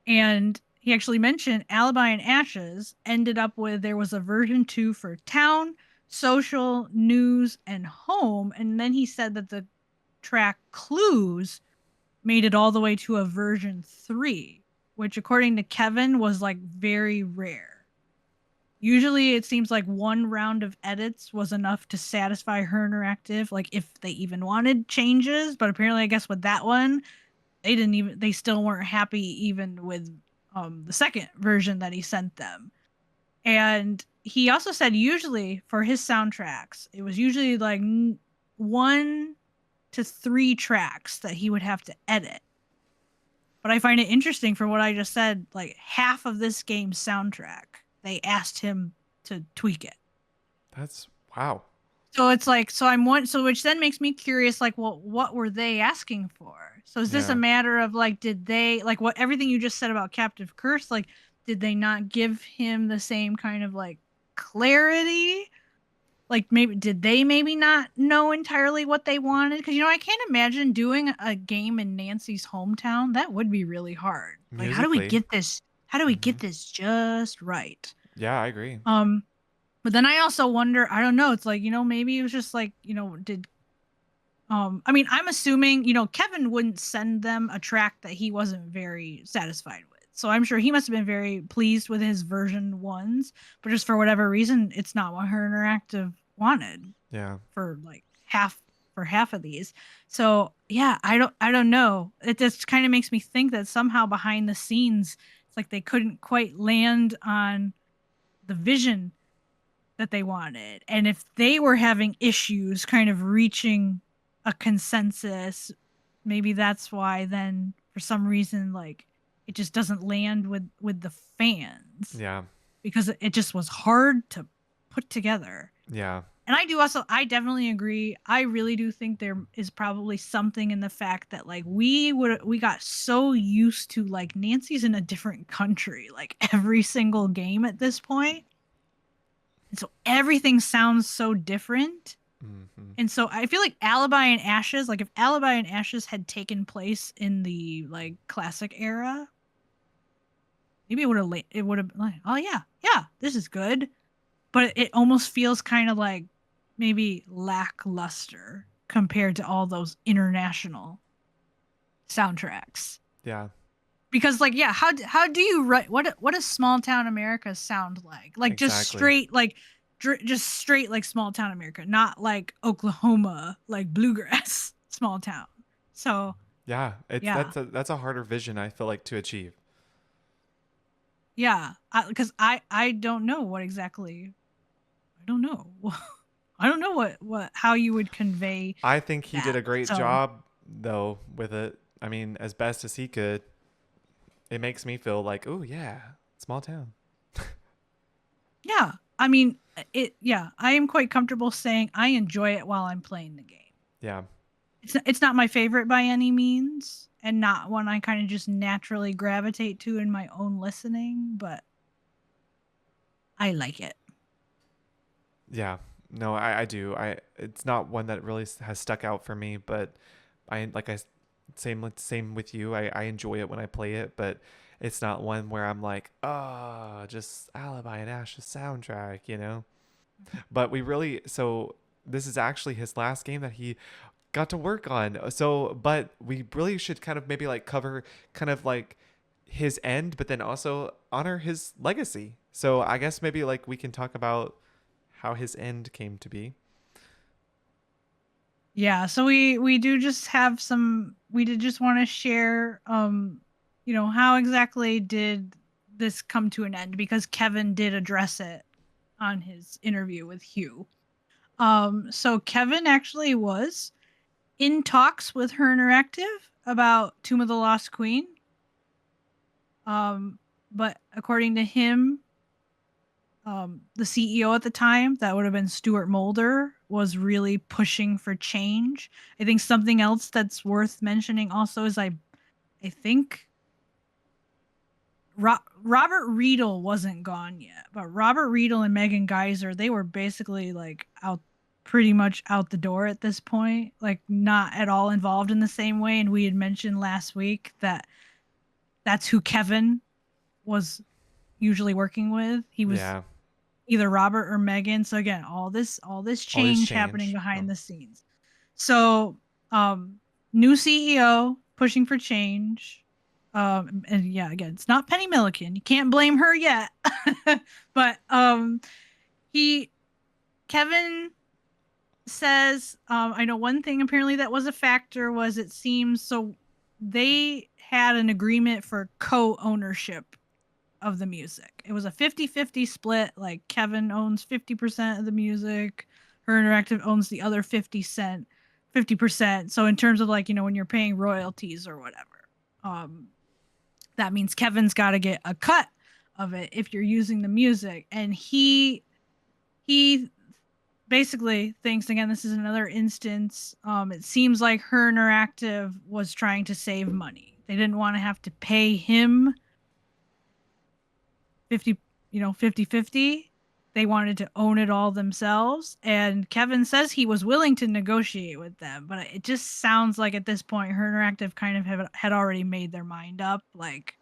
And he actually mentioned Alibi and Ashes ended up with there was a version two for town, social, news, and home. And then he said that the track Clues made it all the way to a version 3, which according to Kevin was like very rare. Usually it seems like one round of edits was enough to satisfy Her Interactive, like if they even wanted changes, but apparently I guess with that one, they still weren't happy even with the second version that he sent them. And he also said usually for his soundtracks, it was usually like 1 to 3 tracks that he would have to edit. But I find it interesting from what I just said, like half of this game's soundtrack, they asked him to tweak it. That's wow. So it's like, so I'm one, so which then makes me curious, like, well, what were they asking for? So is this a Yeah. matter of like, did they, like, what everything you just said about Captive Curse, like, did they not give him the same kind of like clarity? Like, maybe, did they maybe not know entirely what they wanted? Because, I can't imagine doing a game in Nancy's hometown. That would be really hard. Like, how do we Musically. get this? How do we Hmm. get this just right? Yeah, I agree. Um, but then I also wonder, I don't know, it's like, maybe it was just like, did I mean, I'm assuming, Kevin wouldn't send them a track that he wasn't very satisfied with. So I'm sure he must have been very pleased with his version ones, but just for whatever reason, it's not what her interactive wanted Yeah. for like half of these. So yeah, I don't know. It just kind of makes me think that somehow behind the scenes, it's like they couldn't quite land on the vision that they wanted. And if they were having issues kind of reaching a consensus, maybe that's why then for some reason like it just doesn't land with the fans Yeah. because it just was hard to put together. Yeah. And I definitely agree. I really do think there is probably something in the fact that like we got so used to like Nancy's in a different country like every single game at this point, and so everything sounds so different. Hmm. And so I feel like Alibi and Ashes, like if Alibi and Ashes had taken place in the like classic era, maybe it would have like, oh yeah, yeah, this is good. But it almost feels kind of like maybe lackluster compared to all those international soundtracks. Yeah. Because like yeah, how do you write what does small town America sound like? Like just Exactly. straight like just straight like small town America, not like Oklahoma like bluegrass small town. So Yeah. It's yeah, that's a harder vision I feel like to achieve. yeah, because I don't know what exactly I don't know. I don't know what how you would convey I think he did that. a great So job though with it. I mean, as best as he could. It makes me feel like, oh yeah, small town. yeah, I mean it. Yeah, I am quite comfortable saying I enjoy it while I'm playing the game. Yeah. It's not my favorite by any means, and not one I kind of just naturally gravitate to in my own listening, but I like it. Yeah. No, I do. It's not one that really has stuck out for me, but I like I same with you. I enjoy it when I play it, but it's not one where I'm like, oh, just Alibi and Ash's soundtrack. But we really so this is actually his last game that he got to work on. So, but we really should kind of maybe like cover kind of like his end, but then also honor his legacy. So I guess maybe like we can talk about how his end came to be. Yeah, so we do just have some we did just want to share how exactly did this come to an end because Kevin did address it on his interview with Hugh. So Kevin actually was in talks with Her Interactive about Tomb of the Lost Queen. Um, but according to him, the CEO at the time, that would have been Stuart Mulder, was really pushing for change. I think something else that's worth mentioning also is I think Robert Riedel wasn't gone yet, but Robert Riedel and Megan Geyser, they were basically like out pretty much out the door at this point, like not at all involved in the same way. And we had mentioned last week that that's who Kevin was usually working with. He was Yeah. either Robert or Megan. So again, all this All this change happening change. behind Oh. the scenes. So new CEO pushing for change. And yeah, again, it's not Penny Milliken. You can't blame her yet. But he Kevin says I know one thing apparently that was a factor was it seems so they had an agreement for co-ownership of the music. It was a 50-50 split. Like Kevin owns 50% of the music, Her Interactive owns the other 50%. So in terms of like, when you're paying royalties or whatever, that means Kevin's got to get a cut of it if you're using the music. And he he basically thinks, again, this is another instance. It seems like Her Interactive was trying to save money. They didn't want to have to pay him 50, 50-50. They wanted to own it all themselves. And Kevin says he was willing to negotiate with them, but it just sounds like at this point, Her Interactive kind of had already made their mind up. Like,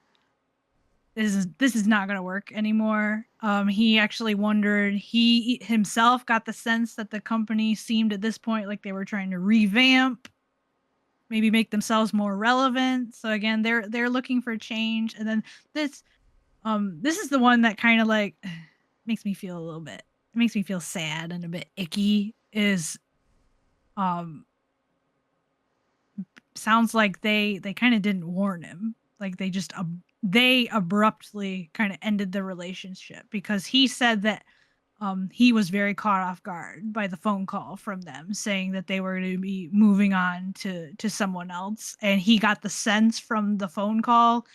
this is not going to work anymore. He actually wondered, he himself got the sense that the company seemed at this point like they were trying to revamp, maybe make themselves more relevant. So again, they're looking for change. And then this is the one that kind of like makes me feel a little bit, it makes me feel sad and a bit icky, is um sounds like they kind of didn't warn him. Like they abruptly kind of ended the relationship because he said that he was very caught off guard by the phone call from them saying that they were going to be moving on to someone else, and he got the sense from the phone call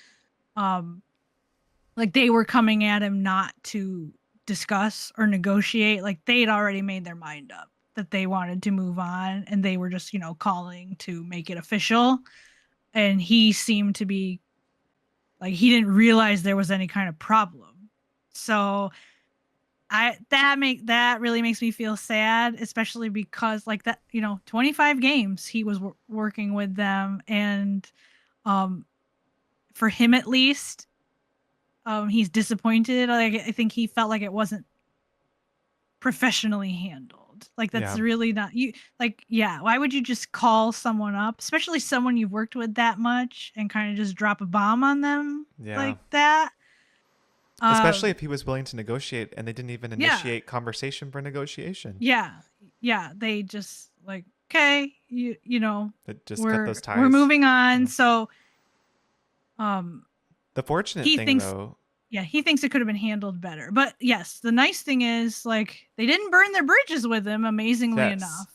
um like they were coming at him not to discuss or negotiate. Like they'd already made their mind up that they wanted to move on, and they were just calling to make it official. And he seemed to be like he didn't realize there was any kind of problem. So that really makes me feel sad, especially because like that 25 games he was working with them, and um for him at least, he's disappointed. Like I think he felt like it wasn't professionally handled. Like that's Yeah. really not you. Like, yeah, why would you just call someone up, especially someone you've worked with that much, and kind of just drop a bomb on them Yeah. like that? Especially Um, if he was willing to negotiate and they didn't even yeah, initiate conversation for negotiation. yeah, yeah. They just like, okay, That just cut those we're ties. moving on. Yeah. So, um, The fortunate he thing, thinks though, yeah, he thinks it could have been handled better. But yes, the nice thing is like they didn't burn their bridges with him, amazingly yes, enough.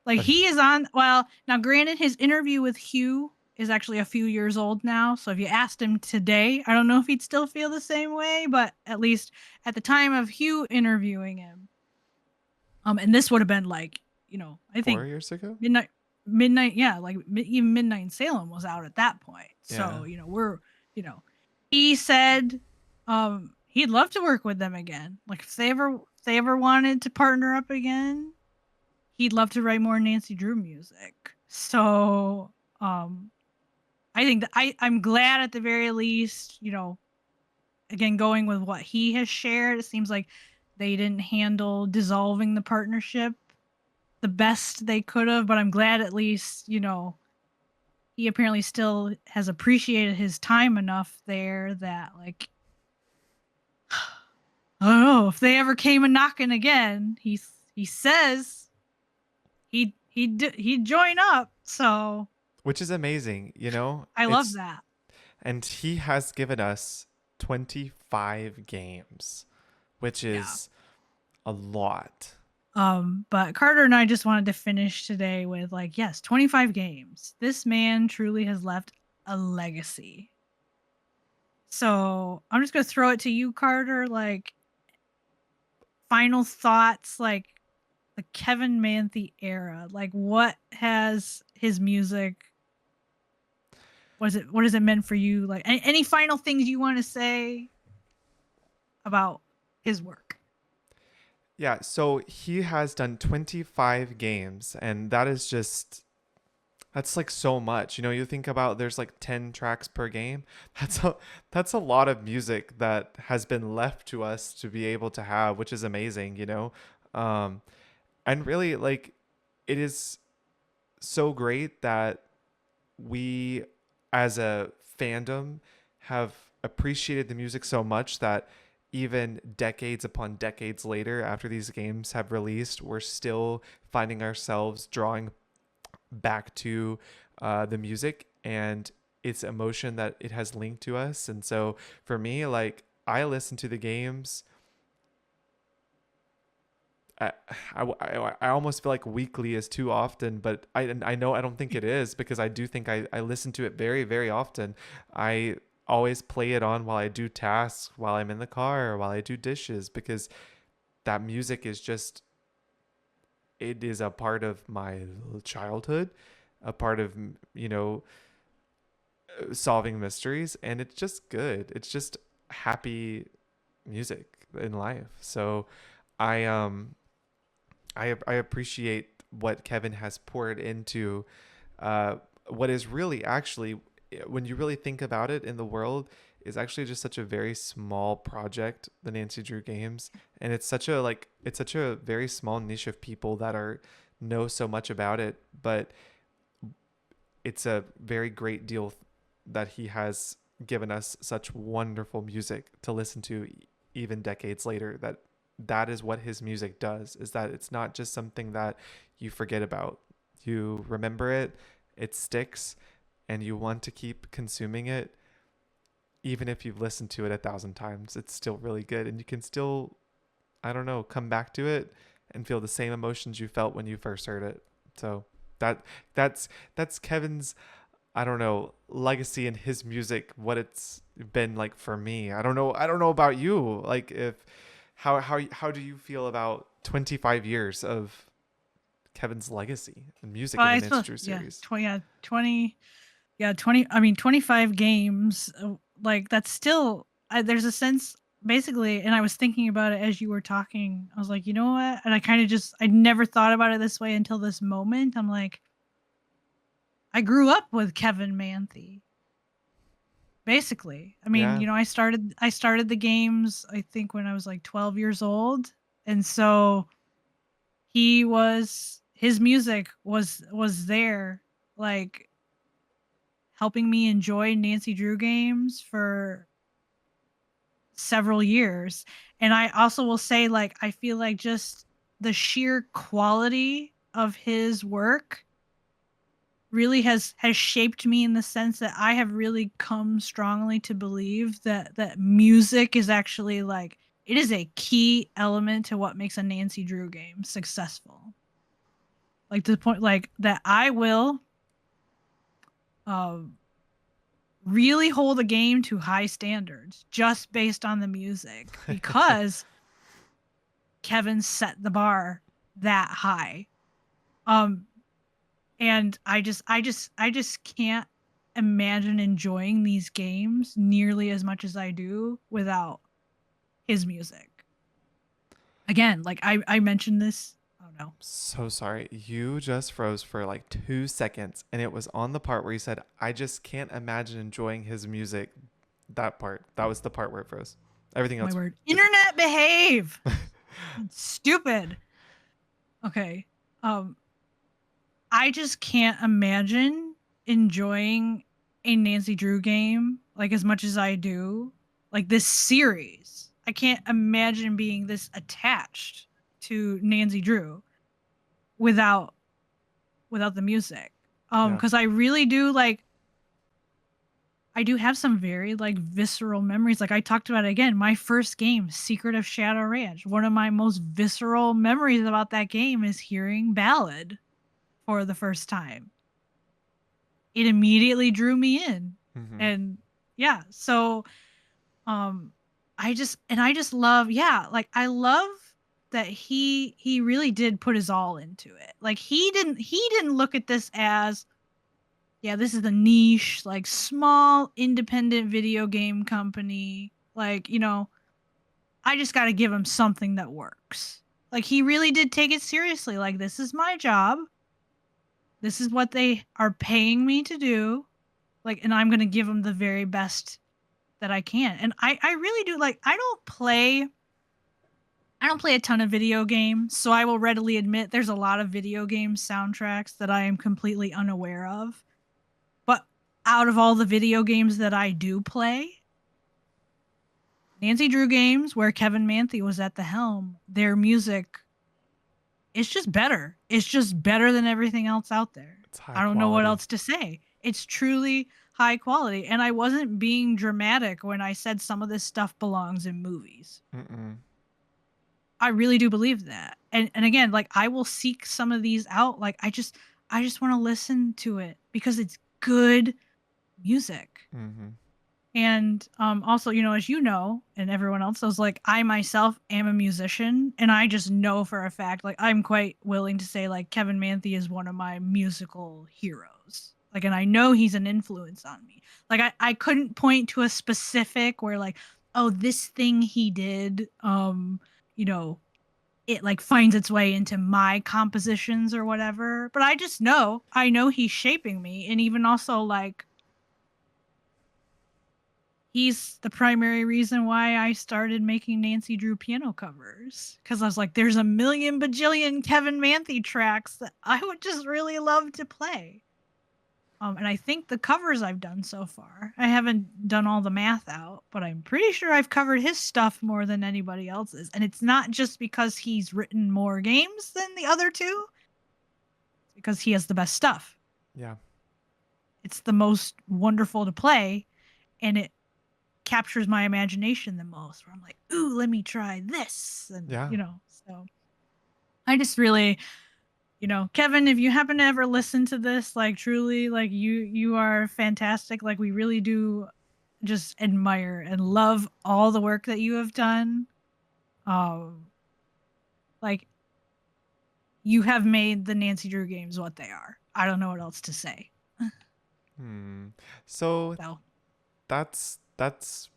Like but he is on, well, now granted his interview with Hugh is actually a few years old now, so if you asked him today, I don't know if he'd still feel the same way, but at least at the time of Hugh interviewing him, and this would have been like, I think 4 years ago. midnight, yeah, like even Midnight in Salem was out at that point. Yeah. So, you know, he said he'd love to work with them again. Like if they ever wanted to partner up again, he'd love to write more Nancy Drew music. So, I think that I'm glad at the very least, again, going with what he has shared, it seems like they didn't handle dissolving the partnership the best they could have, but I'm glad at least, he apparently still has appreciated his time enough there that like I don't know if they ever came a knocking again. He says he'd join up. So Which is amazing, I love it's that. and he has given us 25 games, which Yeah. is a lot. But Carter and I just wanted to finish today with like, yes, 25 games. This man truly has left a legacy. So I'm just gonna throw it to you, Carter. Like, final thoughts, like the Kevin Manthei era. Like, what has his music? What has it meant for you? Like, any final things you want to say about his work? Yeah, so he has done 25 games, and that's like so much. You think about there's like 10 tracks per game. That's a lot of music that has been left to us to be able to have, which is amazing. Um and really like it is so great that we as a fandom have appreciated the music so much that even decades upon decades later after these games have released, we're still finding ourselves drawing back to the music and its emotion that it has linked to us. And so for me, like I listen to the games. I almost feel like weekly is too often, but I know I don't think it is because I do think I listen to it very, very often. I always play it on while I do tasks, while I'm in the car, or while I do dishes, because that music is just, it is a part of my childhood, a part of, solving mysteries, and it's just good. It's just happy music in life. So I I appreciate what Kevin has poured into uh, what is really actually, when you really think about it in the world, is actually just such a very small project, the Nancy Drew games. And it's such a very small niche of people that are know so much about it, but it's a very great deal that he has given us such wonderful music to listen to even decades later. That is what his music does, is that it's not just something that you forget about. You remember it, it sticks, and you want to keep consuming it. Even if you've listened to it 1,000 times, it's still really good, and you can still, I don't know, come back to it and feel the same emotions you felt when you first heard it. So that that's that's Kevin's, I don't know, legacy in his music, what it's been like for me. I don't know about you. Like, if how do you feel about 25 years of Kevin's legacy and music in the I Nancy suppose, Drew yeah, series? 20, yeah, 20. I mean, 25 games. Like that's still. There's a sense, basically, and I was thinking about it as you were talking. I was like, you know what? And I kind of just, I never thought about it this way until this moment. I'm like, I grew up with Kevin Manthei. Basically, I mean, Yeah. I started the games, I think, when I was like 12 years old, and so his music was there, like helping me enjoy Nancy Drew games for several years. And I also will say, like, I feel like just the sheer quality of his work really has shaped me in the sense that I have really come strongly to believe that music is actually, like, it is a key element to what makes a Nancy Drew game successful. Like, to the point, like, that I will um really hold a game to high standards just based on the music, because Kevin set the bar that high. Um and I just can't imagine enjoying these games nearly as much as I do without his music. Again, like I mentioned this. Oh no. So sorry. You just froze for like 2 seconds, and it was on the part where you said, I just can't imagine enjoying his music. That part. That was the part where it froze. Everything My else. word. Internet behave. Stupid. Okay. Um I just can't imagine enjoying a Nancy Drew game like as much as I do. Like this series. I can't imagine being this attached to Nancy Drew without without the music. Yeah. Cuz I really do, like, I do have some very, like, visceral memories. Like I talked about it again, my first game, Secret of Shadow Ranch. One of my most visceral memories about that game is hearing Ballad for the first time. It immediately drew me in. Mm-hmm. And yeah, so um I just love, yeah, like I love that he really did put his all into it. Like he didn't look at this as, yeah, this is the niche, like small independent video game company. Like, I just got to give him something that works. Like he really did take it seriously. Like, this is my job. This is what they are paying me to do. Like, and I'm going to give them the very best that I can. And I really do, like, I don't play a ton of video games, so I will readily admit there's a lot of video game soundtracks that I am completely unaware of. But out of all the video games that I do play, Nancy Drew games where Kevin Manthei was at the helm, their music is just better. It's just better than everything else out there. It's high I don't know what quality. else to say. It's truly high quality. And I wasn't being dramatic when I said some of this stuff belongs in movies. Mm-mm. I really do believe that. And again, like I will seek some of these out. Like I just want to listen to it because it's good music. Mm-hmm. And also, as you know, and everyone else knows, like I myself am a musician, and I just know for a fact, like I'm quite willing to say, like Kevin Manthei is one of my musical heroes. Like, and I know he's an influence on me. Like I couldn't point to a specific where like, oh, this thing he did, you know, it like finds its way into my compositions or whatever. But I know he's shaping me, and even also like he's the primary reason why I started making Nancy Drew piano covers. Because I was like, there's a million bajillion Kevin Manthei tracks that I would just really love to play. And I think the covers I've done so far, I haven't done all the math out, but I'm pretty sure I've covered his stuff more than anybody else's. And it's not just because he's written more games than the other two, it's because he has the best stuff. Yeah. It's the most wonderful to play, and it captures my imagination the most, where I'm like, ooh, let me try this. And, Yeah. So I just really, Kevin, if you happen to ever listen to this, like truly, like you are fantastic. Like we really do just admire and love all the work that you have done. Like you have made the Nancy Drew games what they are. I don't know what else to say. So So that's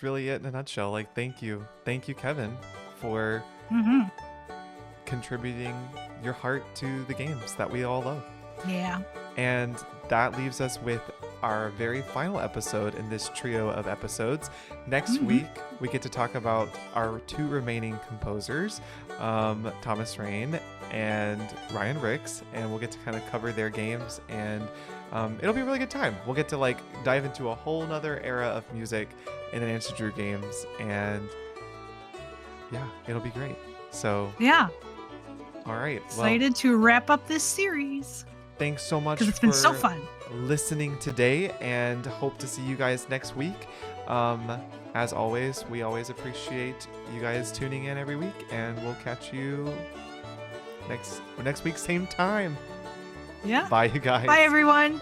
really it in a nutshell. Like, thank you, Kevin, for contributing your heart to the games that we all love. Yeah. And that leaves us with our very final episode in this trio of episodes. Next week, we get to talk about our two remaining composers, Thomas Rain and Ryan Ricks, and we'll get to kind of cover their games, and it'll be a really good time. We'll get to like dive into a whole nother era of music in the Nancy Drew games, and yeah, it'll be great. So yeah, all right, excited to wrap up this series. Thanks so much because it's been so fun listening today, and hope to see you guys next week. As always, we always appreciate you guys tuning in every week, and we'll catch you next week, same time. Yeah. Bye, you guys. Bye, everyone.